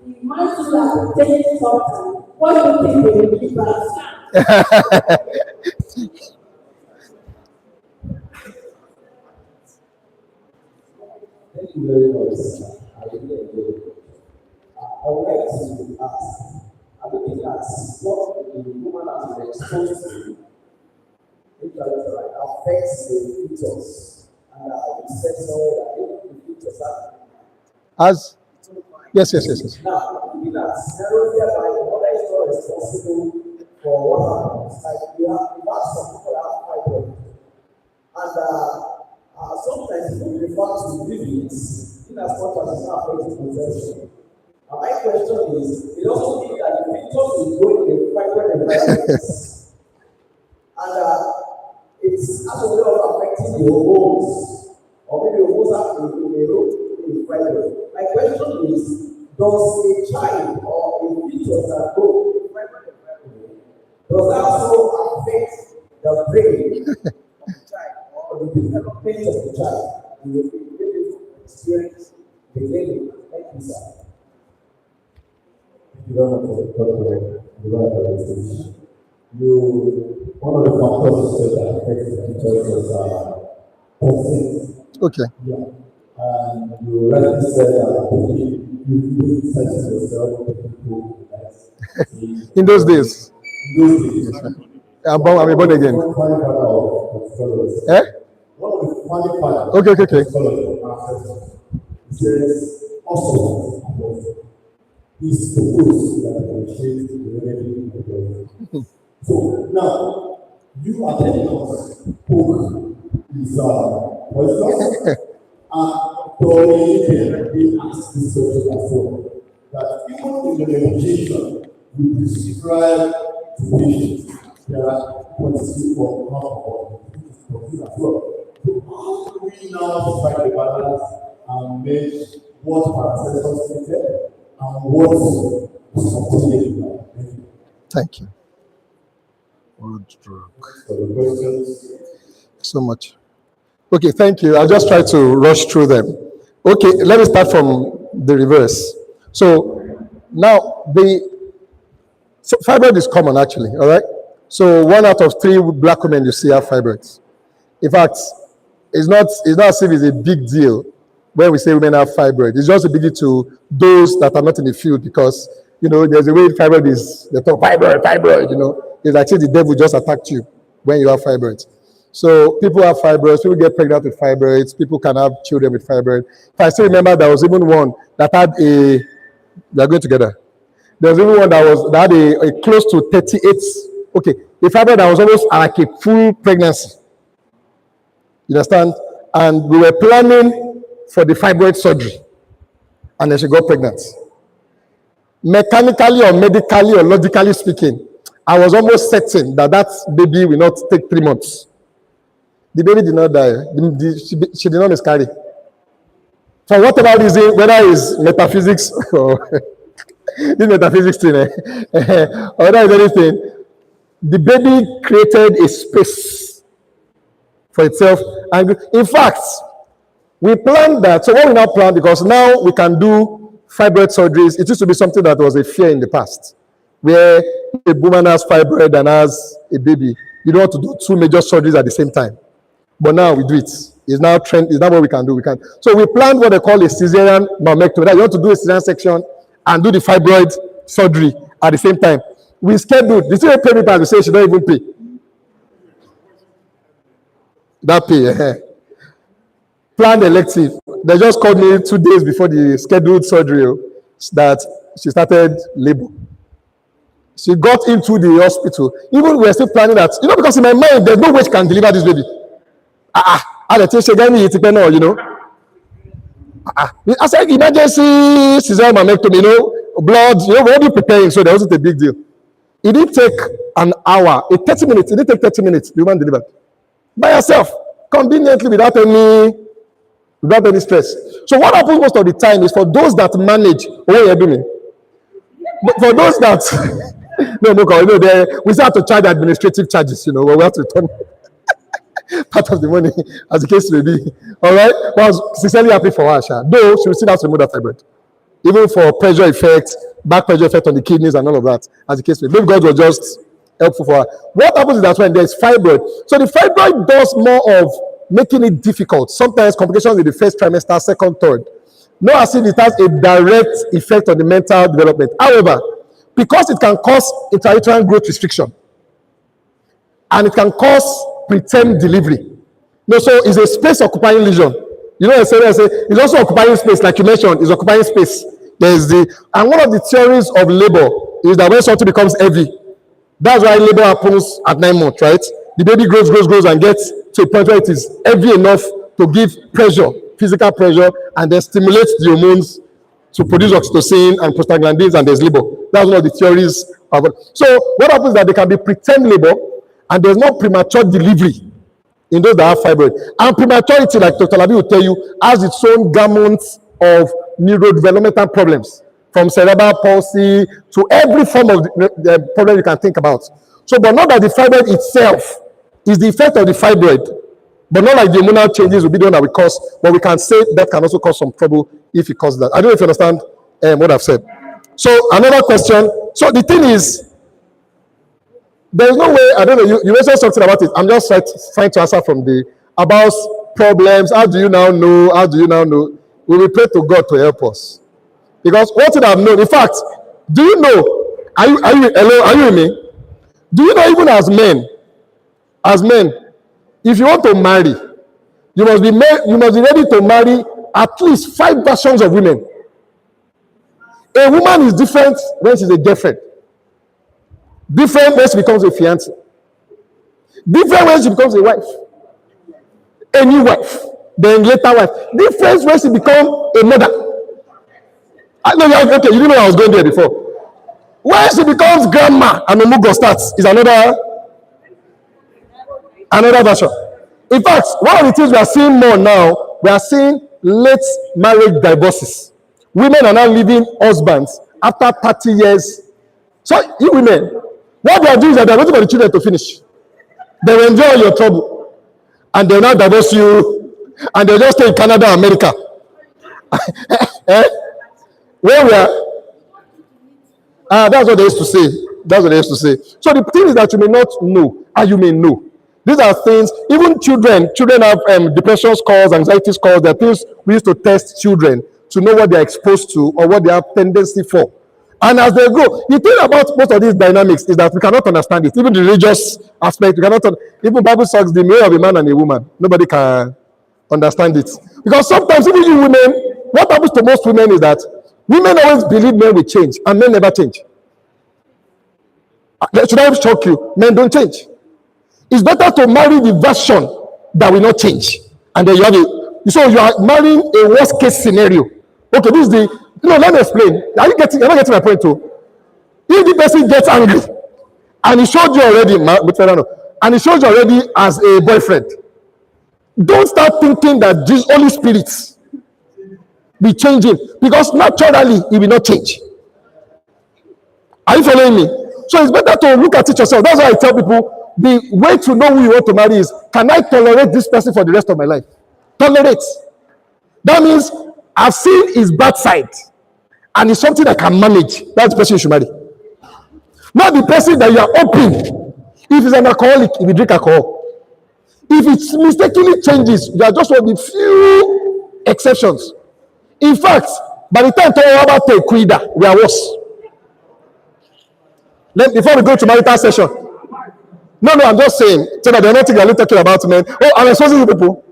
the man too that taking substance, what do you think they will give us? Thank you very much, sir. I really enjoyed it. I would like to ask, I'm looking at what the woman has been exposed to, affects the fetus, and you said somewhere that even the fetus As yes. now, looking at scenarios whereby the mother is not responsible for what happens, like you have some people that have fibroid, and sometimes people refer to ligaments in as much as it's not affecting conception. And my question is, it also means that the fetus is going in a fibroid environment, and it's as a way of affecting the hormones, or maybe hormones have a role in fibroid. My question is, does a child or a fetus that goes in fibroid environment, does that also affect the brain of the child or the development of the child? You will be able to experience the learning. Thank you, sir. You don't have to talk about the research. One of the factors that affects the features is toxins. Okay. Yeah. And you rightly said that you set yourself to people that In those days. Yes, sir. I'm born again. One qualifier of scholars. One of the qualifiers Okay. of scholars it says also is proposed that appreciate the remedy of the So now you are telling us book is poisonous and we ask this question as well that even in the medication we prescribe to patients there are quantity of alcohol as well. So how do we now strike the balance and make what our ancestors needed and what was continued? Thank you. Word drug. So the questions. So much. Okay, thank you. I'll just try to rush through them. Okay, let me start from the reverse. So now fibroid is common actually, all right? So 1 out of 3 black women you see have fibroids. In fact, it's not as if it's a big deal when we say women have fibroid. It's just a big deal to those that are not in the field because, there's a way fibroid is, they talk fibroid, It's like say the devil just attacked you when you have fibroids. So people have fibroids, people get pregnant with fibroids, people can have children with fibroids. If I still remember, there was even one that had we are going together. There was even one that had a close to 38, okay, a fibroid that was almost like a full pregnancy. You understand? And we were planning for the fibroid surgery. And then she got pregnant. Mechanically or medically or logically speaking, I was almost certain that baby will not take 3 months. The baby did not die. She did not miscarry. For whatever reason, whether it's metaphysics or this metaphysics thing, or whether it's anything, the baby created a space for itself. And in fact, we planned that. So what we now plan, because now we can do fibroid surgeries. It used to be something that was a fear in the past, where a woman has fibroid and has a baby, you don't want to do 2 major surgeries at the same time. But now we do it. It's now trend. It's not what we can do. So we planned what they call a cesarean mammectomy. That you want to do a cesarean section and do the fibroid surgery at the same time. We scheduled. The same pay me back. We say she don't even pay. That pay. Planned elective. They just called me 2 days before the scheduled surgery that she started labor. She got into the hospital. Even we were still planning that, because in my mind, there's no way she can deliver this baby. I said, emergency cesarean mammectomy, blood, what are you preparing? So there wasn't a big deal. It didn't take an hour, 30 minutes. It didn't take 30 minutes. The woman delivered by herself, conveniently, without any stress. So what happens most of the time is for those that manage, but for those that we still have to charge administrative charges. We have to return part of the money, as the case may be. All right, but I was sincerely happy for her, though she will still have to remove that fibroid, even for pressure effect, back pressure effect on the kidneys and all of that, as the case may be. Maybe God was just helpful for her. What happens is that when there's fibroid, so the fibroid does more of making it difficult. Sometimes complications in the first trimester, second, third. Not as if it has a direct effect on the mental development. However, because it can cause intrauterine growth restriction, and it can cause preterm delivery. So it's a space occupying lesion. It's also occupying space, like you mentioned, it's occupying space. And one of the theories of labor is that when something becomes heavy, that's why labor happens at 9 months, right? The baby grows, and gets to a point where it is heavy enough to give pressure, physical pressure, and then stimulates the hormones to produce oxytocin and prostaglandins, and there's labor. That's one of the theories of it. So what happens is that there can be preterm labor, and there's no premature delivery in those that have fibroid. And prematurity, like Dr. Labi will tell you, has its own gamut of neurodevelopmental problems, from cerebral palsy to every form of the problem you can think about. So, but not that the fibroid itself is the effect of the fibroid, but not like the hormonal changes will be the one that will cause, but we can say that can also cause some trouble if it causes that. I don't know if you understand what I've said. So, another question. So, the thing is, there's no way, I don't know, you mentioned something about it. I'm just trying to answer about problems. How do you now know? We will pray to God to help us. Because what did I've known? In fact, do you know, are you with me? Do you know, even as men, if you want to marry, you must be ready to marry at least 5 versions of women. A woman is different when she's a girlfriend. Different when she becomes a fiancé. Different when she becomes a wife. A new wife. Then later wife. Different when she becomes a mother. I know, okay, you didn't know I was going there before. When she becomes grandma and Omugo starts, is another version. In fact, one of the things we are seeing more now, we are seeing late marriage divorces. Women are now leaving husbands after 30 years. So, you women, what they are doing is that they are waiting for the children to finish. They will enjoy your trouble. And they will now divorce you. And they will just stay in Canada, America. Where we are. That's what they used to say. That's what they used to say. So the thing is that you may not know, and you may know. These are things, even children have depression scores, anxiety scores. There are things we used to test children to know what they're exposed to or what they have tendency for. And as they grow, the thing about most of these dynamics is that we cannot understand it. Even the religious aspect, we cannot. Even Bible says the marriage of a man and a woman, nobody can understand it. Because sometimes even you women, what happens to most women is that women always believe men will change, and men never change. Should I shock you? Men don't change. It's better to marry the version that will not change, and then you have it. So you are marrying a worst case scenario. Okay, this is the. No, let me explain. Are you getting? You're not getting my point, too. If the person gets angry, and he showed you already, and he shows you already as a boyfriend, don't start thinking that this Holy Spirit be changing, because naturally he will not change. Are you following me? So it's better to look at it yourself. That's why I tell people the way to know who you want to marry is, can I tolerate this person for the rest of my life? Tolerate. That means I've seen his bad side, and it's something I can manage. That's the person you should marry. Not the person that you are open. If he's an alcoholic, he will drink alcohol. If it mistakenly changes, you are just one of the few exceptions. In fact, by the time Towa about take Kuida, we are worse. Before we go to marital session, no, I'm just saying, so that they're not only talking about men. Oh, I'm exposing you people.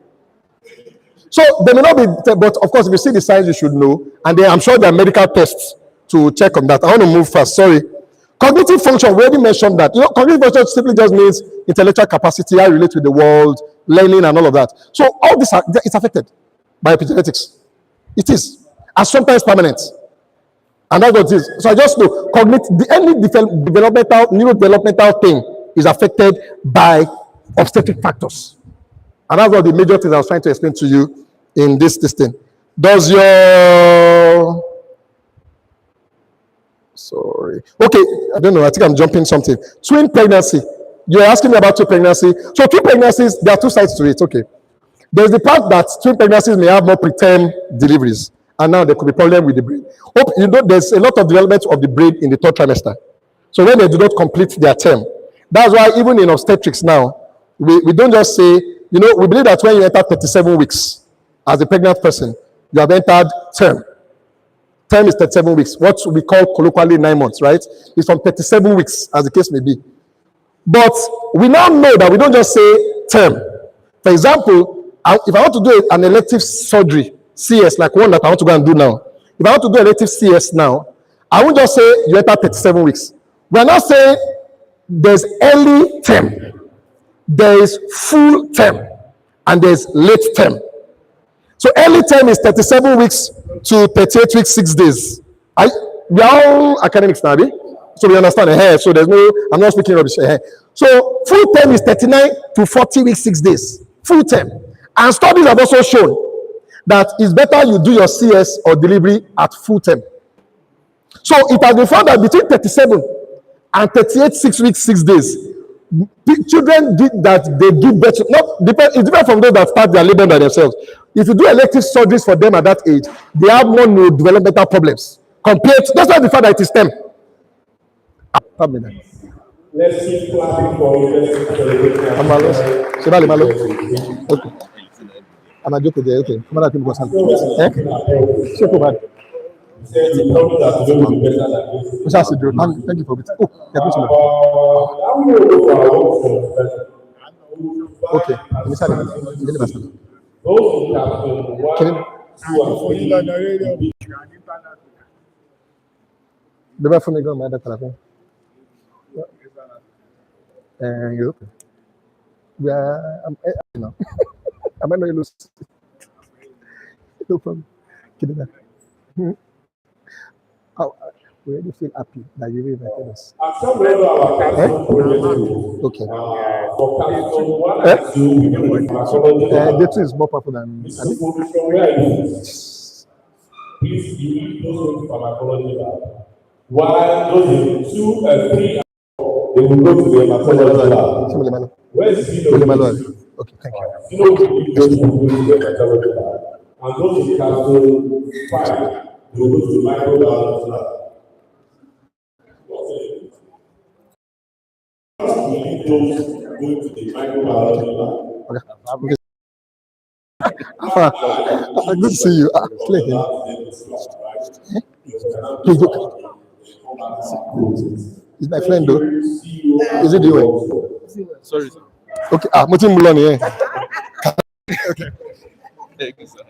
So they may not be, but of course, if you see the signs, you should know. And then I'm sure there are medical tests to check on that. I want to move fast. Sorry. Cognitive function, we already mentioned that. Cognitive function simply just means intellectual capacity, how you relate with the world, learning, and all of that. So all this is affected by epigenetics. It is, and sometimes permanent. And that's what it is. So I just know any neurodevelopmental thing is affected by obstetric factors. And that's one of the major things I was trying to explain to you in this thing. Does your... Sorry. Okay, I don't know. I think I'm jumping something. Twin pregnancy. You're asking me about twin pregnancy. So twin pregnancies, there are two sides to it. Okay. There's the part that twin pregnancies may have more preterm deliveries. And now there could be problem with the brain. Hope you know there's a lot of development of the brain in the third trimester. So when they do not complete their term, that's why even in obstetrics now, we don't just say, we believe that when you enter 37 weeks as a pregnant person, you have entered term. Term is 37 weeks. What we call colloquially 9 months, right? It's from 37 weeks, as the case may be. But we now know that we don't just say term. For example, if I want to do an elective surgery, CS, like one that I want to go and do now. If I want to do elective CS now, I won't just say you enter 37 weeks. We are not saying there's early term, there is full term, and there's late term. So early term is 37 weeks to 38 weeks, 6 days. We are all academics now, so we understand. So there's no, I'm not speaking rubbish. So full term is 39 to 40 weeks, 6 days. Full term. And studies have also shown that it's better you do your CS or delivery at full term. So it has been found that between 37 and 38, 6 weeks, 6 days, children that they give birth to, it's different from those that start their labor by themselves. If you do elective surgeries for them at that age, they have more neurodevelopmental problems compared to, that's why the fact that it is STEM. Let's keep clapping for it. Okay. I'm a joke there. Okay. Come on, people. Thank you for it. Okay. I might not lose. No problem. We already feel happy that you really invited us. Okay. The two is more powerful than. Please, you need those with pharmacology lab. While those in 2 and 3, they will go to the hematology lab. Where is the Okay, thank you. Those will go to the hematology lab. And those in capsule 5, they will go to the microbiology lab. We need those going to the microbiology lab. Okay. Good to see you. Clay. Please look. He's my friend though. Is it you? Sorry, sir. Okay. Mutim Mulani. Okay. Thank you, sir.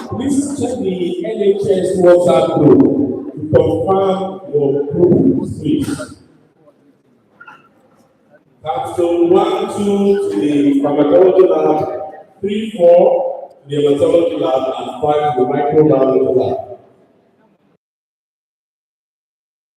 Please check the NHS WhatsApp group to confirm your group, please. Capsule 1, 2 to the pharmacology lab, 3, 4 to the hematology lab, and 5 to the microbiology lab.